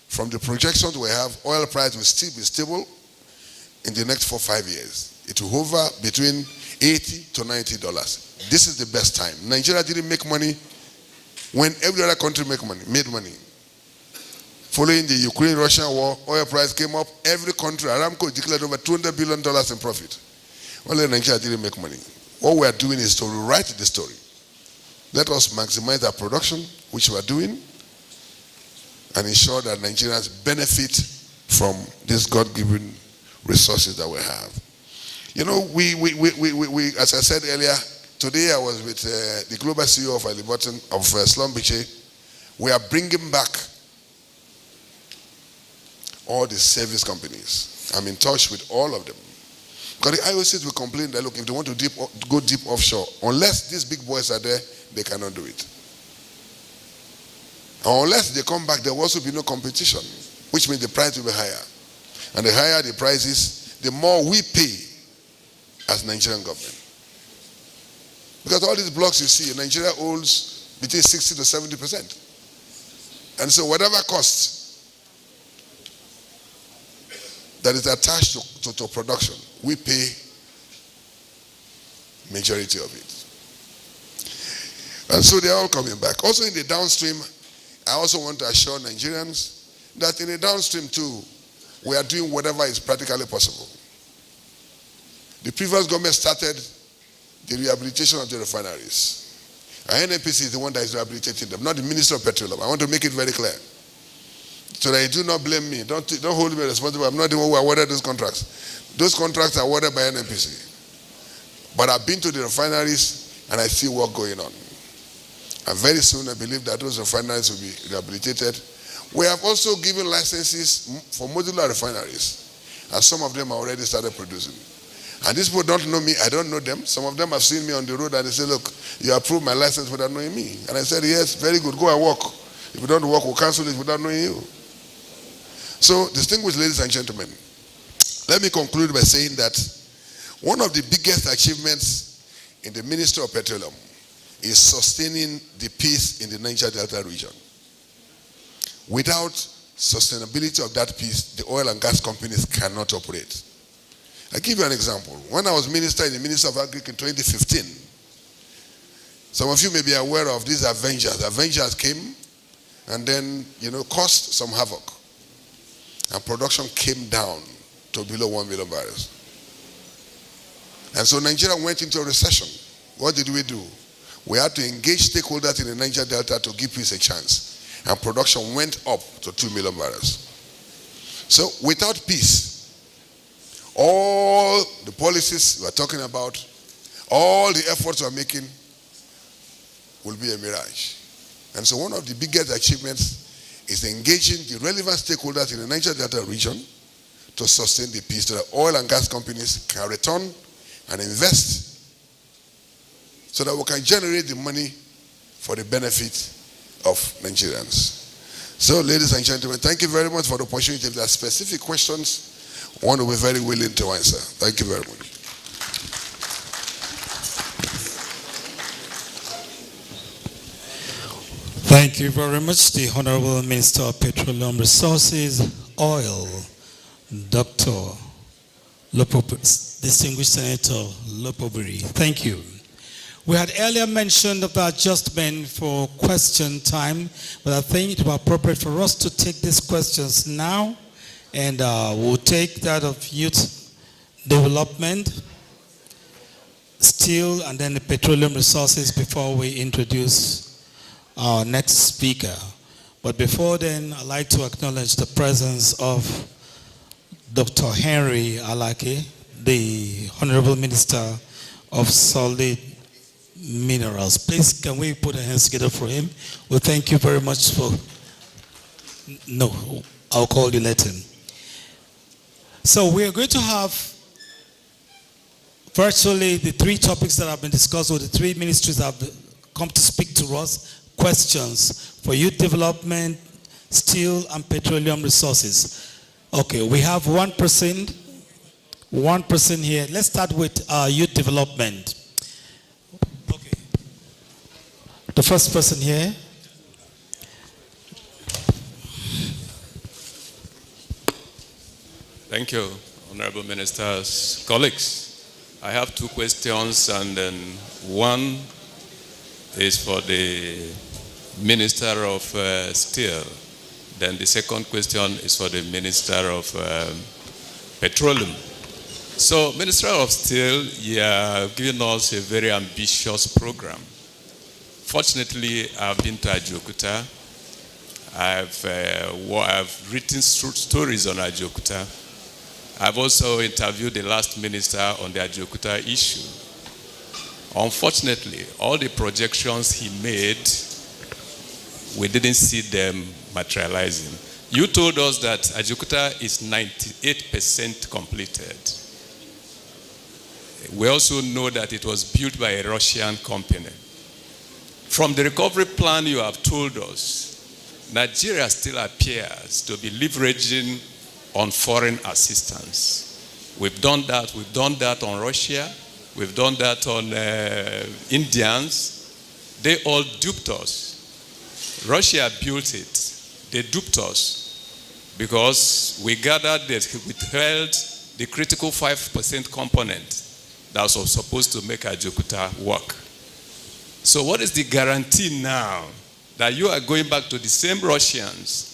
from the projections we have, oil price will still be stable in the next 4 or 5 years. It will hover between $80 to $90. This is the best time. Nigeria didn't make money when every other country made money. Following the Ukraine-Russia war, oil price came up. Every country, Aramco declared over $200 billion in profit. Only Nigeria didn't make money. What we are doing is to rewrite the story. Let us maximize our production, which we are doing, and ensure that Nigerians benefit from these God-given resources that we have. We as I said earlier, today I was with the global CEO of Slumbiche. We are bringing back all the service companies. I'm in touch with all of them. Because the IOCs will complain that, look, if they want to go deep offshore, unless these big boys are there, they cannot do it. And unless they come back, there will also be no competition, which means the price will be higher. And the higher the price is, the more we pay as Nigerian government. Because all these blocks you see, Nigeria owns between 60 to 70%. And so whatever costs that is attached to production, we pay majority of it. And so they are all coming back. Also in the downstream, I also want to assure Nigerians that in the downstream too, we are doing whatever is practically possible. The previous government started the rehabilitation of the refineries. And NNPC is the one that is rehabilitating them, not the Minister of Petroleum. I want to make it very clear. So that you do not blame me. Don't hold me responsible. I'm not the one who awarded those contracts. Those contracts are awarded by NNPC. But I've been to the refineries and I see work going on. And very soon I believe that those refineries will be rehabilitated. We have also given licenses for modular refineries. And some of them are already started producing. And these people don't know me, I don't know them. Some of them have seen me on the road and they say, look, you approved my license without knowing me. And I said, yes, very good, go and work. If you don't work, we'll cancel it without knowing you. So, distinguished ladies and gentlemen, let me conclude by saying that one of the biggest achievements in the Ministry of Petroleum is sustaining the peace in the Niger Delta region. Without sustainability of that peace, the oil and gas companies cannot operate. I'll give you an example. When I was minister in the Ministry of Agriculture in 2015, some of you may be aware of these Avengers. Avengers came and then, caused some havoc. And production came down to below 1 million barrels. And so Nigeria went into a recession. What did we do? We had to engage stakeholders in the Niger Delta to give peace a chance. And production went up to 2 million barrels. So without peace, all the policies we are talking about, all the efforts we are making will be a mirage. And so one of the biggest achievements is engaging the relevant stakeholders in the Niger Delta region to sustain the peace so that oil and gas companies can return and invest so that we can generate the money for the benefit of Nigerians. So, ladies and gentlemen, thank you very much for the opportunity. If there are specific questions, one will be very willing to answer. Thank you very much. Thank you very much, the Honorable Minister of Petroleum Resources, Oil, Dr. Distinguished Senator Lopobiri. Thank you. We had earlier mentioned about adjustment for question time, but I think it was appropriate for us to take these questions now, and we'll take that of youth development, steel, and then the petroleum resources before we introduce our next speaker. But before then, I'd like to acknowledge the presence of Dr. Henry Alake, the Honorable Minister of Solid Minerals. Please, can we put our hands together for him? Well, thank you very much for... No, I'll call you later. So we are going to have virtually the three topics that have been discussed, or the three ministries that have come to speak to us. Questions for youth development, steel, and petroleum resources. Okay, we have one person here. Let's start with youth development. Okay. The first person here. Thank you, Honorable Ministers, colleagues. I have two questions, and then one is for the Minister of Steel. Then the second question is for the Minister of Petroleum. So, Minister of Steel, you have given us a very ambitious program. Fortunately, I've been to Ajokuta. I've written stories on Ajokuta. I've also interviewed the last minister on the Ajokuta issue. Unfortunately, all the projections he made, we didn't see them materializing. You told us that Ajokuta is 98% completed. We also know that it was built by a Russian company. From the recovery plan you have told us, Nigeria still appears to be leveraging on foreign assistance. We've done that on Russia. We've done that on Indians. They all duped us. Russia built it. They duped us. because we gathered that he withheld the critical 5% component that was supposed to make Ajokuta work. So what is the guarantee now that you are going back to the same Russians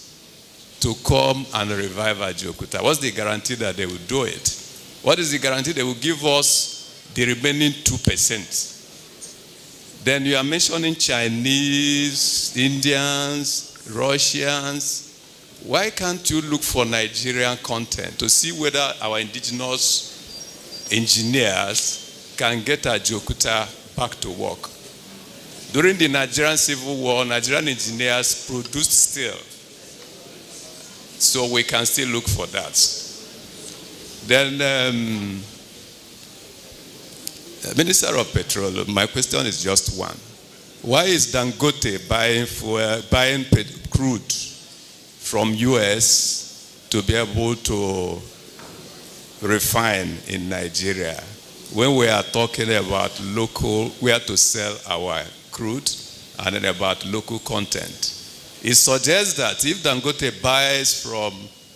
to come and revive Ajokuta? What's the guarantee that they will do it? What is the guarantee they will give us the remaining 2%? Then you are mentioning Chinese, Indians, Russians. Why can't you look for Nigerian content to see whether our indigenous engineers can get Ajokuta back to work? During the Nigerian Civil War, Nigerian engineers produced steel. So we can still look for that. Then, Minister of Petroleum, my question is just one. Why is Dangote buying crude from US to be able to refine in Nigeria when we are talking about local, where to sell our crude and then about local content? It suggests that if Dangote buys from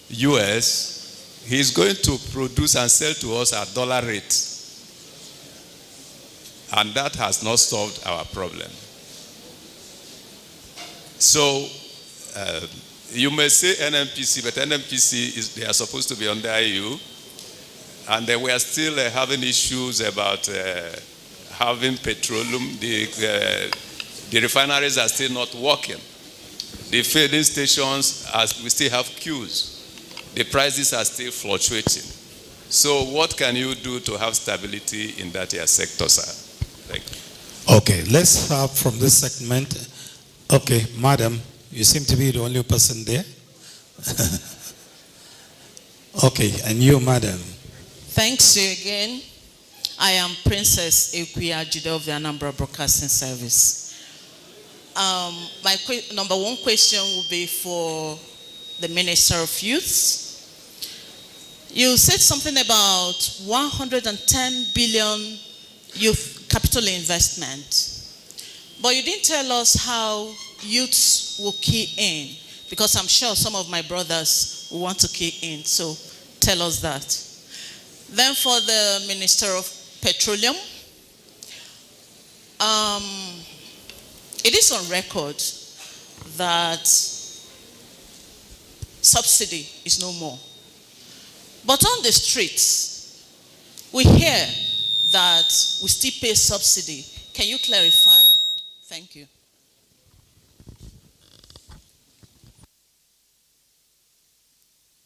US, he's going to produce and sell to us at dollar rate. And that has not solved our problem. So, you may say NMPC, but NMPC, they are supposed to be under you. And we are still having issues about having petroleum. The refineries are still not working. The filling stations, we still have queues. The prices are still fluctuating. So what can you do to have stability in that sector, sir? Thank you. Okay, let's have from this segment. Okay, madam, you seem to be the only person there. Okay, and you, madam. Thanks you again. I am Princess Ekuya Jude of the Anambra Broadcasting Service. My number one question will be for the Minister of Youth. You said something about 110 billion youth capital investment, but you didn't tell us how youths will key in, because I'm sure some of my brothers will want to key in, so tell us that. Then for the Minister of Petroleum, it is on record that subsidy is no more. But on the streets, we hear that we still pay subsidy. Can you clarify? Thank you.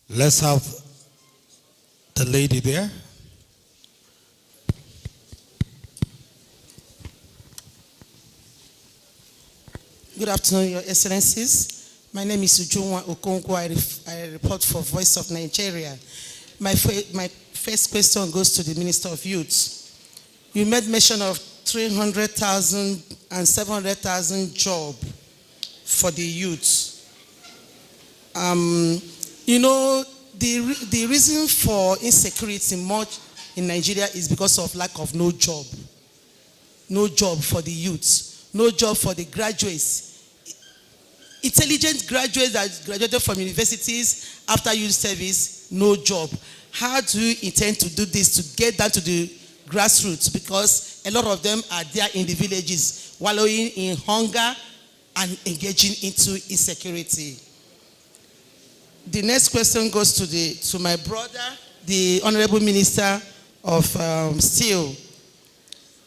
Let's have the lady there. Good afternoon, Your Excellencies. My name is Ujunwa Okonkwo. I report for Voice of Nigeria. My first question goes to the Minister of Youth. You made mention of 300,000 and 700,000 jobs for the youth. You know, the reason for insecurity much in Nigeria is because of lack of no job. No job for the youth. No job for the graduates. Intelligent graduates that graduated from universities after youth service, no job. How do you intend to do this to get down to the grassroots? Because a lot of them are there in the villages, wallowing in hunger and engaging into insecurity. The next question goes to my brother, the Honorable Minister of Steel.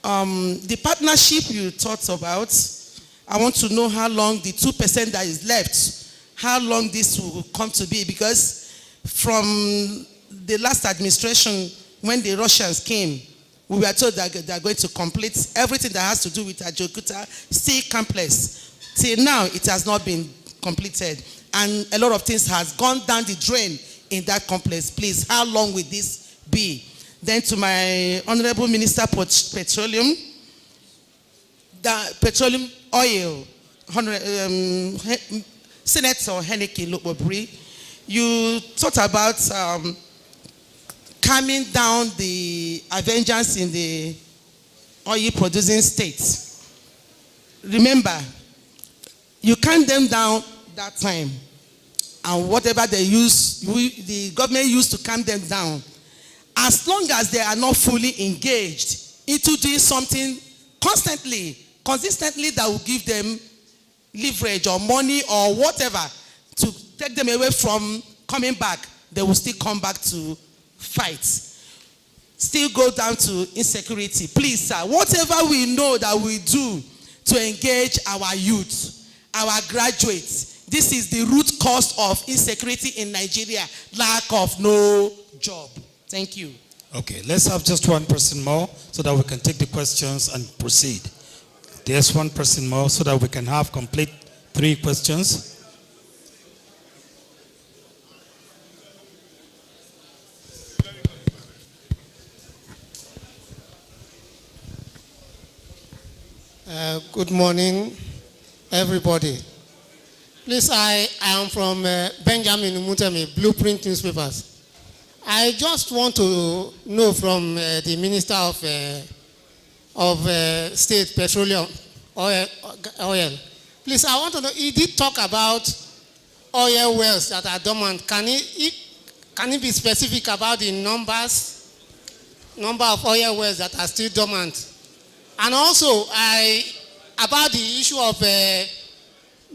The partnership you talked about, I want to know how long the 2% that is left, how long this will come to be, because from the last administration, when the Russians came, we were told that they are going to complete everything that has to do with Ajokuta Steel Complex. Till now, it has not been completed. And a lot of things has gone down the drain in that complex. Please, how long will this be? Then to my Honorable Minister for Petroleum, the petroleum oil, Senator Heneke Lokbobri, you talked about calming down the Avengers in the oil producing states. Remember, you calmed them down that time. and whatever they use, the government used to calm them down, as long as they are not fully engaged into doing something constantly, consistently, that will give them leverage or money or whatever to take them away from coming back, they will still come back to fight. Still go down to insecurity. Please, sir, whatever we know that we do to engage our youth, our graduates, this is the root cause of insecurity in Nigeria, lack of no job. Thank you. Okay, let's have just one person more so that we can take the questions and proceed. There's one person more so that we can have complete 3 questions. Good morning, everybody. Please, I am from Benjamin Mutemi, Blueprint Newspapers. I just want to know from the Minister of State Petroleum Oil. Please, I want to know, he did talk about oil wells that are dormant. Can he be specific about the number of oil wells that are still dormant? And also, about the issue of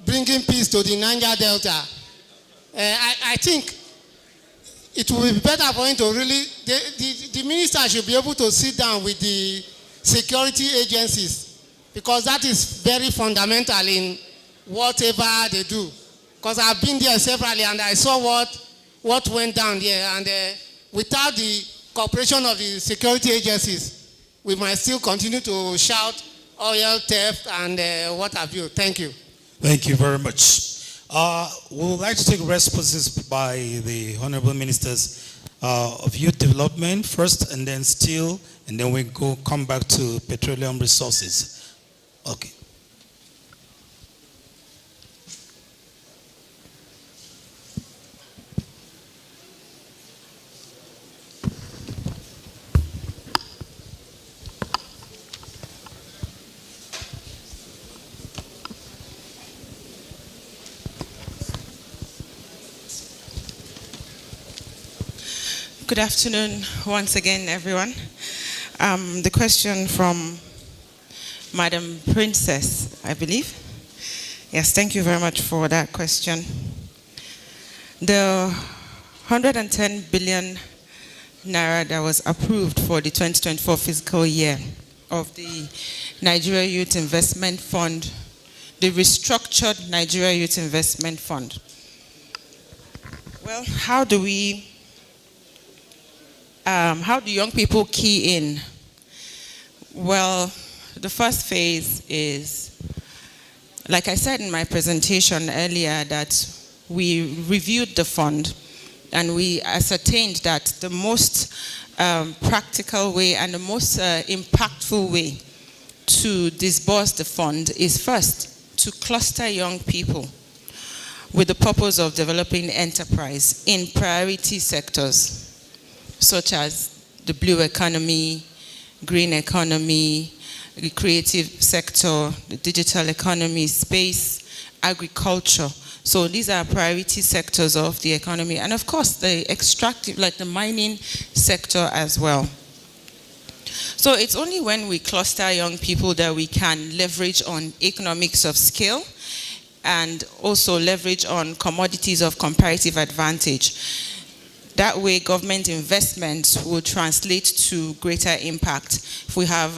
bringing peace to the Niger Delta, I think it will be better for him to really, the minister should be able to sit down with the security agencies, because that is very fundamental in whatever they do. Because I've been there severally and I saw what went down there, and without the cooperation of the security agencies, we might still continue to shout oil theft and what have you. Thank you. Thank you very much. We would like to take responses by the Honorable Ministers of Youth Development first, and then Steel, and then we come back to Petroleum Resources. Okay. Good afternoon once again, everyone. The question from Madam Princess, I believe. Yes, thank you very much for that question. The 110 billion naira that was approved for the 2024 fiscal year of the Nigeria Youth Investment Fund, the restructured Nigeria Youth Investment Fund. Well, how do young people key in? Well, the first phase is, like I said in my presentation earlier, that we reviewed the fund and we ascertained that the most practical way and the most impactful way to disburse the fund is first to cluster young people with the purpose of developing enterprise in priority sectors, such as the blue economy, green economy, the creative sector, the digital economy, space, agriculture. So these are priority sectors of the economy. And of course, the extractive, like the mining sector as well. So it's only when we cluster young people that we can leverage on economics of scale and also leverage on commodities of comparative advantage. That way, government investments will translate to greater impact. If we have,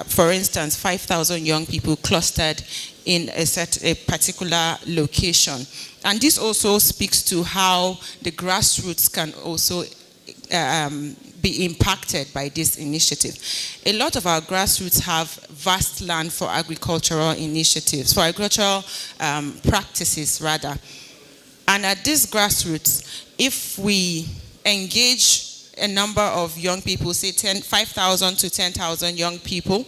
for instance, 5,000 young people clustered in a particular location. And this also speaks to how the grassroots can also be impacted by this initiative. A lot of our grassroots have vast land for agricultural initiatives, for agricultural practices rather. And at this grassroots, if we engage a number of young people, say 5,000 to 10,000 young people,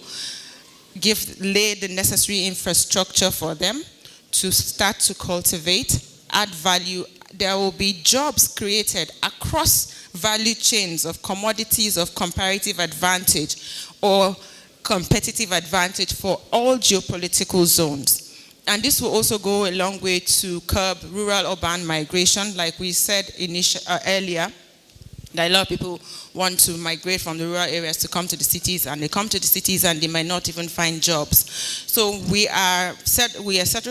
lay the necessary infrastructure for them to start to cultivate, add value, there will be jobs created across value chains of commodities of comparative advantage or competitive advantage for all geopolitical zones. And this will also go a long way to curb rural-urban migration, like we said earlier, that a lot of people want to migrate from the rural areas to come to the cities, and they come to the cities and they might not even find jobs. So we are settled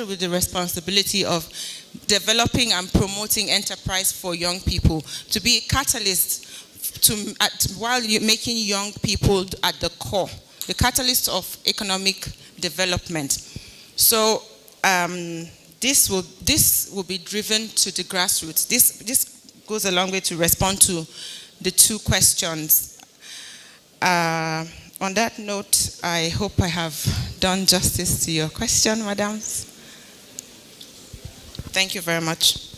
with the responsibility of developing and promoting enterprise for young people, to be a catalyst while you're making young people at the core, the catalyst of economic development. So this will be driven to the grassroots. This goes a long way to respond to the two questions. On that note, I hope I have done justice to your question, madams. Thank you very much.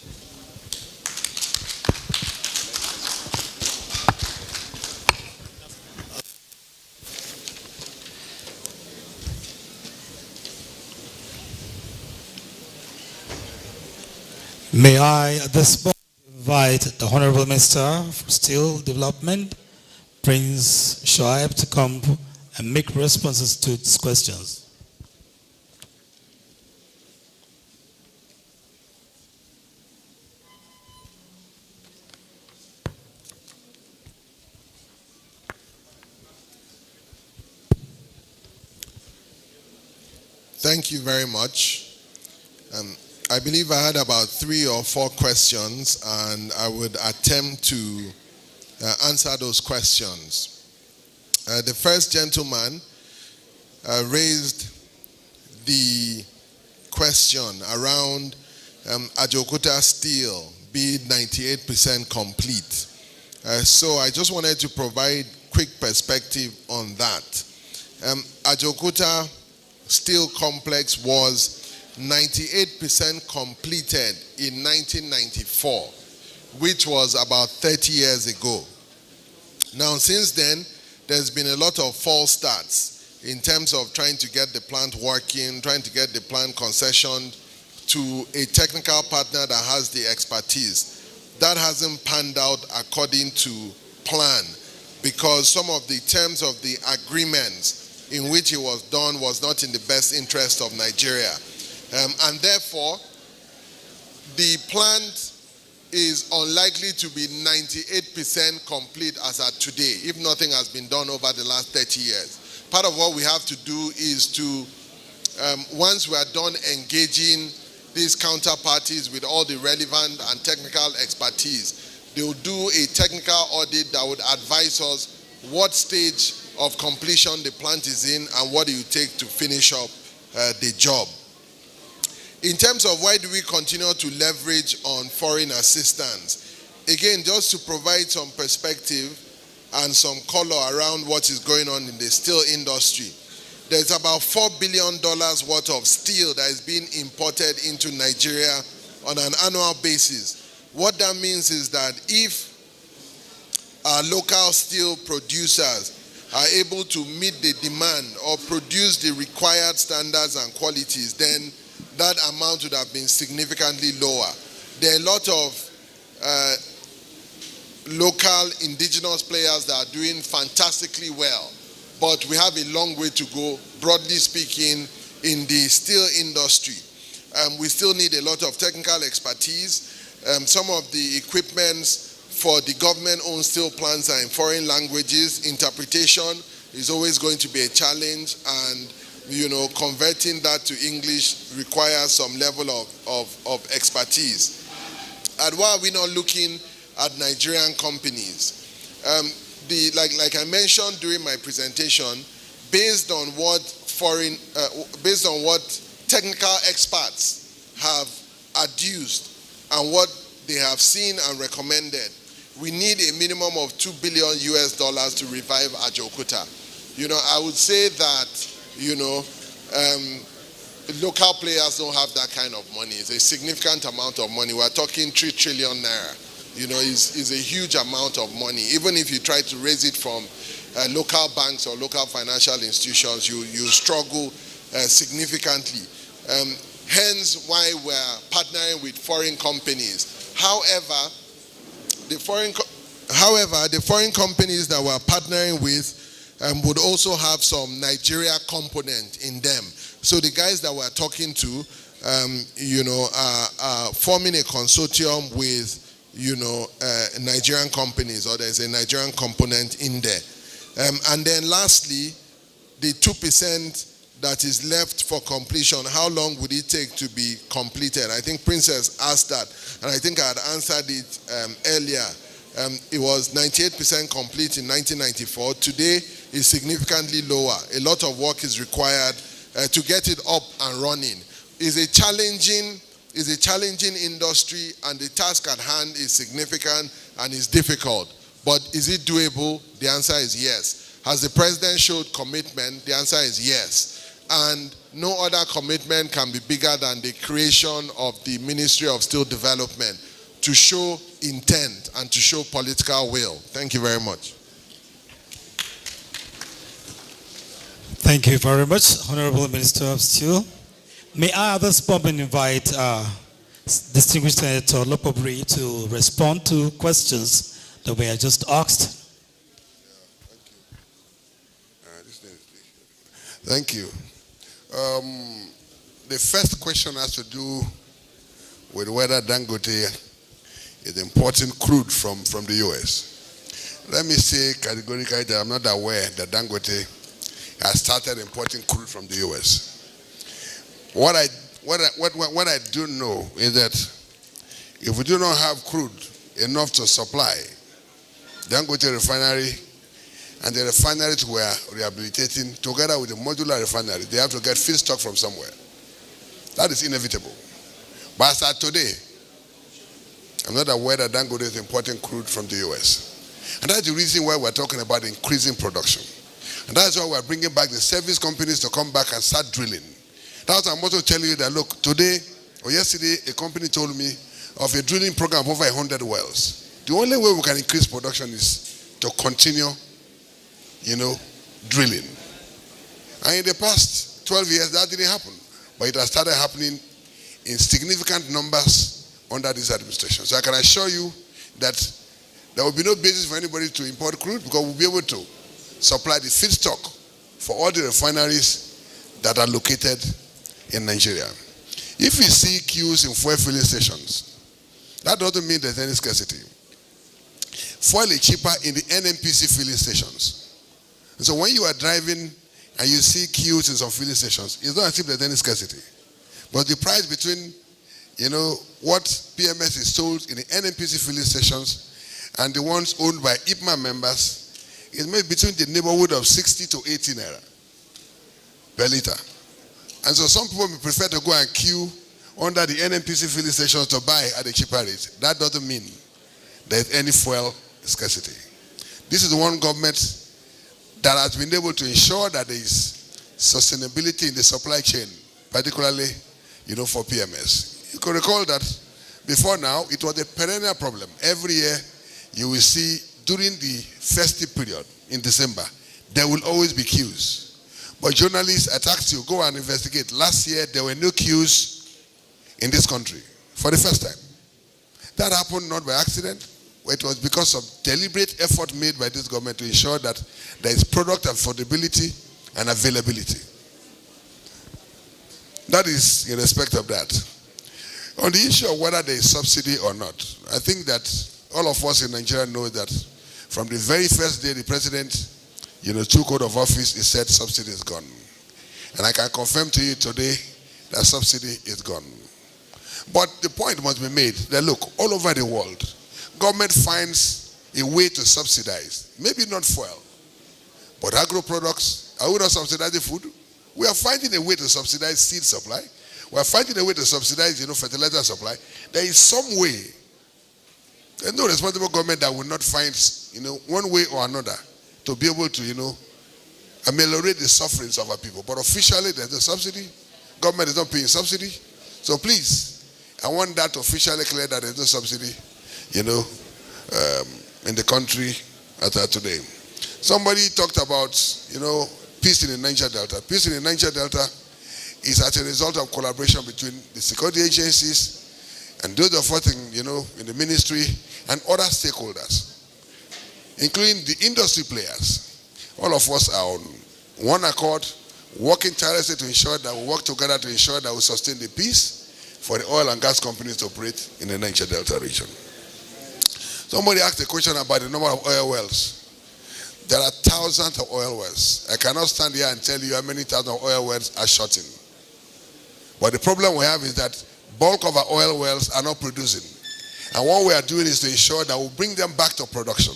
May I at this point invite the Honorable Minister for Steel Development, Prince Shoaib, to come and make responses to these questions. Thank you very much. I believe I had about 3 or 4 questions, and I would attempt to answer those questions. The first gentleman raised the question around Ajokuta Steel being 98% complete. So I just wanted to provide quick perspective on that. Ajokuta Steel Complex was 98% completed in 1994, which was about 30 years ago. Now, since then, there's been a lot of false starts in terms of trying to get the plant working, trying to get the plant concessioned to a technical partner that has the expertise. That hasn't panned out according to plan, because some of the terms of the agreements in which it was done was not in the best interest of Nigeria. And therefore, the plant is unlikely to be 98% complete as at today, if nothing has been done over the last 30 years. Part of what we have to do is to, once we are done engaging these counterparties with all the relevant and technical expertise, they will do a technical audit that would advise us what stage of completion the plant is in and what it will take to finish up the job. In terms of why do we continue to leverage on foreign assistance, again, just to provide some perspective and some color around what is going on in the steel industry. There's about $4 billion worth of steel that is being imported into Nigeria on an annual basis. What that means is that if our local steel producers are able to meet the demand or produce the required standards and qualities, then that amount would have been significantly lower. There are a lot of local indigenous players that are doing fantastically well, but we have a long way to go, broadly speaking, in the steel industry. We still need a lot of technical expertise. Some of the equipments for the government-owned steel plants are in foreign languages. Interpretation is always going to be a challenge, and converting that to English requires some level of expertise. And why are we not looking at Nigerian companies? Like I mentioned during my presentation, based on what technical experts have adduced and what they have seen and recommended, we need a minimum of $2 billion to revive Ajokuta. I would say that local players don't have that kind of money. It's a significant amount of money. We're talking 3 trillion naira. Is a huge amount of money. Even if you try to raise it from local banks or local financial institutions, you struggle significantly. Hence why we're partnering with foreign companies. However, the foreign companies that we're partnering with would also have some Nigeria component in them. So the guys that we're talking to forming a consortium with, Nigerian companies, or there's a Nigerian component in there. And then lastly, the 2% that is left for completion, how long would it take to be completed? I think Princess asked that, and I think I had answered it earlier. It was 98% complete in 1994. Today is significantly lower. A lot of work is required to get it up and running. It's a challenging industry, and the task at hand is significant and is difficult. But is it doable? The answer is yes. Has the president showed commitment? The answer is yes. And no other commitment can be bigger than the creation of the Ministry of Steel Development, to show intent and to show political will. Thank you very much. Thank you very much, Honorable Minister of Steel. May I at this moment invite distinguished Senator Lopobri to respond to questions that were just asked. Thank you. The first question has to do with whether Dangote is importing crude from the US. Let me say categorically that I'm not aware that Dangote has started importing crude from the US. What I do know is that if we do not have crude enough to supply Dangote refinery, and the refineries were rehabilitating together with the modular refinery, they have to get feedstock from somewhere. That is inevitable. But as at today, I'm not aware that Dangote is importing crude from the US. And that's the reason why we're talking about increasing production. And that's why we're bringing back the service companies to come back and start drilling. That's why I'm also telling you that, look, today or yesterday, a company told me of a drilling program of over 100 wells. The only way we can increase production is to continue, drilling. And in the past 12 years, that didn't happen. But it has started happening in significant numbers under this administration. So I can assure you that there will be no basis for anybody to import crude, because we'll be able to supply the feedstock for all the refineries that are located in Nigeria. If we see queues in fuel filling stations, that doesn't mean there's any scarcity. Fuel is cheaper in the NNPC filling stations. And so when you are driving and you see queues in some filling stations, it's not as if there's any scarcity. But the price between, what PMS is sold in the NNPC filling stations and the ones owned by IPMA members is made between the neighborhood of 60 to 80 naira per liter. And so some people may prefer to go and queue under the NNPC filling stations to buy at a cheaper rate. That doesn't mean there's any fuel scarcity. This is the one government that has been able to ensure that there is sustainability in the supply chain, particularly, for PMS. You can recall that before now, it was a perennial problem. Every year, you will see during the festive period in December, there will always be queues. But journalists, I asked you, go and investigate. Last year, there were no queues in this country for the first time. That happened not by accident. It was because of deliberate effort made by this government to ensure that there is product affordability and availability. That is in respect of that. On the issue of whether there is subsidy or not, I think that all of us in Nigeria know that from the very first day the president, took out of office, he said subsidy is gone. And I can confirm to you today that subsidy is gone. But the point must be made that, look, all over the world, government finds a way to subsidize, maybe not fuel, but agro products. Are we not subsidizing food? We are finding a way to subsidize seed supply. We are finding a way to subsidize, fertilizer supply. There is some way. There's no responsible government that will not find, one way or another to be able to, ameliorate the sufferings of our people. But officially, there's no subsidy. Government is not paying subsidy. So please, I want that officially clear that there's no subsidy, in the country as of today. Somebody talked about, peace in the Niger Delta. Peace in the Niger Delta is as a result of collaboration between the security agencies and those of us in the ministry and other stakeholders, including the industry players. All of us are on one accord. working tirelessly to ensure that we work together to ensure that we sustain the peace for the oil and gas companies to operate in the Niger Delta region. Somebody asked a question about the number of oil wells. There are thousands of oil wells. I cannot stand here and tell you how many thousands of oil wells are shut in. But the problem we have is that bulk of our oil wells are not producing. And what we are doing is to ensure that we bring them back to production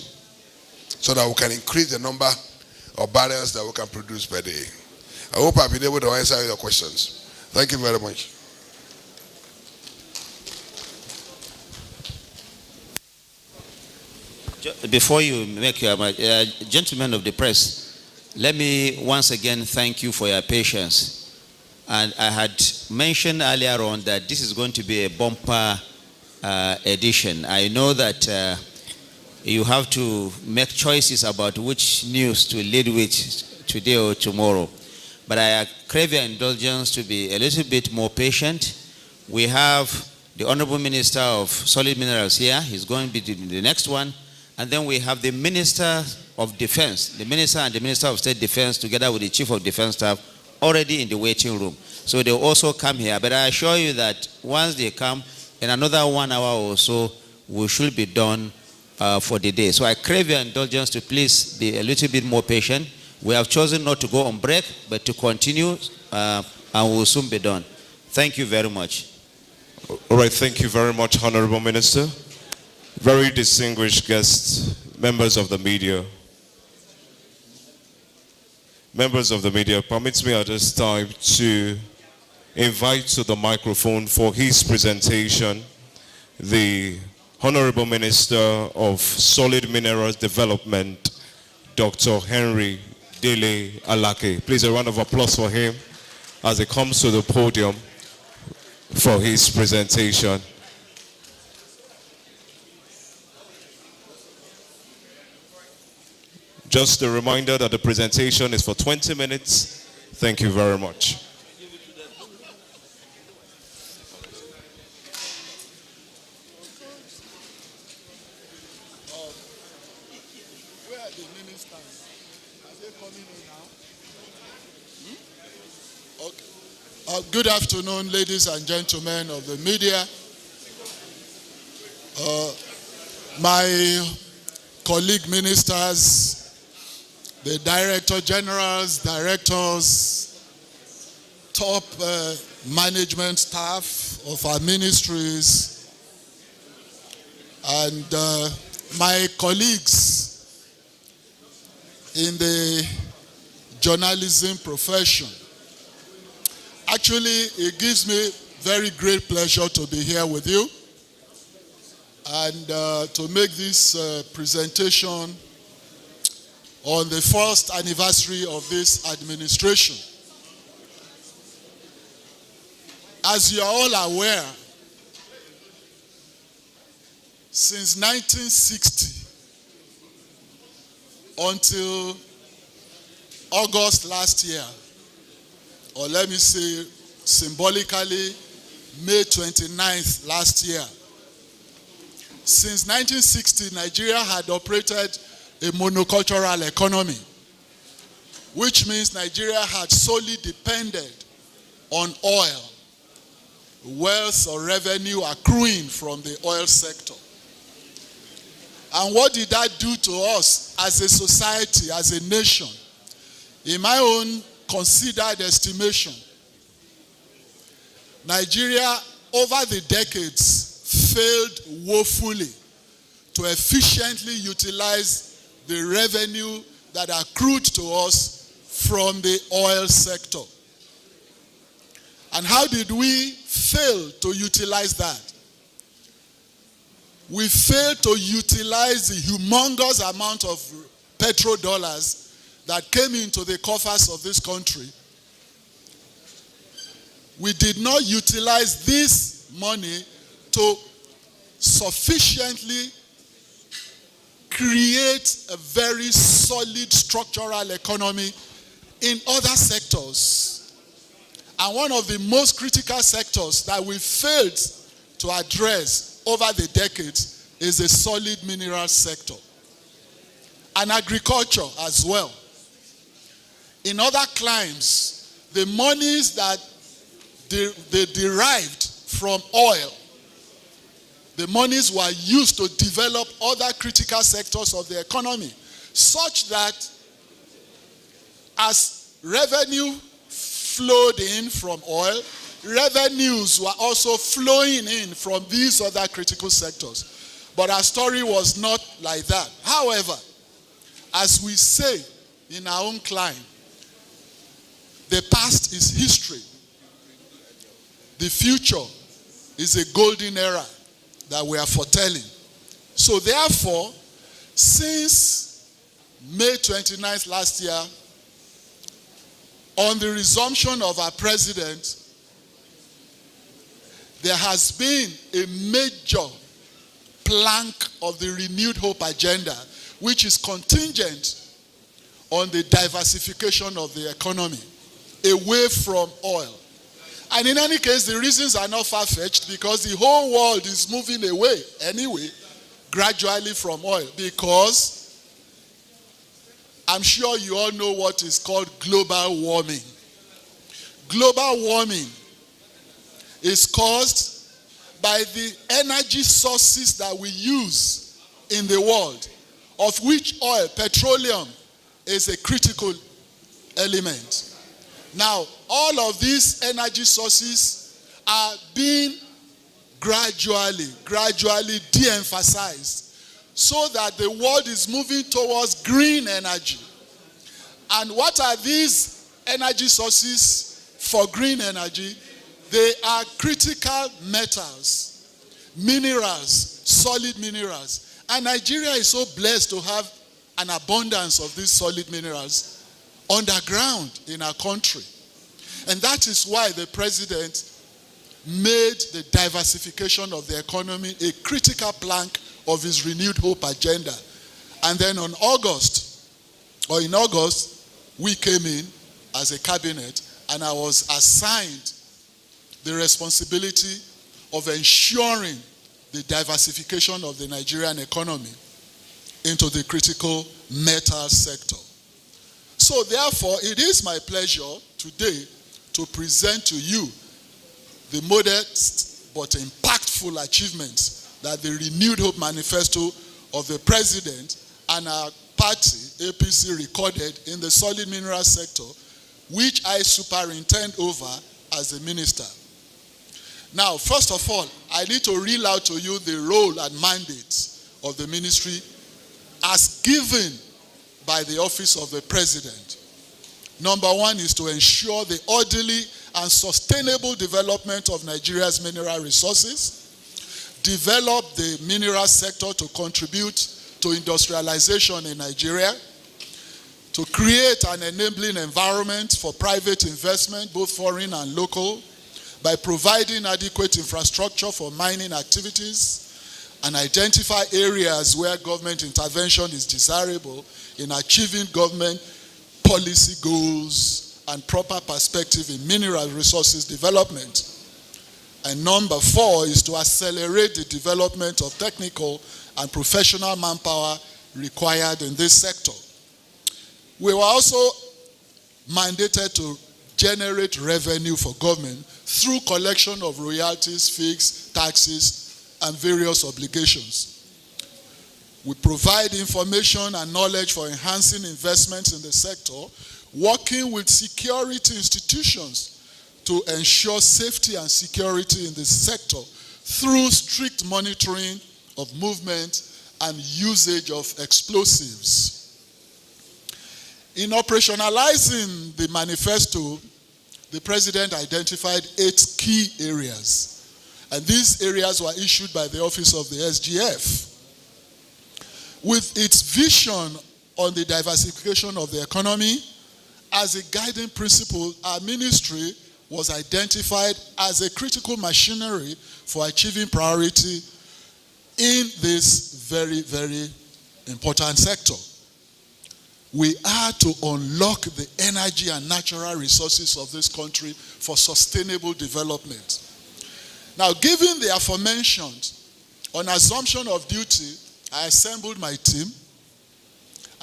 so that we can increase the number of barrels that we can produce per day. I hope I've been able to answer your questions. Thank you very much. Before you make your gentlemen of the press, let me once again thank you for your patience. And I had mentioned earlier on that this is going to be a bumper edition. I know that you have to make choices about which news to lead with today or tomorrow. But I crave your indulgence to be a little bit more patient. We have the Honorable Minister of Solid Minerals here. He's going to be the next one. And then we have the Minister of Defense, the Minister and the Minister of State Defense, together with the Chief of Defense Staff, already in the waiting room. So they'll also come here. But I assure you that once they come, in another 1 hour or so, we should be done for the day. So I crave your indulgence to please be a little bit more patient. We have chosen not to go on break, but to continue, and we'll soon be done. Thank you very much. All right, thank you very much, Honorable Minister. Very distinguished guests, members of the media. Members of the media, permit me at this time to invite to the microphone for his presentation the Honorable Minister of Solid Minerals Development, Dr. Henry Dele Alake. Please, a round of applause for him as he comes to the podium for his presentation. Just a reminder that the presentation is for 20 minutes. Thank you very much. Where are the ministers? Are they coming in now? Okay. Good afternoon, ladies and gentlemen of the media. My colleague ministers, the director generals, directors, top management staff of our ministries, and my colleagues in the journalism profession. Actually, it gives me very great pleasure to be here with you and to make this presentation on the first anniversary of this administration. As you are all aware, since 1960 until August last year, or let me say symbolically May 29th last year, since 1960, Nigeria had operated a monocultural economy, which means Nigeria had solely depended on oil, wealth or revenue accruing from the oil sector. And what did that do to us as a society, as a nation? In my own considered estimation, Nigeria over the decades failed woefully to efficiently utilize the revenue that accrued to us from the oil sector. And how did we fail to utilize that? We failed to utilize the humongous amount of petrodollars that came into the coffers of this country. We did not utilize this money to sufficiently create a very solid structural economy in other sectors. And one of the most critical sectors that we failed to address over the decades is the solid mineral sector and agriculture as well. In other climes, the monies that they derived from oil, the monies were used to develop other critical sectors of the economy, such that as revenue flowed in from oil, revenues were also flowing in from these other critical sectors. But our story was not like that. However, as we say in our own climb, the past is history. The future is a golden era that we are foretelling. So therefore, since May 29th last year, on the resumption of our president, there has been a major plank of the renewed hope agenda, which is contingent on the diversification of the economy away from oil. And in any case, the reasons are not far-fetched, because the whole world is moving away anyway, gradually from oil, because I'm sure you all know what is called global warming. Global warming is caused by the energy sources that we use in the world, of which oil, petroleum, is a critical element. Now, all of these energy sources are being gradually de-emphasized, so that the world is moving towards green energy. And what are these energy sources for green energy? They are critical metals, minerals, solid minerals. And Nigeria is so blessed to have an abundance of these solid minerals underground in our country. And that is why the president made the diversification of the economy a critical plank of his renewed hope agenda. And then in August, we came in as a cabinet, and I was assigned the responsibility of ensuring the diversification of the Nigerian economy into the critical metal sector. So therefore, it is my pleasure today to present to you the modest but impactful achievements that the Renewed Hope Manifesto of the President and our party, APC, recorded in the solid mineral sector, which I superintend over as a minister. Now, first of all, I need to reel out to you the role and mandates of the ministry as given by the office of the President. Number one is to ensure the orderly and sustainable development of Nigeria's mineral resources, develop the mineral sector to contribute to industrialization in Nigeria, to create an enabling environment for private investment, both foreign and local, by providing adequate infrastructure for mining activities, and identify areas where government intervention is desirable in achieving government policy goals and proper perspective in mineral resources development. And number four is to accelerate the development of technical and professional manpower required in this sector. We were also mandated to generate revenue for government through collection of royalties, fees, taxes, and various obligations. We provide information and knowledge for enhancing investments in the sector, working with security institutions to ensure safety and security in the sector through strict monitoring of movement and usage of explosives. In operationalizing the manifesto, the President identified 8 key areas, and these areas were issued by the Office of the SGF. With its vision on the diversification of the economy as a guiding principle, our ministry was identified as a critical machinery for achieving priority in this very, very important sector. We are to unlock the energy and natural resources of this country for sustainable development. Now, given the aforementioned, on assumption of duty, I assembled my team,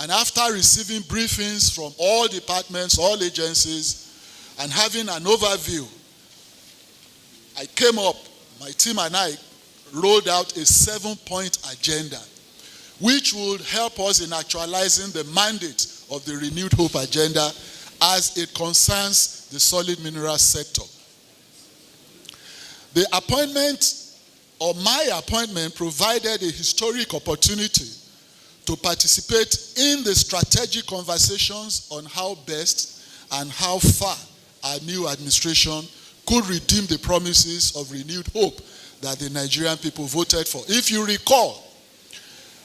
and after receiving briefings from all departments, all agencies, and having an overview, I came up, my team and I rolled out a 7-point agenda, which would help us in actualizing the mandate of the Renewed Hope agenda as it concerns the solid mineral sector. The appointment, or my appointment, provided a historic opportunity to participate in the strategic conversations on how best and how far our new administration could redeem the promises of renewed hope that the Nigerian people voted for. If you recall,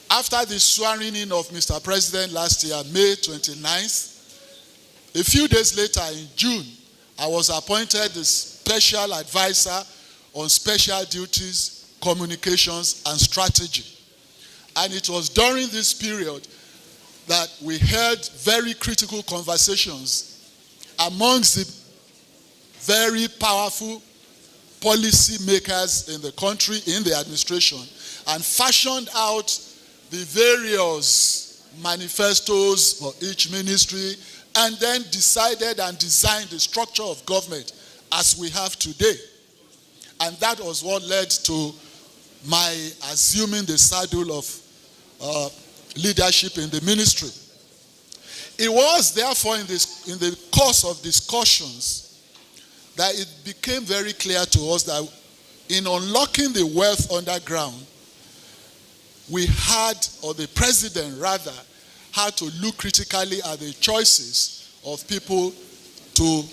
after the swearing in of Mr. President last year, May 29th, a few days later in June, I was appointed the Special Advisor on Special Duties, Communications, and Strategy. And it was during this period that we held very critical conversations amongst the very powerful policy makers in the country, in the administration, and fashioned out the various manifestos for each ministry, and then decided and designed the structure of government as we have today. And that was what led to my assuming the saddle of leadership in the ministry. It was therefore in the course of discussions that it became very clear to us that in unlocking the wealth underground, we had, or the president rather, had to look critically at the choices of people to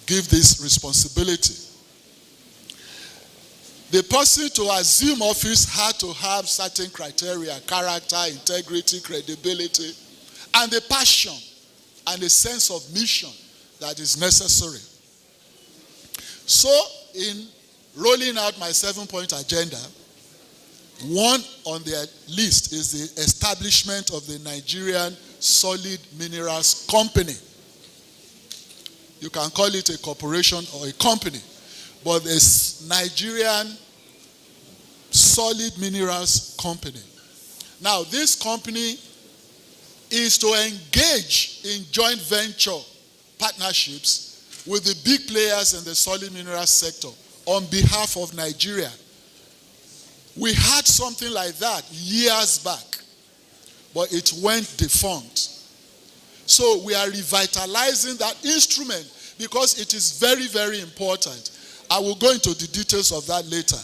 give this responsibility. The person to assume office had to have certain criteria: character, integrity, credibility, and the passion and a sense of mission that is necessary. So, in rolling out my 7-point agenda, one on their list is the establishment of the Nigerian Solid Minerals Company. You can call it a corporation or a company, but it's Nigerian Solid Minerals Company. Now, this company is to engage in joint venture partnerships with the big players in the solid minerals sector on behalf of Nigeria. We had something like that years back, but it went defunct. So we are revitalizing that instrument because it is very, very important. I will go into the details of that later.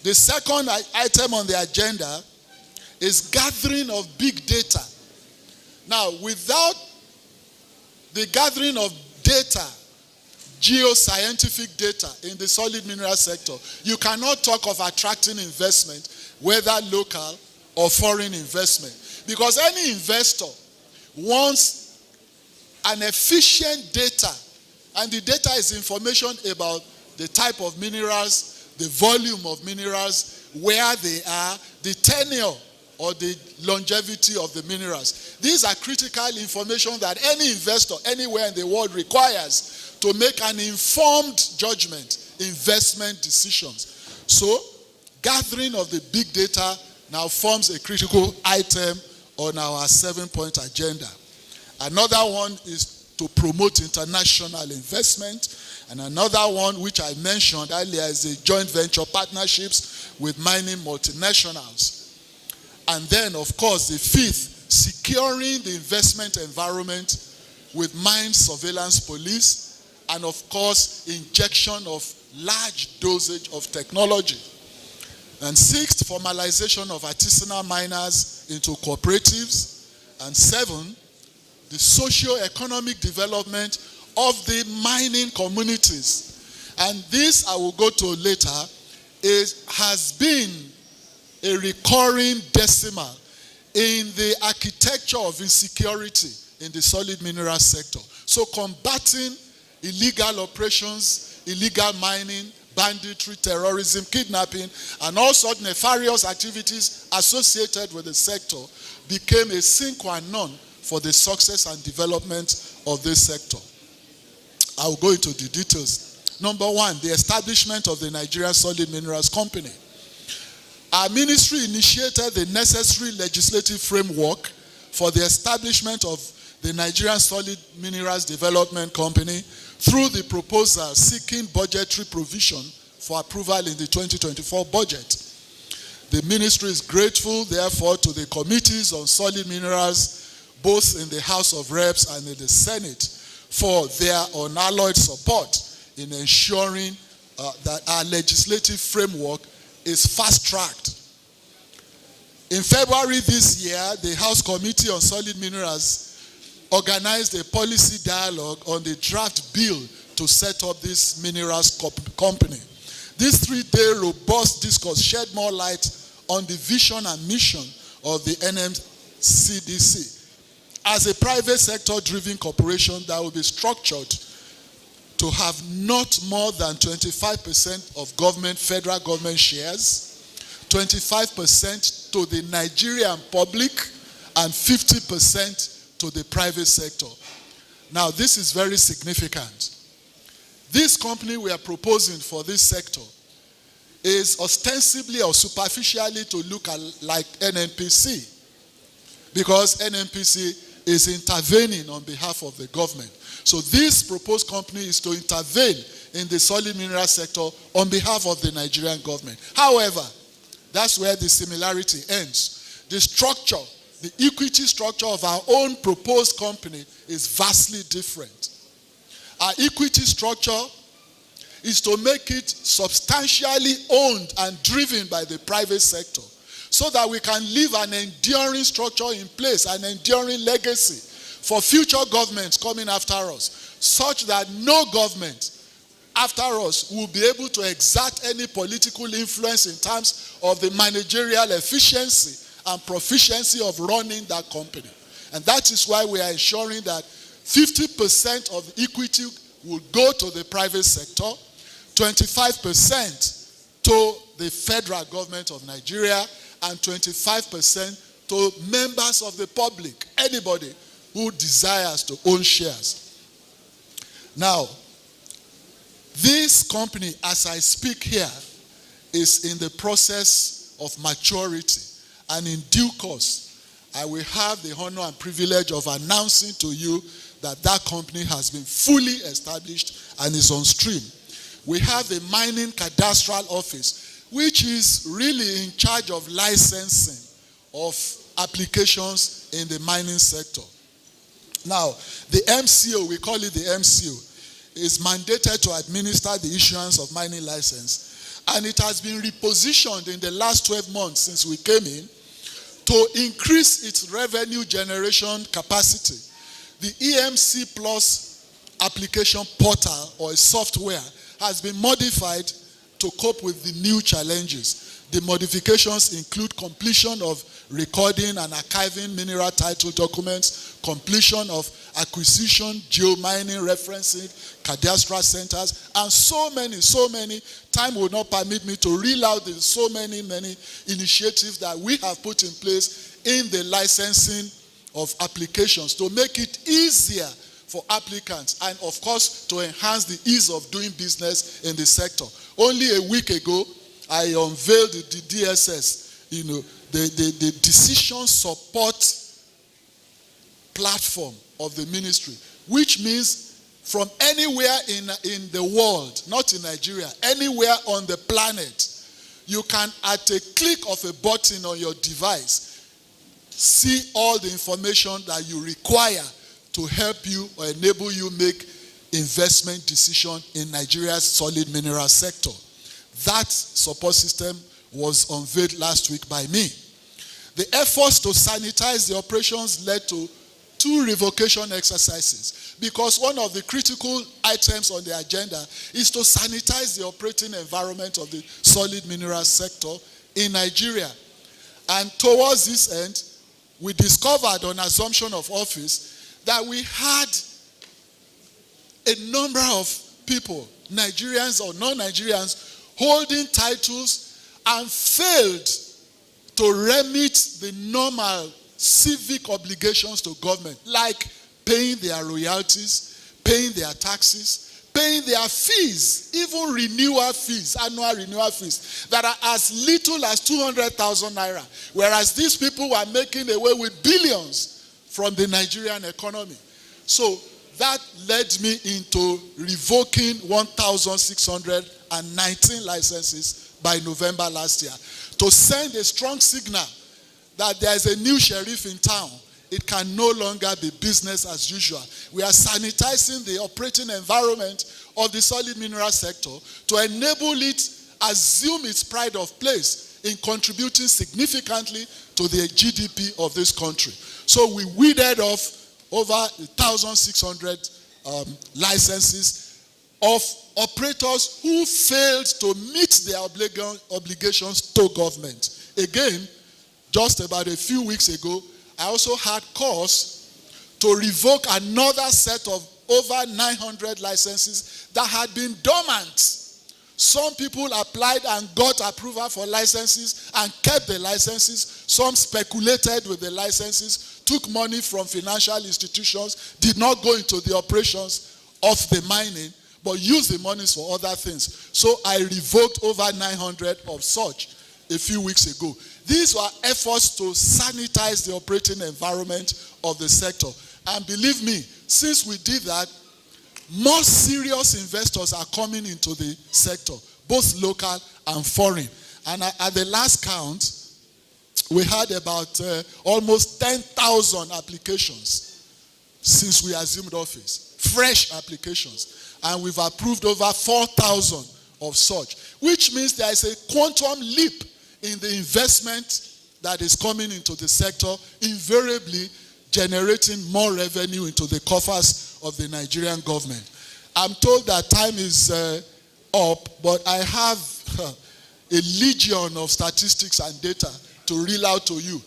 The second item on the agenda is gathering of big data. Now, without the gathering of data, geoscientific data in the solid mineral sector, you cannot talk of attracting investment, whether local or foreign investment. Because any investor wants an efficient data, and the data is information about the type of minerals, the volume of minerals, where they are, the tenure or the longevity of the minerals. These are critical information that any investor anywhere in the world requires to make an informed judgment, investment decisions. So, gathering of the big data now forms a critical item on our 7-point agenda. Another one is to promote international investment. And another one, which I mentioned earlier, is the joint venture partnerships with mining multinationals. And then, of course, the fifth, securing the investment environment with mine surveillance police, and of course, injection of large dosage of technology. And sixth, formalization of artisanal miners into cooperatives. And seven, the socio-economic development of the mining communities. And this I will go to later, has been a recurring decimal in the architecture of insecurity in the solid mineral sector. So combating illegal operations, illegal mining, banditry, terrorism, kidnapping, and all sorts of nefarious activities associated with the sector became a sine qua non for the success and development of this sector. I will go into the details. Number one, the establishment of the Nigerian Solid Minerals Company. Our ministry initiated the necessary legislative framework for the establishment of the Nigerian Solid Minerals Development Company through the proposal seeking budgetary provision for approval in the 2024 budget. The ministry is grateful, therefore, to the committees on solid minerals, both in the House of Reps and in the Senate, for their unalloyed support in ensuring that our legislative framework is fast-tracked. In February this year, the House Committee on Solid Minerals organized a policy dialogue on the draft bill to set up this minerals company. This 3-day robust discourse shed more light on the vision and mission of the NMCDC as a private sector-driven corporation that will be structured to have not more than 25% of federal government shares, 25% to the Nigerian public, and 50% to the private sector. Now, this is very significant. This company we are proposing for this sector is ostensibly or superficially to look like NNPC, because NNPC is intervening on behalf of the government. So this proposed company is to intervene in the solid mineral sector on behalf of the Nigerian government. However, that's where the similarity ends. The structure, the equity structure of our own proposed company is vastly different. Our equity structure is to make it substantially owned and driven by the private sector, so that we can leave an enduring structure in place, an enduring legacy for future governments coming after us, such that no government after us will be able to exert any political influence in terms of the managerial efficiency and proficiency of running that company. And that is why we are ensuring that 50% of equity will go to the private sector, 25% to the federal government of Nigeria, and 25% to members of the public, anybody who desires to own shares. Now, this company, as I speak here, is in the process of maturity, and in due course, I will have the honor and privilege of announcing to you that that company has been fully established and is on stream. We have the mining cadastral office, which is really in charge of licensing of applications in the mining sector. Now, the MCO, we call it the MCO, is mandated to administer the issuance of mining license. And it has been repositioned in the last 12 months since we came in to increase its revenue generation capacity. The EMC Plus application portal, or a software, has been modified to cope with the new challenges. The modifications include completion of recording and archiving mineral title documents, completion of acquisition, geomining, referencing, cadastral centers, and so many. Time will not permit me to reel out the so many initiatives that we have put in place in the licensing of applications to make it easier for applicants, and of course to enhance the ease of doing business in the sector. Only a week ago, I unveiled the DSS, the decision support platform of the ministry, which means from anywhere in the world, not in Nigeria, anywhere on the planet, you can, at a click of a button on your device, see all the information that you require to help you or enable you make investment decision in Nigeria's solid mineral sector. That support system was unveiled last week by me. The efforts to sanitize the operations led to 2 revocation exercises, because one of the critical items on the agenda is to sanitize the operating environment of the solid mineral sector in Nigeria. And towards this end, we discovered on assumption of office that we had a number of people, Nigerians or non-Nigerians, holding titles and failed to remit the normal civic obligations to government, like paying their royalties, paying their taxes, paying their fees, even renewal fees, annual renewal fees, that are as little as 200,000 naira, whereas these people were making away with billions from the Nigerian economy. So that led me into revoking 1,619 licenses by November last year to send a strong signal that there is a new sheriff in town. It can no longer be business as usual. We are sanitizing the operating environment of the solid mineral sector to enable it assume its pride of place in contributing significantly to the GDP of this country. So we weeded off over 1,600 licenses of operators who failed to meet their obligations to government. Again, just about a few weeks ago, I also had cause to revoke another set of over 900 licenses that had been dormant. Some people applied and got approval for licenses and kept the licenses. Some speculated with the licenses, took money from financial institutions, did not go into the operations of the mining, but used the monies for other things. So I revoked over 900 of such a few weeks ago. These were efforts to sanitize the operating environment of the sector. And believe me, since we did that, more serious investors are coming into the sector, both local and foreign. And at the last count, we had about almost 10,000 applications since we assumed office, fresh applications. And we've approved over 4,000 of such, which means there is a quantum leap in the investment that is coming into the sector, invariably generating more revenue into the coffers of the Nigerian government. I'm told that time is up, but I have a legion of statistics and data to reel out to you,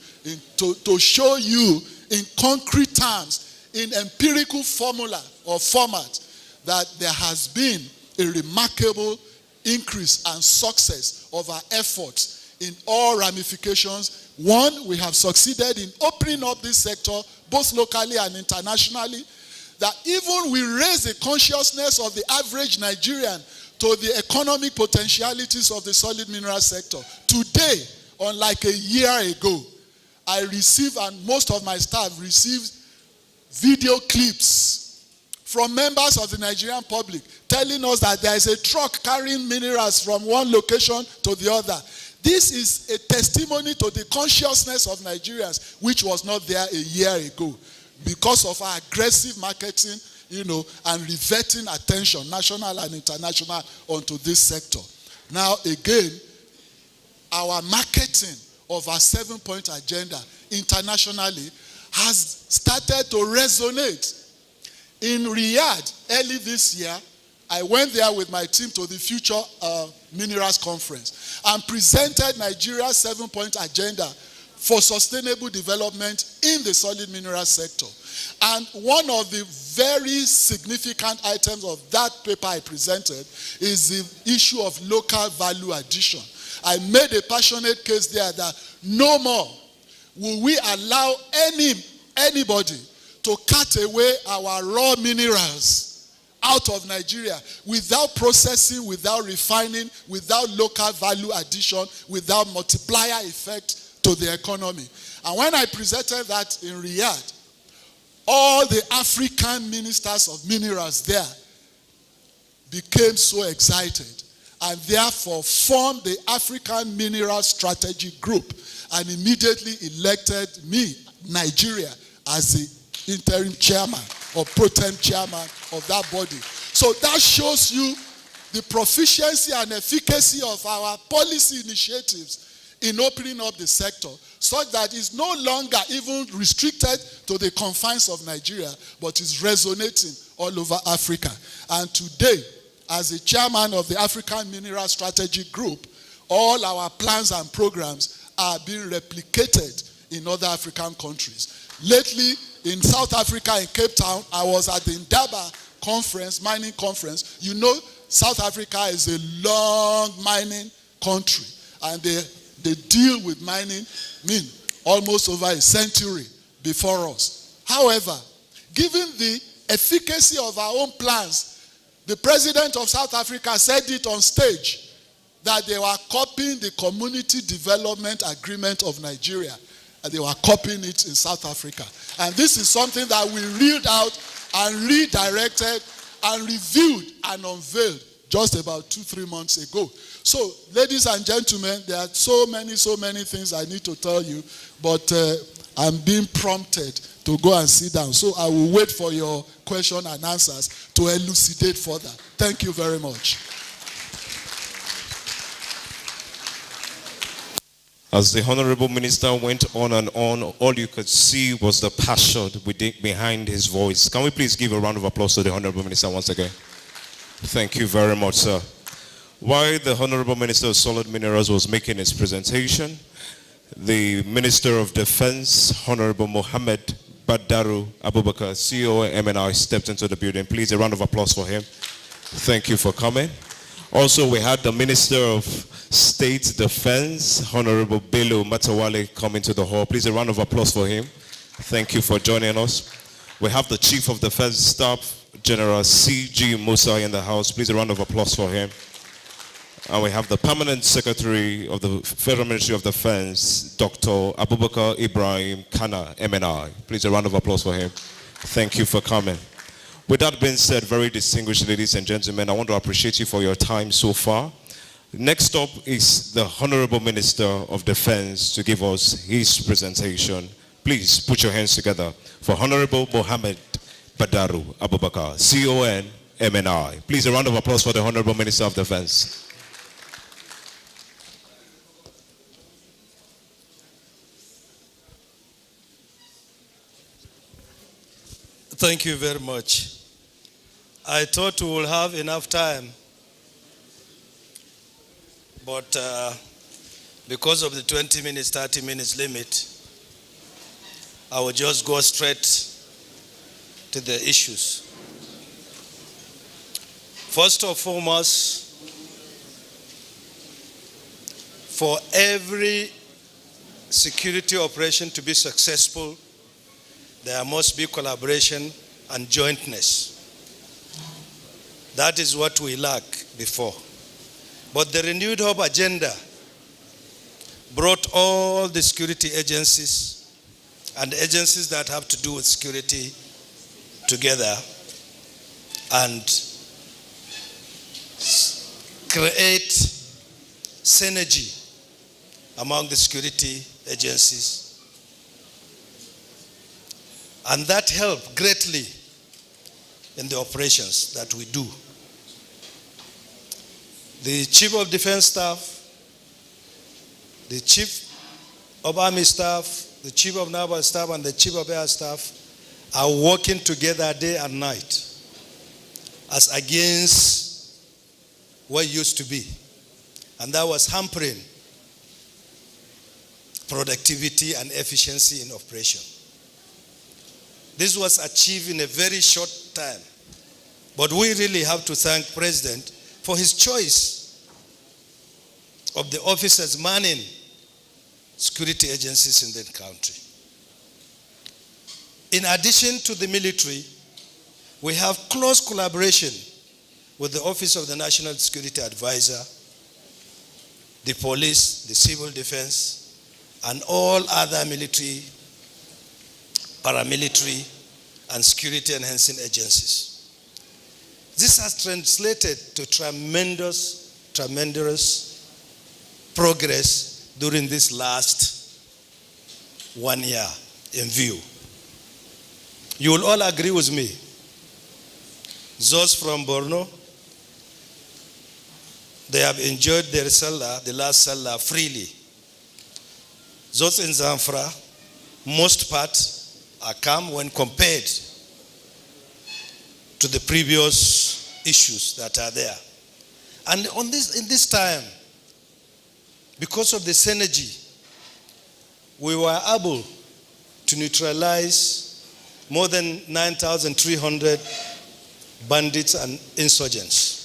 to show you in concrete terms, in empirical formula or format, that there has been a remarkable increase and success of our efforts in all ramifications. One, we have succeeded in opening up this sector, both locally and internationally, that even we raise the consciousness of the average Nigerian to the economic potentialities of the solid mineral sector. Today, unlike a year ago, I receive, and most of my staff receives, video clips from members of the Nigerian public telling us that there is a truck carrying minerals from one location to the other. This is a testimony to the consciousness of Nigerians, which was not there a year ago, because of our aggressive marketing, and riveting attention, national and international, onto this sector. Now, again, our marketing of our 7-point agenda internationally has started to resonate. In Riyadh, early this year, I went there with my team to the Future Minerals Conference and presented Nigeria's 7-point agenda for sustainable development in the solid mineral sector. And one of the very significant items of that paper I presented is the issue of local value addition. I made a passionate case there that no more will we allow anybody to cut away our raw minerals out of Nigeria without processing, without refining, without local value addition, without multiplier effect to the economy. And when I presented that in Riyadh, all the African ministers of minerals there became so excited and therefore formed the African Mineral Strategy Group and immediately elected me, Nigeria, as the interim chairman or pro tem chairman of that body. So that shows you the proficiency and efficacy of our policy initiatives in opening up the sector, such that it's no longer even restricted to the confines of Nigeria, but is resonating all over Africa. And today, as the chairman of the African Mineral Strategy Group, all our plans and programs are being replicated in other African countries. Lately, in South Africa, in Cape Town, I was at the Indaba conference, mining conference. You know, South Africa is a long mining country, and they deal with mining, almost over a century before us. However, given the efficacy of our own plans, the president of South Africa said it on stage that they were copying the Community Development Agreement of Nigeria, and they were copying it in South Africa. And this is something that we reeled out and redirected and reviewed and unveiled just about 2-3 months ago. So, ladies and gentlemen, there are so many things I need to tell you, but I'm being prompted to go and sit down. So I will wait for your question and answers to elucidate further. Thank you very much. As the Honorable Minister went on and on, all you could see was the passion behind his voice. Can we please give a round of applause to the Honorable Minister once again? Thank you very much, sir. While the Honorable Minister of Solid Minerals was making his presentation, the Minister of Defense, Honorable Mohammed Badaru Abubakar, CEO MNI, stepped into the building. Please, a round of applause for him. Thank you for coming. Also, we had the Minister of State Defense, Honorable Bello Matawale, come into the hall. Please, a round of applause for him. Thank you for joining us. We have the Chief of Defense Staff, General C.G. Musa, in the house. Please, a round of applause for him. And we have the Permanent Secretary of the Federal Ministry of Defense, Dr. Abubakar Ibrahim Kana, MNI. Please, a round of applause for him. Thank you for coming. With that being said, very distinguished ladies and gentlemen, I want to appreciate you for your time so far. Next up is the Honorable Minister of Defense to give us his presentation. Please put your hands together for Honorable Mohammed Badaru Abubakar, CON MNI. Please, a round of applause for the Honorable Minister of Defense. Thank you very much. I thought we will have enough time, but because of the 20 minutes, 30 minutes limit, I will just go straight to the issues. First and foremost, for every security operation to be successful, there must be collaboration and jointness. That is what we lacked before. But the renewed hope agenda brought all the security agencies and agencies that have to do with security together and create synergy among the security agencies. And that helped greatly in the operations that we do. The Chief of Defense Staff, the Chief of Army Staff, the Chief of Naval Staff, and the Chief of Air Staff are working together day and night as against what used to be. And that was hampering productivity and efficiency in operation. This was achieved in a very short time. But we really have to thank the President for his choice of the officers manning security agencies in the country. In addition to the military, we have close collaboration with the Office of the National Security Advisor, the police, the civil defense, and all other military, paramilitary, and security enhancing agencies. This has translated to tremendous progress during this last 1 year in view. You will all agree with me. Those from Borno, they have enjoyed their Salah, the last Salah, freely. Those in Zamfara, most part, are calm when compared to the previous issues that are there. And in this time, because of the synergy, we were able to neutralize more than 9,300 bandits and insurgents.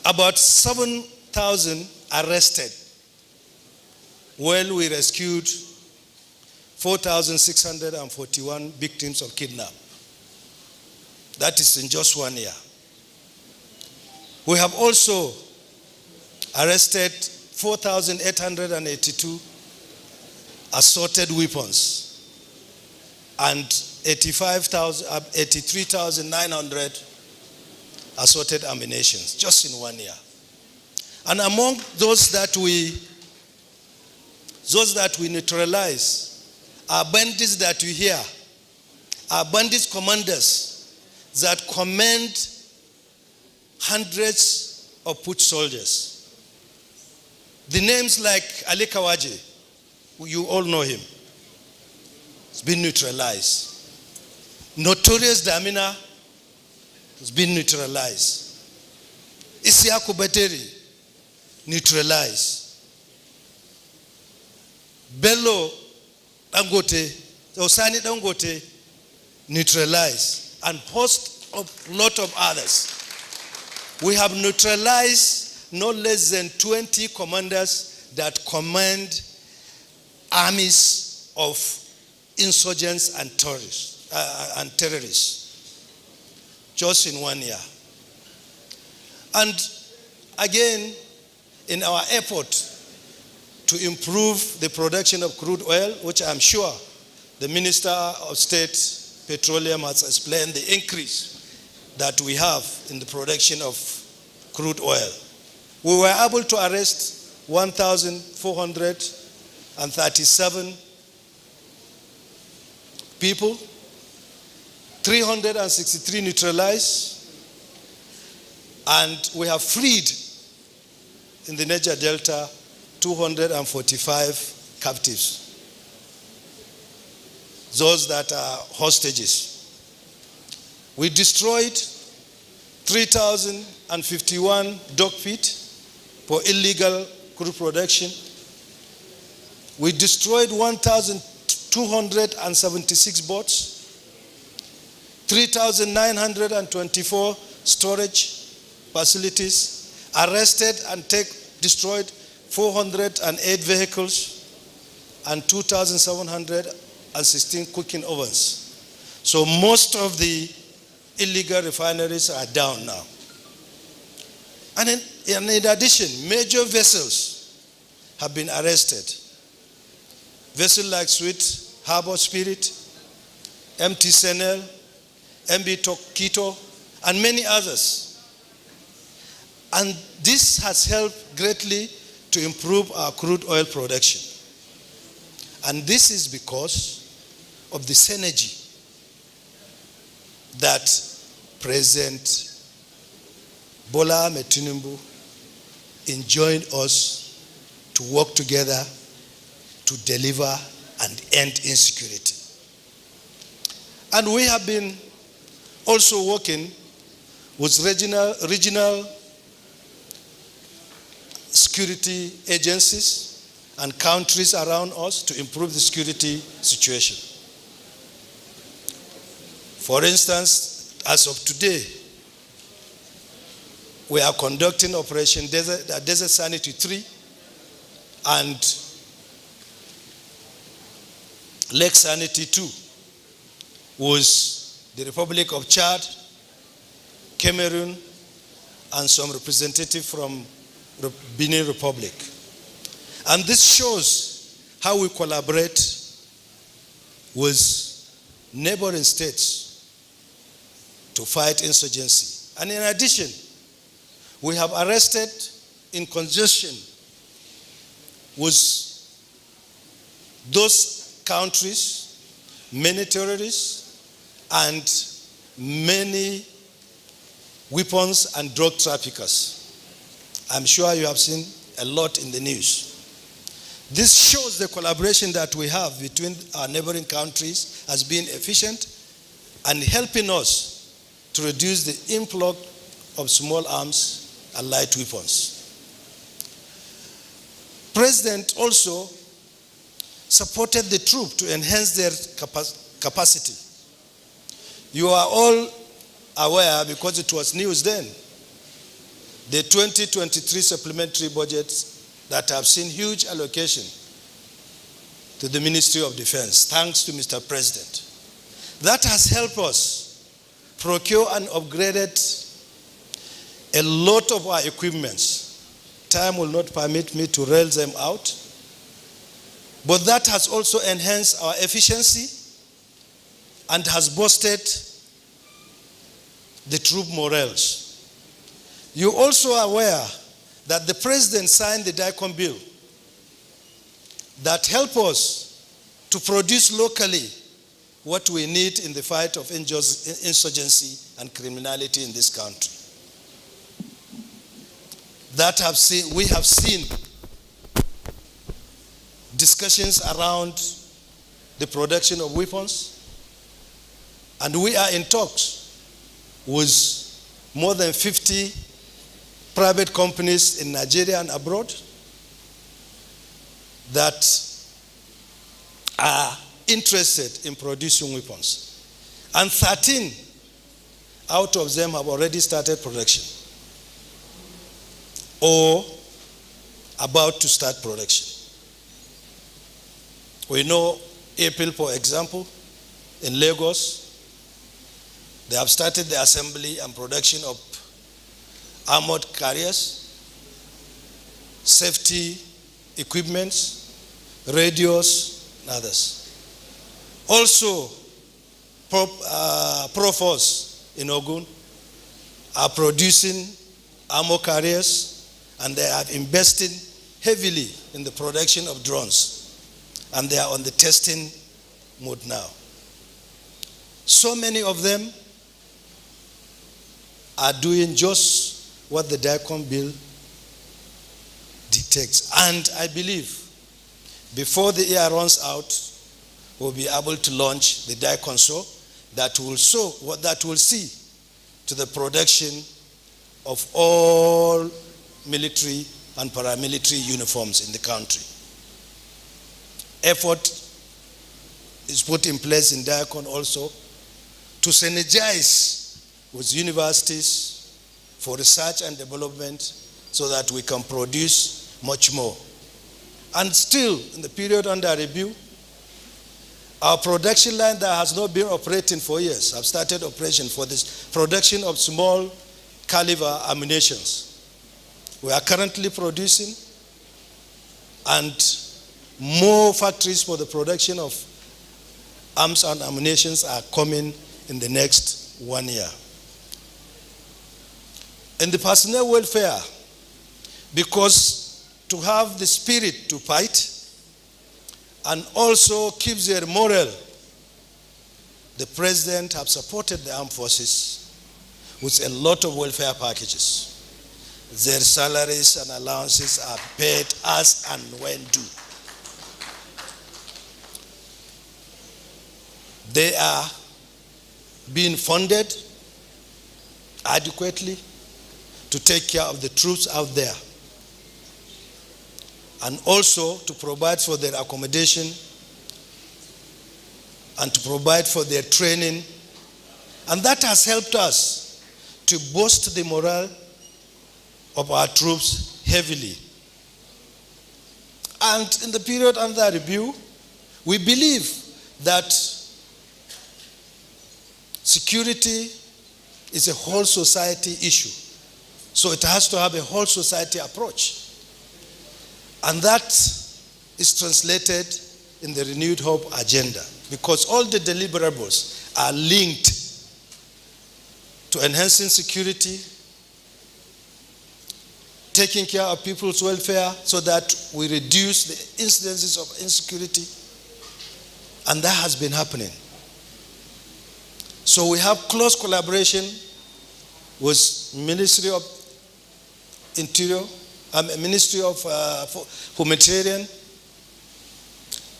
About 7,000 arrested, while we rescued 4,641 victims of kidnapping. That is in just 1 year. We have also arrested 4,882 assorted weapons and 83,900 assorted ammunitions just in 1 year. And among those that we neutralize are bandits that you hear, are bandit commanders that command hundreds of foot soldiers. The names like Ali Kawaji, you all know him. It's been neutralized. Notorious Damina has been neutralized. Isiaku Bateri, neutralized. Bello Dangote, Osani Dangote, neutralized. And host of lot of others. We have neutralized no less than 20 commanders that command armies of insurgents and terrorists just in 1 year. And again, in our effort to improve the production of crude oil, which I'm sure the Minister of State Petroleum has explained the increase that we have in the production of crude oil. We were able to arrest 1,437 people, 363 neutralized, and we have freed in the Niger Delta 245 captives, those that are hostages. We destroyed 3,051 dog feet for illegal crude production. We destroyed 1,276 boats, 3,924 storage facilities, arrested and destroyed 408 vehicles, and 2,716 cooking ovens. So most of the illegal refineries are down now. And in addition, major vessels have been arrested. Vessels like Sweet Harbor Spirit, MT Senel, MB Tokito, and many others. And this has helped greatly to improve our crude oil production. And this is because of the synergy that President Bola Ahmed Tinubu enjoined us to work together to deliver and end insecurity. And we have been also working with regional security agencies and countries around us to improve the security situation. For instance, as of today, we are conducting Operation Desert Sanity 3 and Lake Sanity 2 with the Republic of Chad, Cameroon, and some representative from the Benin Republic. And this shows how we collaborate with neighboring states to fight insurgency. And in addition, we have arrested in conjunction with those countries many terrorists and many weapons and drug traffickers. I'm sure you have seen a lot in the news. This shows the collaboration that we have between our neighboring countries as being efficient and helping us to reduce the influx of small arms and light weapons. President also supported the troops to enhance their capacity. You are all aware, because it was news then, the 2023 supplementary budgets that have seen huge allocation to the Ministry of Defense, thanks to Mr. President. That has helped us procure and upgraded a lot of our equipments. Time will not permit me to rail them out. But that has also enhanced our efficiency and has boosted the troop morals. You also are aware that the president signed the DICOM bill that help us to produce locally what we need in the fight of insurgency and criminality in this country. We have seen discussions around the production of weapons, and we are in talks with more than 50 private companies in Nigeria and abroad that are interested in producing weapons. And 13 out of them have already started production or about to start production. We know April, for example, in Lagos, they have started the assembly and production of armored carriers, safety equipments, radios, and others. Also, Proforce in Ogun are producing armor carriers, and they have invested heavily in the production of drones, and they are on the testing mode now. So many of them are doing just what the DICOM bill dictates. And I believe before the year runs out, we'll be able to launch the DICOM show that will see to the production of all military and paramilitary uniforms in the country. Effort is put in place in DICOM also to synergize with universities for research and development so that we can produce much more. And still, in the period under review, our production line that has not been operating for years have started operation for this production of small caliber ammunitions. We are currently producing, and more factories for the production of arms and ammunitions are coming in the next 1 year. In the personnel welfare, because to have the spirit to fight and also keep their morale, the president have supported the armed forces with a lot of welfare packages. Their salaries and allowances are paid as and when due. They are being funded adequately to take care of the troops out there, and also to provide for their accommodation and to provide for their training. And that has helped us to boost the morale of our troops heavily. And in the period under review, we believe that security is a whole society issue. So it has to have a whole society approach. And that is translated in the Renewed Hope agenda, because all the deliverables are linked to enhancing security, taking care of people's welfare so that we reduce the incidences of insecurity. And that has been happening. So we have close collaboration with Ministry of Interior, Ministry of Humanitarian,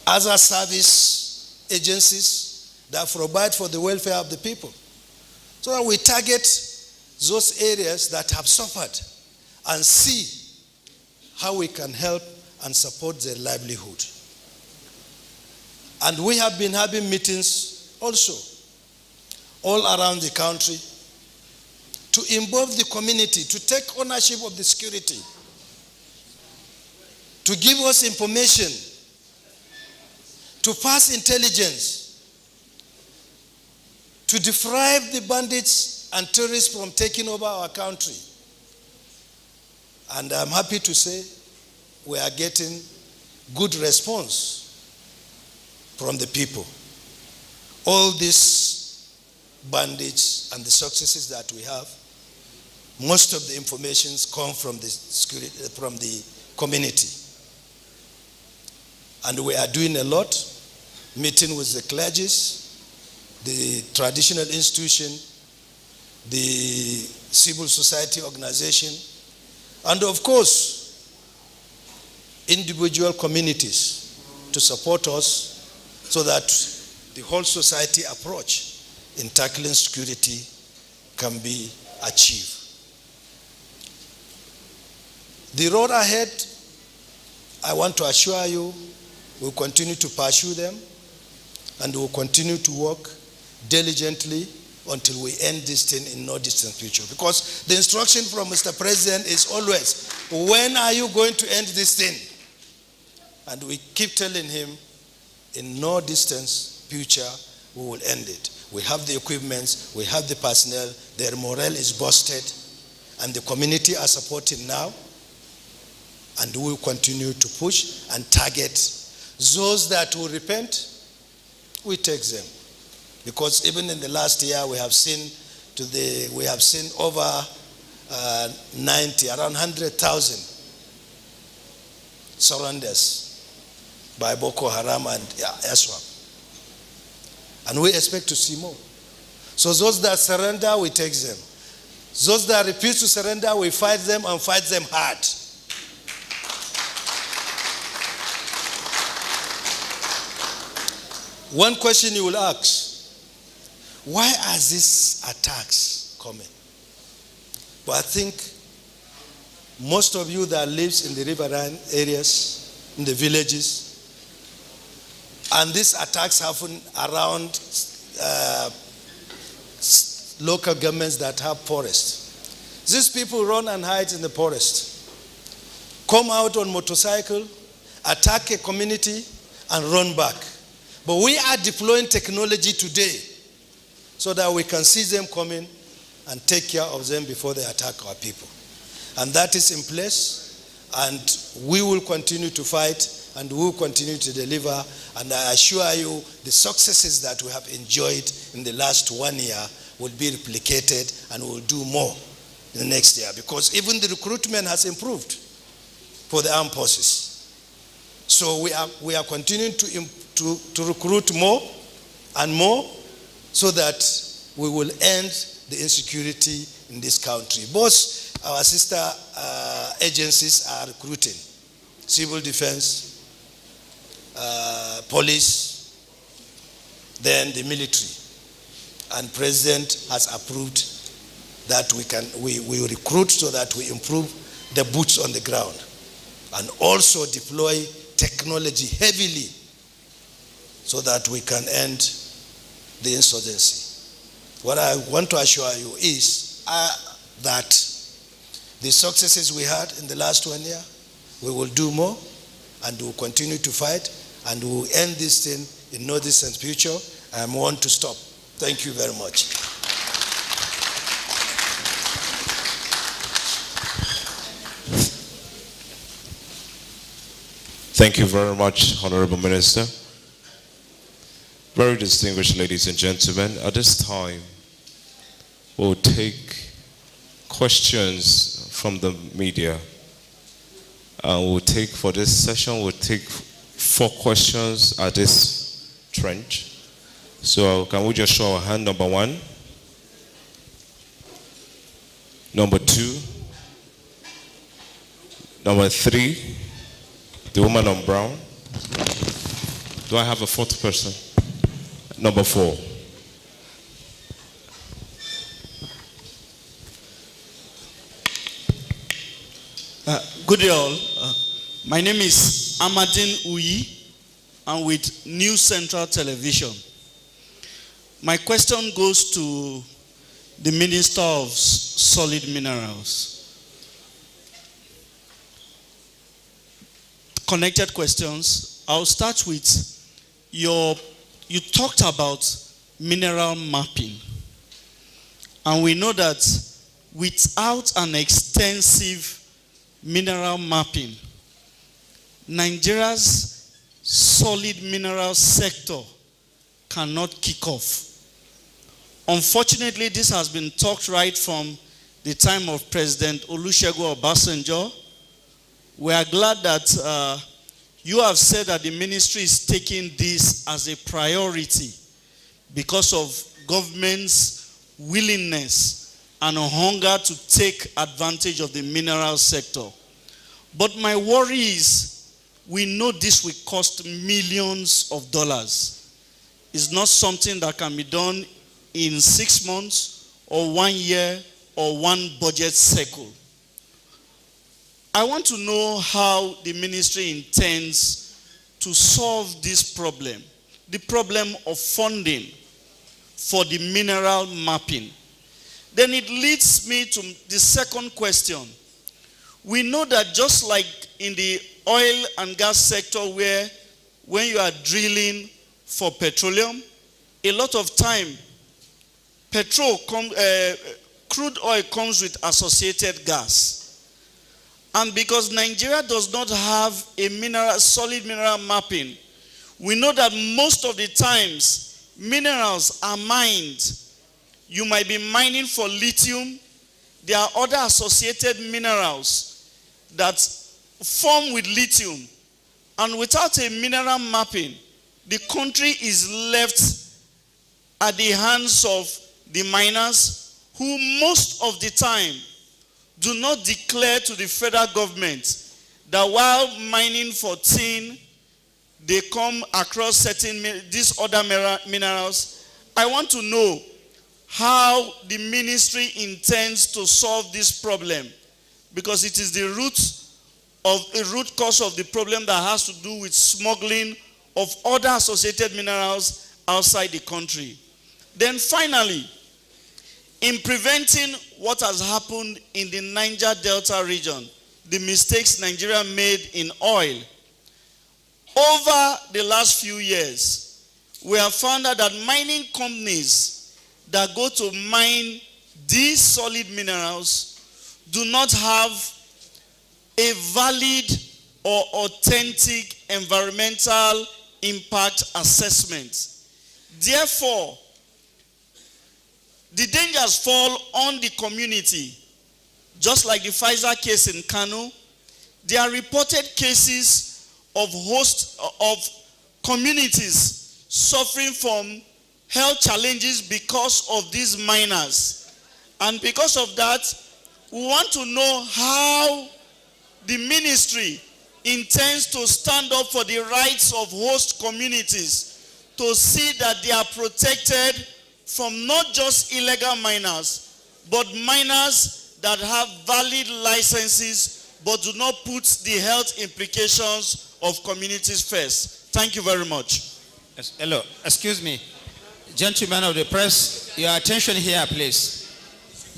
other service agencies that provide for the welfare of the people. So that we target those areas that have suffered and see how we can help and support their livelihood. And we have been having meetings also all around the country to involve the community, to take ownership of the security, to give us information, to pass intelligence, to deprive the bandits and terrorists from taking over our country. And I'm happy to say we are getting good response from the people. all these bandits and the successes that we have, most of the informations come from the community. And we are doing a lot, meeting with the clergies, the traditional institution, the civil society organization, and of course, individual communities to support us so that the whole society approach in tackling security can be achieved. The road ahead, I want to assure you, we'll continue to pursue them and we'll continue to work diligently until we end this thing in no distant future. Because the instruction from Mr. President is always, when are you going to end this thing? And we keep telling him, in no distance future, we will end it. We have the equipments, we have the personnel, their morale is boosted, and the community are supporting now. And we will continue to push and target those that will repent. We take them, because even in the last year we have seen over 90, around 100,000 surrenders by Boko Haram and Aswam, and we expect to see more. So those that surrender, we take them. Those that refuse to surrender, we fight them and fight them hard. One question you will ask, why are these attacks coming? But I think most of you that lives in the riverine areas, in the villages, and these attacks happen around local governments that have forests. These people run and hide in the forest, come out on motorcycle, attack a community, and run back. But we are deploying technology today so that we can see them coming and take care of them before they attack our people. And that is in place, and we will continue to fight, and we will continue to deliver. And I assure you, the successes that we have enjoyed in the last 1 year will be replicated, and we will do more in the next year, because even the recruitment has improved for the armed forces. So we are continuing to recruit more and more so that we will end the insecurity in this country. Both our sister agencies are recruiting: civil defense, police, then the military. And President has approved that we recruit so that we improve the boots on the ground, and also deploy technology heavily so that we can end the insurgency. What I want to assure you is that the successes we had in the last 1 year, we will do more, and we will continue to fight, and we will end this thing in no distant future. I want to stop. Thank you very much. Thank you very much, Honorable Minister. Very distinguished ladies and gentlemen, at this time, we'll take questions from the media. For this session, we'll take 4 questions at this trench. So can we just show our hand? Number 1. Number 2. Number 3. The woman on brown. Do I have a 4th person? Number 4. Good day all. My name is Amadine Uyi. I'm with New Central Television. My question goes to the Minister of Solid Minerals. Connected questions. I'll start with you talked about mineral mapping. And we know that without an extensive mineral mapping, Nigeria's solid mineral sector cannot kick off. Unfortunately, this has been talked right from the time of President Olusegun Obasanjo. We are glad that you have said that the ministry is taking this as a priority because of government's willingness and a hunger to take advantage of the mineral sector. But my worry is, we know this will cost millions of dollars. It's not something that can be done in 6 months or 1 year or one budget cycle. I want to know how the ministry intends to solve this problem, the problem of funding for the mineral mapping. Then it leads me to the second question. We know that just like in the oil and gas sector, where when you are drilling for petroleum, a lot of time crude oil comes with associated gas. And because Nigeria does not have a solid mineral mapping, we know that most of the times minerals are mined. You might be mining for lithium. There are other associated minerals that form with lithium. And without a mineral mapping, the country is left at the hands of the miners, who most of the time do not declare to the federal government that while mining for tin, they come across these other minerals. I want to know how the ministry intends to solve this problem, because it is the root cause of the problem that has to do with smuggling of other associated minerals outside the country. Then finally, in preventing what has happened in the Niger Delta region, the mistakes Nigeria made in oil, over the last few years, we have found out that mining companies that go to mine these solid minerals do not have a valid or authentic environmental impact assessment. Therefore, the dangers fall on the community. Just like the Pfizer case in Kano, there are reported cases of communities suffering from health challenges because of these miners. And because of that, we want to know how the ministry intends to stand up for the rights of host communities to see that they are protected from not just illegal miners, but miners that have valid licenses but do not put the health implications of communities first. Thank you very much. Yes, hello, excuse me. Gentlemen of the press, your attention here, please.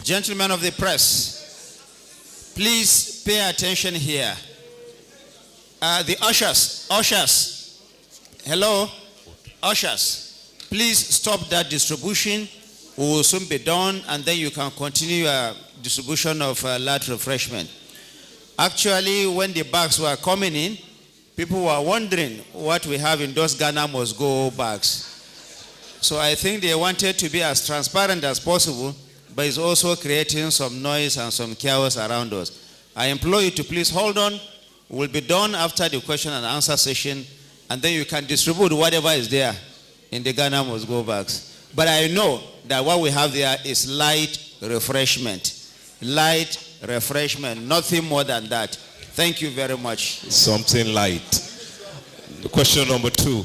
Gentlemen of the press, please pay attention here. The ushers, hello, ushers. Please stop that distribution. We will soon be done, and then you can continue your distribution of light refreshment. Actually, when the bags were coming in, people were wondering what we have in those Ghana must go bags. So I think they wanted to be as transparent as possible, but it's also creating some noise and some chaos around us. I implore you to please hold on. We'll be done after the question and answer session, and then you can distribute whatever is there in the Ghana must go bags. But I know that what we have there is light refreshment. Light refreshment, nothing more than that. Thank you very much. Something light. Question number 2.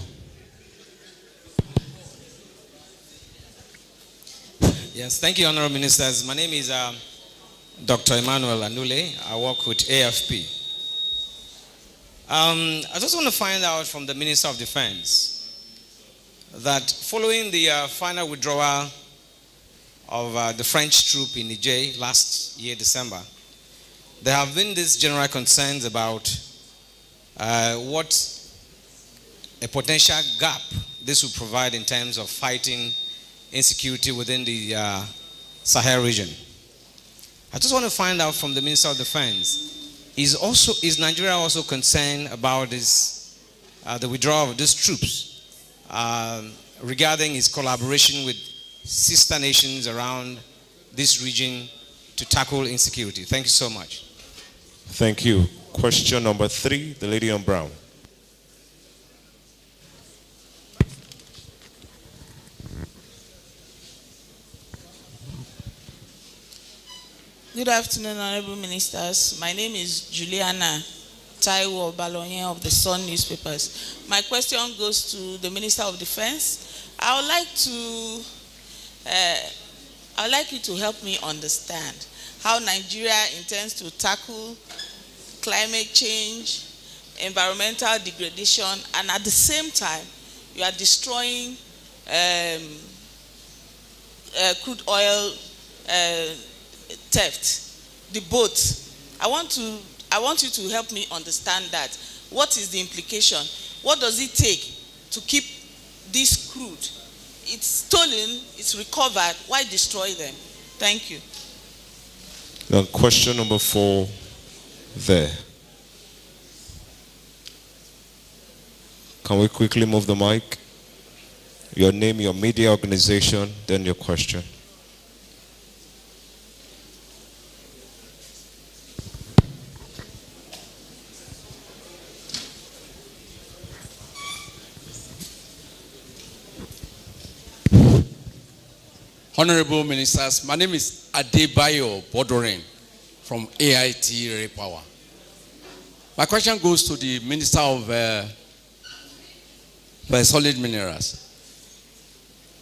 Yes, thank you, Honorable Ministers. My name is Dr. Emmanuel Anule. I work with AFP. I just want to find out from the Minister of Defense that following the final withdrawal of the French troop in Niger last year, December, there have been these general concerns about what a potential gap this will provide in terms of fighting insecurity within the Sahel region. I just want to find out from the Minister of Defense, is Nigeria also concerned about this, the withdrawal of these troops regarding his collaboration with sister nations around this region to tackle insecurity. Thank you so much. Thank you. Question number 3, the lady on brown. Good afternoon, Honorable Ministers. My name is Juliana Taiwo Balonye of the Sun newspapers. My question goes to the Minister of Defense. I would like you to help me understand how Nigeria intends to tackle climate change, environmental degradation, and at the same time, you are destroying crude oil theft, the boat. I want you to help me understand that. What is the implication? What does it take to keep this crude? It's stolen, it's recovered. Why destroy them? Thank you. Now, question number 4 there. Can we quickly move the mic? Your name, your media organization, then your question. Honorable Ministers, my name is Adebayo Bodorin from AIT Repower. My question goes to the Minister of Solid Minerals.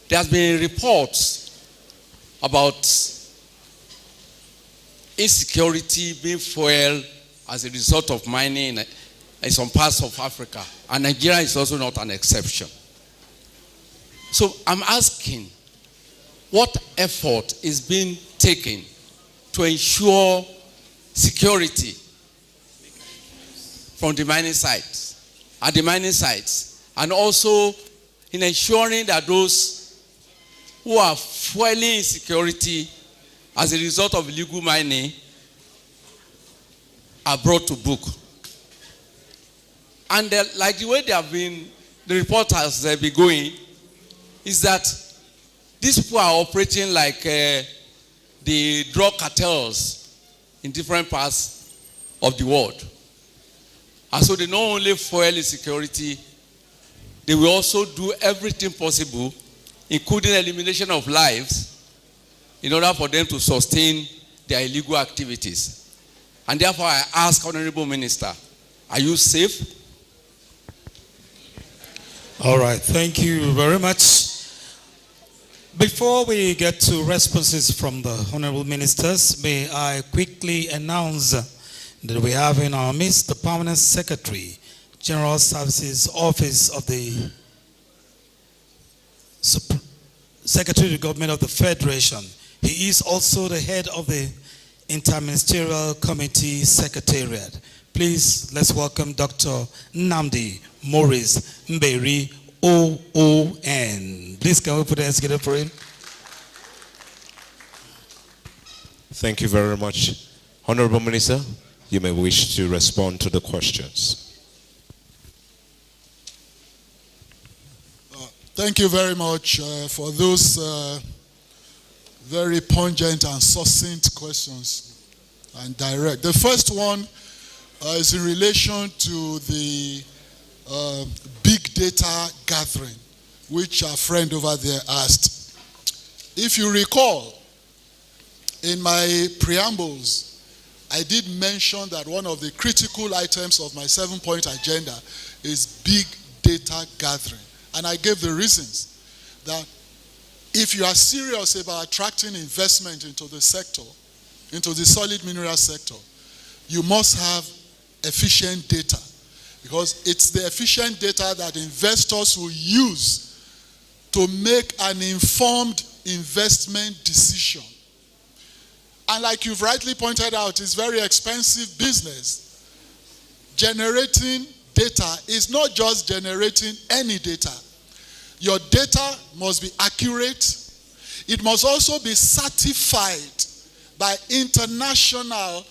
There has been reports about insecurity being fueled as a result of mining in some parts of Africa, and Nigeria is also not an exception. So I'm asking, what effort is being taken to ensure security from the mining sites, at the mining sites, and also in ensuring that those who are fueling insecurity as a result of illegal mining are brought to book? And like the way they have been, the report has been going, is that these people are operating like the drug cartels in different parts of the world. And so they not only fuel insecurity, they will also do everything possible, including elimination of lives, in order for them to sustain their illegal activities. And therefore I ask, Honorable Minister, are you safe? All right, thank you very much. Before we get to responses from the Honorable Ministers, may I quickly announce that we have in our midst the Permanent Secretary, General Services Office of the Secretary of the Government of the Federation. He is also the head of the Interministerial Committee Secretariat. Please, let's welcome Dr. Nnamdi Maurice Mberi, OON. Please, can we put hands together for him? Thank you very much. Honorable Minister, you may wish to respond to the questions. Thank you very much for those very pungent and succinct questions and direct. The first one is in relation to the big data gathering, which our friend over there asked. If you recall, in my preambles, I did mention that one of the critical items of my 7-point agenda is big data gathering. And I gave the reasons that if you are serious about attracting investment into the sector, into the solid mineral sector, you must have efficient data, because it's the efficient data that investors will use to make an informed investment decision. And like you've rightly pointed out, it's very expensive business. Generating data is not just generating any data. Your data must be accurate. It must also be certified by international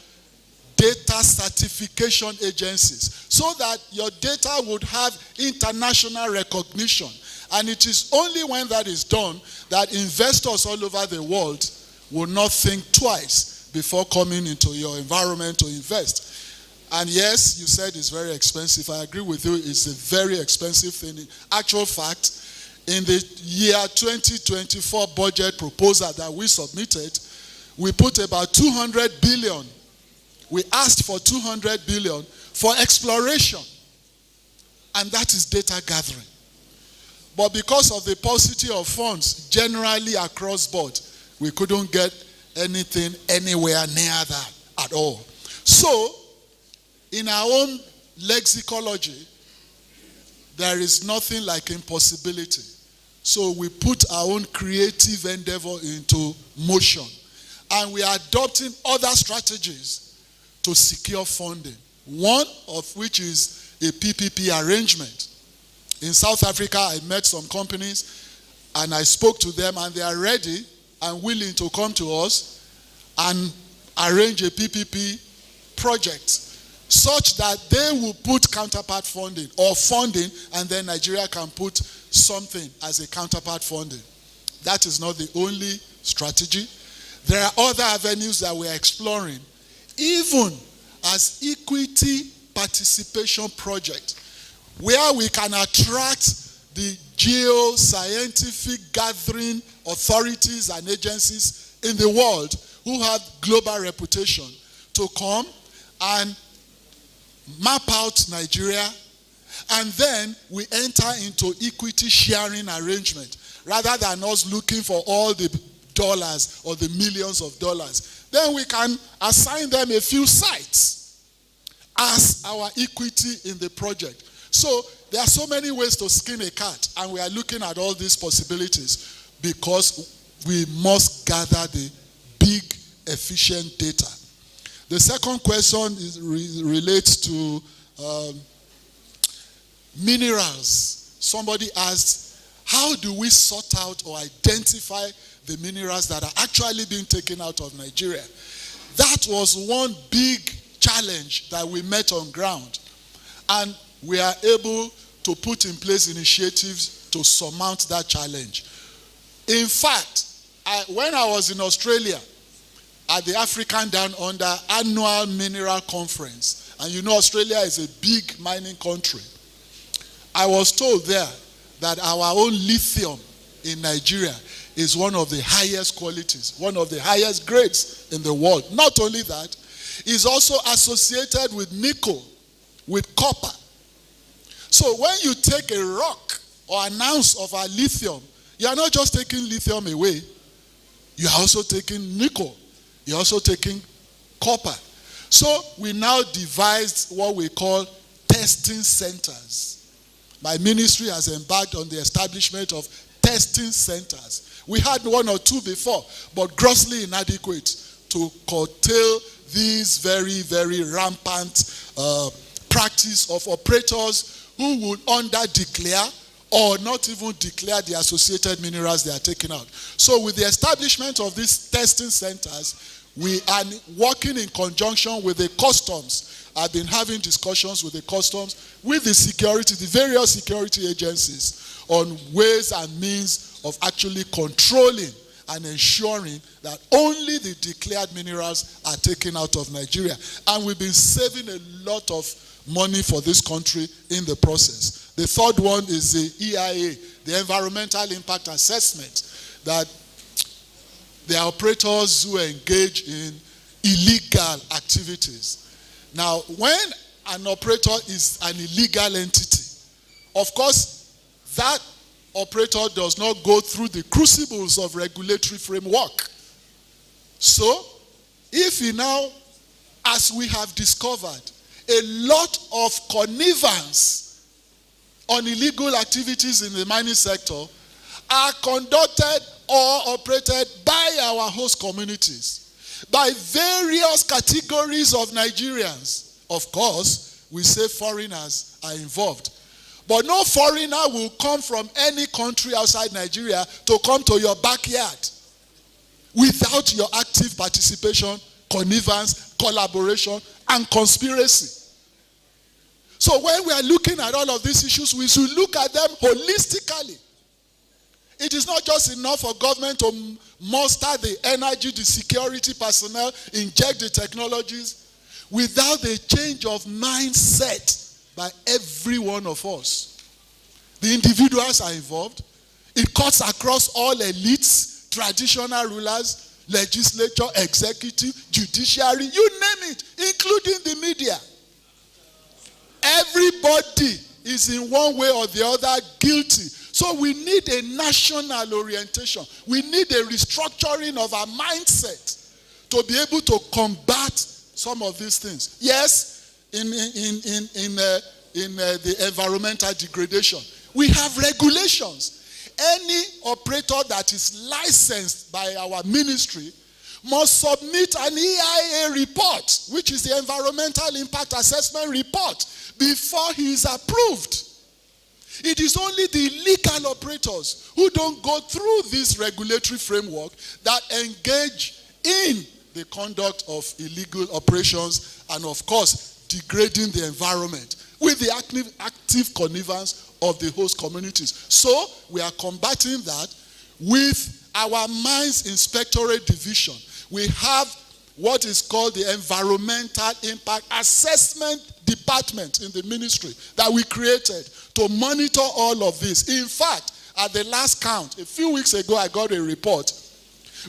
data certification agencies, so that your data would have international recognition And it is only when that is done that investors all over the world will not think twice before coming into your environment to invest. And yes, you said it's very expensive. I agree with you, it's a very expensive thing. In actual fact, in the year 2024 budget proposal that we submitted, we put about 200 billion. We asked for 200 billion for exploration. And that is data gathering. But because of the paucity of funds generally across board, we couldn't get anything anywhere near that at all. So, in our own lexicology, there is nothing like impossibility. So we put our own creative endeavor into motion. And we are adopting other strategies to secure funding. One of which is a PPP arrangement. In South Africa, I met some companies and I spoke to them, and they are ready and willing to come to us and arrange a PPP project such that they will put counterpart funding or funding, and then Nigeria can put something as a counterpart funding. That is not the only strategy. There are other avenues that we are exploring, even as equity participation project, where we can attract the geoscientific gathering authorities and agencies in the world who have global reputation to come and map out Nigeria, and then we enter into equity sharing arrangement rather than us looking for all the dollars or the millions of dollars. Then we can assign them a few sites as our equity in the project. So there are so many ways to skin a cat, and we are looking at all these possibilities because we must gather the big efficient data. The second question relates to minerals. Somebody asked, how do we sort out or identify the minerals that are actually being taken out of Nigeria? That was one big challenge that we met on ground. And we are able to put in place initiatives to surmount that challenge. In fact, when I was in Australia, at the African Down Under annual mineral conference, and you know Australia is a big mining country, I was told there that our own lithium in Nigeria is one of the highest qualities, one of the highest grades in the world. Not only that, it's also associated with nickel, with copper. So when you take a rock or an ounce of our lithium, you are not just taking lithium away, you are also taking nickel. You're also taking copper. So we now devised what we call testing centers. My ministry has embarked on the establishment of testing centers. We had one or two before, but grossly inadequate to curtail these very, very rampant practice of operators who would under-declare or not even declare the associated minerals they are taking out. So with the establishment of these testing centers, we are working in conjunction with the customs. I've been having discussions with the customs, with the security, the various security agencies on ways and means of actually controlling and ensuring that only the declared minerals are taken out of Nigeria. And we've been saving a lot of money for this country in the process. The third one is the EIA, the Environmental Impact Assessment, that the operators who engage in illegal activities. Now, when an operator is an illegal entity, of course, that operator does not go through the crucibles of regulatory framework. So, if he now, as we have discovered, a lot of connivance on illegal activities in the mining sector are conducted or operated by our host communities, by various categories of Nigerians. Of course, we say foreigners are involved. But no foreigner will come from any country outside Nigeria to come to your backyard without your active participation, connivance, collaboration, and conspiracy. So when we are looking at all of these issues, we should look at them holistically. It is not just enough for government to muster the energy, the security personnel, inject the technologies, without a change of mindset by every one of us. The individuals are involved. It cuts across all elites, traditional rulers, legislature, executive, judiciary, you name it, including the media. Everybody is in one way or the other guilty. So we need a national orientation. We need a restructuring of our mindset to be able to combat some of these things. Yes, in the environmental degradation, we have regulations. Any operator that is licensed by our ministry must submit an EIA report, which is the Environmental Impact Assessment Report, before he is approved. It is only the illegal operators who don't go through this regulatory framework that engage in the conduct of illegal operations and, of course, degrading the environment with the active connivance of the host communities. So we are combating that with our Mines Inspectorate Division. We have what is called the Environmental Impact Assessment Department in the ministry that we created to monitor all of this. In fact, at the last count, a few weeks ago, I got a report.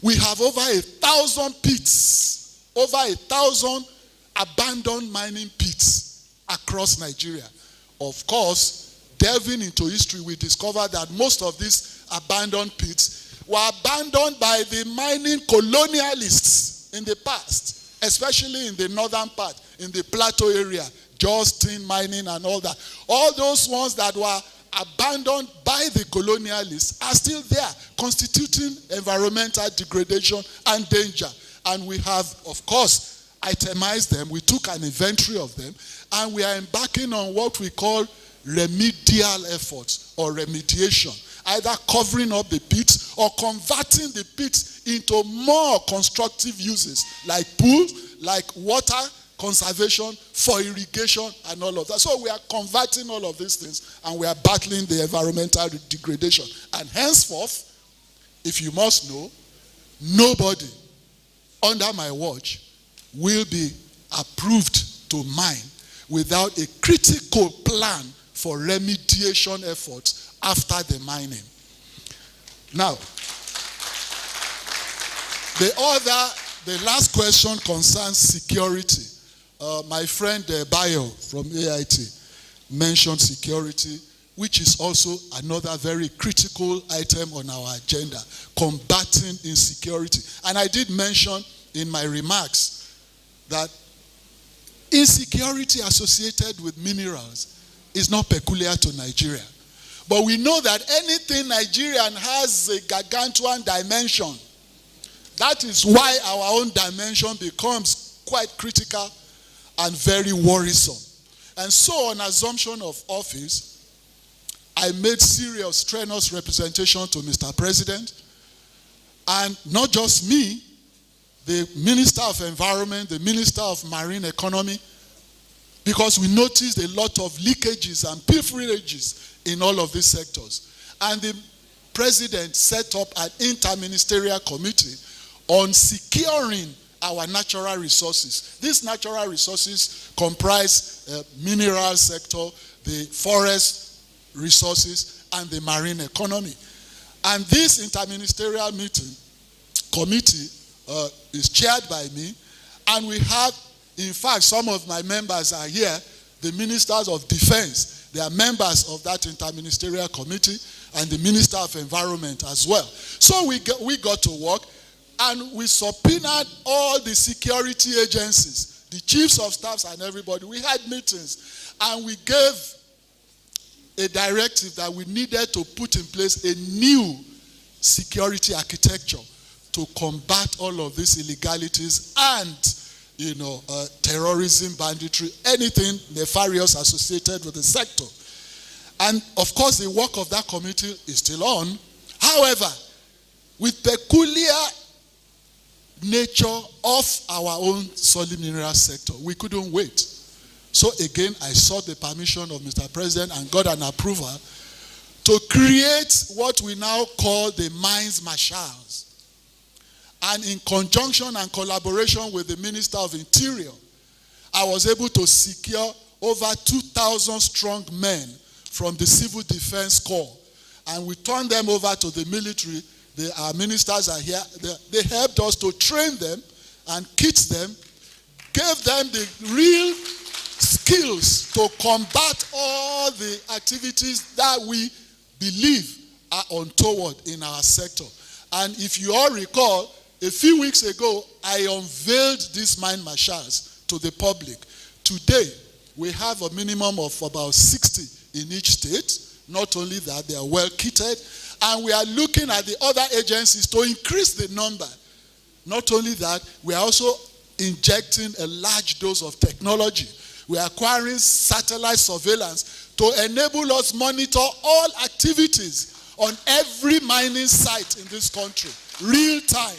We have over 1,000 pits, over 1,000 abandoned mining pits across Nigeria. Of course, delving into history, we discovered that most of these abandoned pits were abandoned by the mining colonialists in the past, especially in the northern part, in the plateau area, Jos Tin mining and all that. All those ones that were abandoned by the colonialists are still there, constituting environmental degradation and danger. And we have, of course, itemized them. We took an inventory of them, and we are embarking on what we call remedial efforts or remediation, either covering up the pits or converting the pits into more constructive uses, like pools, like water conservation, for irrigation, and all of that. So we are converting all of these things, and we are battling the environmental degradation. And henceforth, if you must know, nobody under my watch will be approved to mine without a critical plan for remediation efforts after the mining. Now, the last question concerns security. My friend Bayo from AIT mentioned security, which is also another very critical item on our agenda, combating insecurity. And I did mention in my remarks that insecurity associated with minerals is not peculiar to Nigeria. But we know that anything Nigerian has a gargantuan dimension. That is why our own dimension becomes quite critical and very worrisome. And so, on assumption of office, I made serious, strenuous representation to Mr. President. And not just me, the Minister of Environment, the Minister of Marine Economy, because we noticed a lot of leakages and pilferages in all of these sectors. And the President set up an interministerial committee on securing our natural resources. These natural resources comprise mineral sector, the forest resources, and the marine economy. And this interministerial committee is chaired by me, and we have, in fact, some of my members are here, the ministers of defense. They are members of that interministerial committee, and the Minister of Environment as well. So we got to work, and we subpoenaed all the security agencies, the chiefs of staffs and everybody. We had meetings, and we gave a directive that we needed to put in place a new security architecture to combat all of these illegalities and, terrorism, banditry, anything nefarious associated with the sector. And of course, the work of that committee is still on. However, with peculiar nature of our own solid mineral sector, we couldn't wait. So again, I sought the permission of Mr. President and got an approval to create what we now call the mines marshals. And in conjunction and collaboration with the Minister of Interior, I was able to secure over 2,000 strong men from the Civil Defense Corps. And we turned them over to the military. Our ministers are here. They helped us to train them and kit them, gave them the real skills to combat all the activities that we believe are untoward in our sector. And if you all recall, a few weeks ago, I unveiled these mine marshals to the public. Today, we have a minimum of about 60 in each state. Not only that, they are well kitted. And we are looking at the other agencies to increase the number. Not only that, we are also injecting a large dose of technology. We are acquiring satellite surveillance to enable us monitor all activities on every mining site in this country, real time,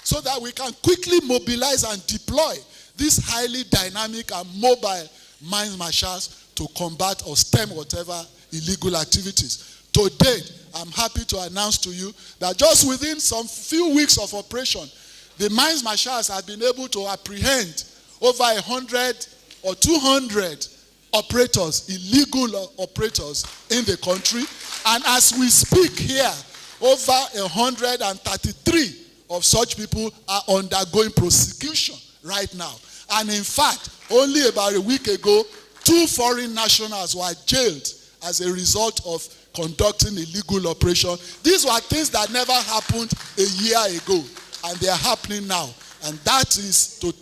so that we can quickly mobilize and deploy these highly dynamic and mobile mine marshals to combat or stem whatever illegal activities. Today, I'm happy to announce to you that just within some few weeks of operation, the mines marshals have been able to apprehend over 100 or 200 operators, illegal operators in the country. And as we speak here, over 133 of such people are undergoing prosecution right now. And in fact, only about a week ago, 2 foreign nationals were jailed as a result of conducting illegal operation. These were things that never happened a year ago, and they are happening now. And that is to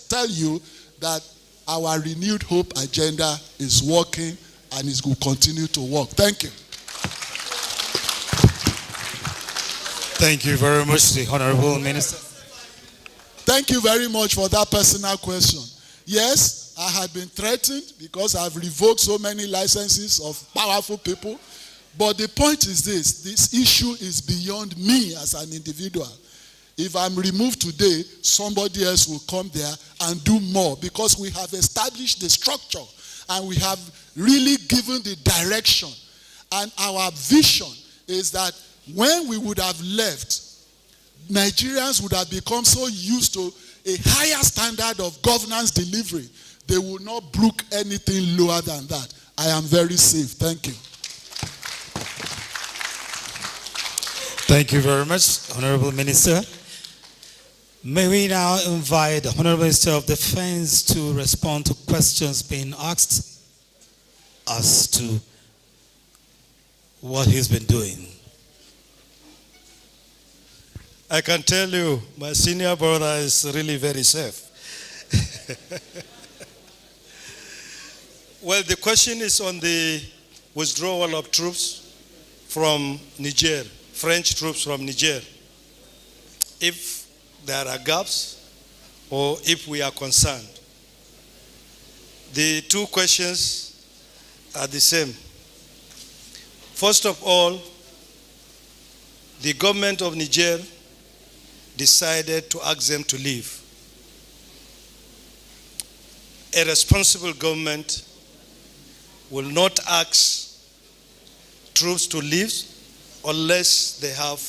tell you that our renewed hope agenda is working and it will continue to work. Thank you. Thank you very much, the Honorable Minister. Thank you very much for that personal question. Yes, I had been threatened because I've revoked so many licenses of powerful people. But the point is this issue is beyond me as an individual. If I'm removed today, somebody else will come there and do more, because we have established the structure and we have really given the direction. And our vision is that when we would have left, Nigerians would have become so used to a higher standard of governance delivery, they will not brook anything lower than that. I am very safe. Thank you. Thank you very much, Honorable Minister. May we now invite the Honorable Minister of Defense to respond to questions being asked as to what he's been doing. I can tell you, my senior brother is really very safe. Well, the question is on the withdrawal of troops from Niger, French troops from Niger. If there are gaps or if we are concerned. The two questions are the same. First of all, the government of Niger decided to ask them to leave. A responsible government will not ask troops to leave unless they have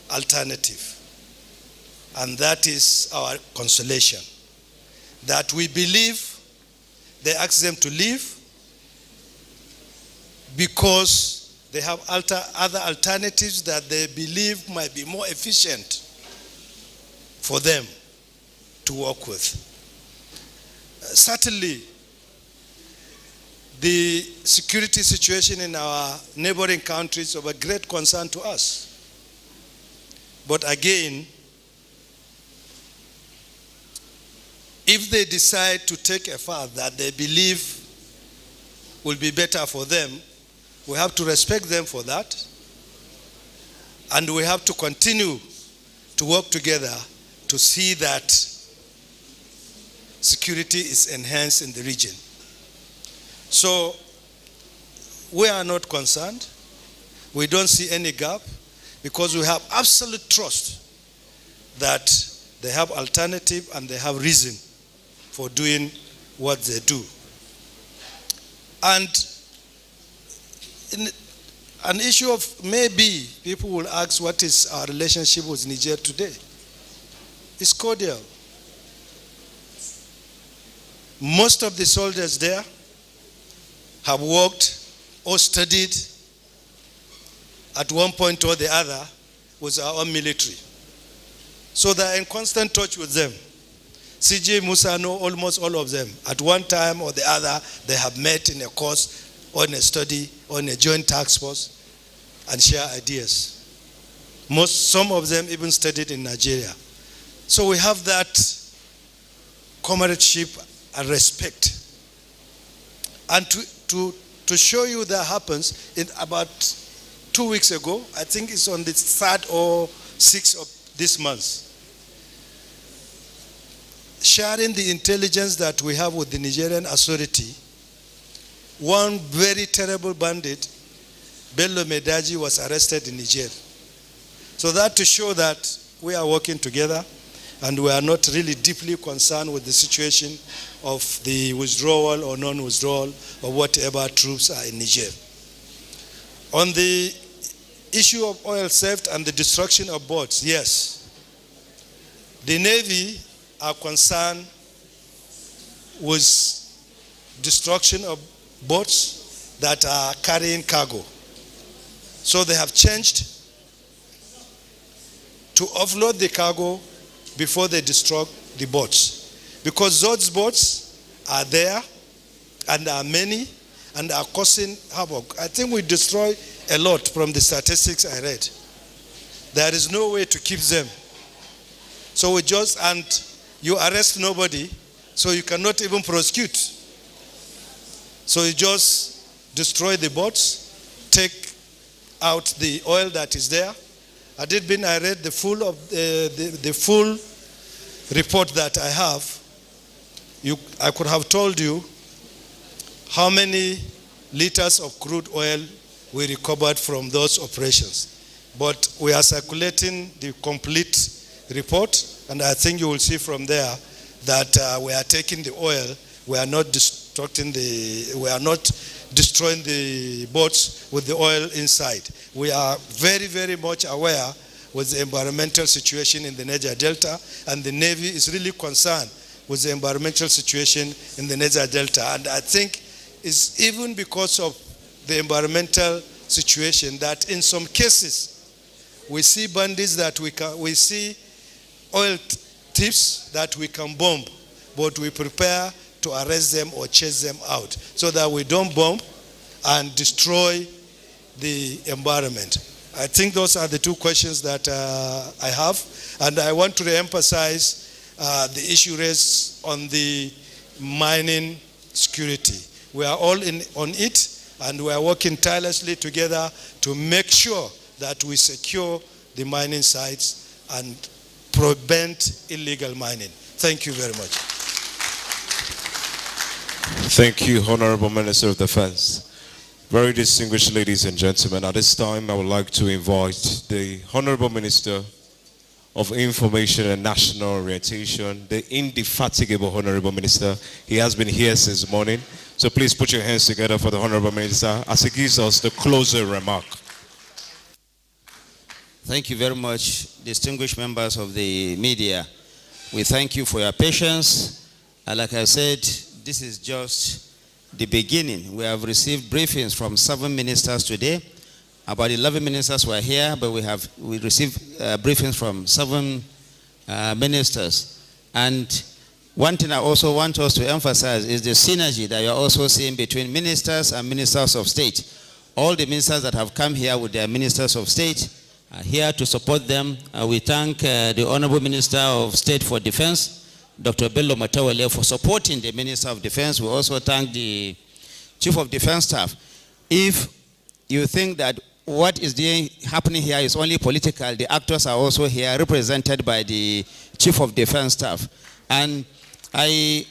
alternative. And that is our consolation, that we believe they asked them to leave because they have other alternatives that they believe might be more efficient for them to work with. Certainly, the security situation in our neighboring countries is of a great concern to us. But again, if they decide to take a path that they believe will be better for them, we have to respect them for that. And we have to continue to work together to see that security is enhanced in the region. So we are not concerned. We don't see any gap because we have absolute trust that they have alternative and they have reason for doing what they do. And an issue of maybe people will ask what is our relationship with Niger today. It's cordial. Most of the soldiers there have worked or studied at one point or the other with our own military. So they are in constant touch with them. CJ Musa know almost all of them. At one time or the other, they have met in a course or in a study or in a joint task force and share ideas. Some of them even studied in Nigeria. So we have that comradeship and respect. And to show you that happens, in about 2 weeks ago, I think it's on the 3rd or 6th of this month, sharing the intelligence that we have with the Nigerian authority, one very terrible bandit, Bello Medaji, was arrested in Niger. So that to show that we are working together and we are not really deeply concerned with the situation of the withdrawal or non-withdrawal or whatever troops are in Niger. On the issue of oil theft and the destruction of boats, yes. The Navy are concerned with destruction of boats that are carrying cargo. So they have changed to offload the cargo before they destroy the boats. Because those boats are there and are many and are causing havoc. I think we destroy a lot from the statistics I read. There is no way to keep them. So we just, and you arrest nobody, so you cannot even prosecute. So you just destroy the boats, take out the oil that is there. I read the full report that I have. I could have told you how many liters of crude oil we recovered from those operations. But we are circulating the complete report, and I think you will see from there that we are taking the oil. We are not destroying the boats with the oil inside. We are very, very much aware with the environmental situation in the Niger Delta, and the Navy is really concerned with the environmental situation in the Niger Delta. And I think it's even because of the environmental situation that in some cases we see bandits that we see oil thieves that we can bomb, but we prepare to arrest them or chase them out so that we don't bomb and destroy the environment. I think those are the two questions that I have, and I want to re-emphasize the issue raised on the mining security. We are all on it, and we are working tirelessly together to make sure that we secure the mining sites and prevent illegal mining. Thank you very much. Thank you, Honorable Minister of Defense. Very distinguished ladies and gentlemen, at this time I would like to invite the Honorable Minister of Information and National Orientation, the indefatigable Honorable Minister. He has been here since morning, so please put your hands together for the Honorable Minister as he gives us the closing remark. Thank you very much, distinguished members of the media. We thank you for your patience. And like I said, this is just the beginning. We have received briefings from 7 ministers today. About 11 ministers were here, but we received briefings from 7 ministers. And one thing I also want us to emphasize is the synergy that you're also seeing between ministers and ministers of state. All the ministers that have come here with their ministers of state are here to support them. We thank the Honorable Minister of State for Defense, Dr. Bello Matawale, for supporting the Minister of Defense. We also thank the Chief of Defense Staff. If you think that what is happening here is only political, the actors are also here represented by the Chief of Defense Staff. And I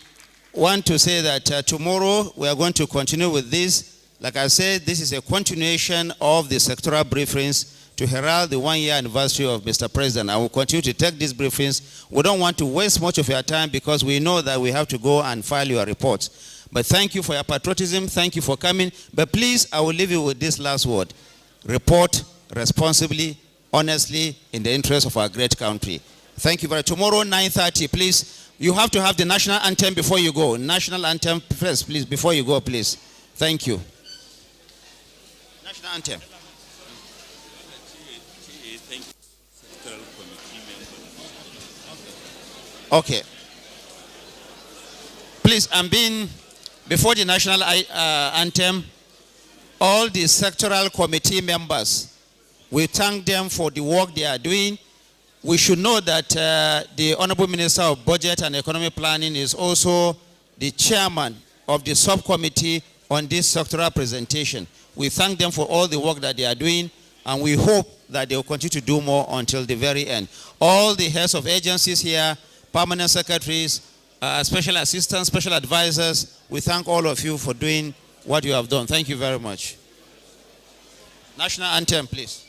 want to say that tomorrow we are going to continue with this. Like I said, this is a continuation of the sectoral briefings to herald the 1-year anniversary of Mr. President. I will continue to take these briefings. We don't want to waste much of your time because we know that we have to go and file your reports. But thank you for your patriotism. Thank you for coming. But please, I will leave you with this last word. report responsibly, honestly, in the interest of our great country. Thank you very much. Tomorrow, 9:30, please. You have to have the national anthem before you go. National anthem first, please, before you go, please. Thank you. National anthem. Okay. Please, before the national anthem, all the sectoral committee members, we thank them for the work they are doing. We should know that the Honorable Minister of Budget and Economic Planning is also the chairman of the subcommittee on this sectoral presentation. We thank them for all the work that they are doing, and we hope that they will continue to do more until the very end. All the heads of agencies here, permanent secretaries, special assistants, special advisors, we thank all of you for doing what you have done. Thank you very much. National anthem, please.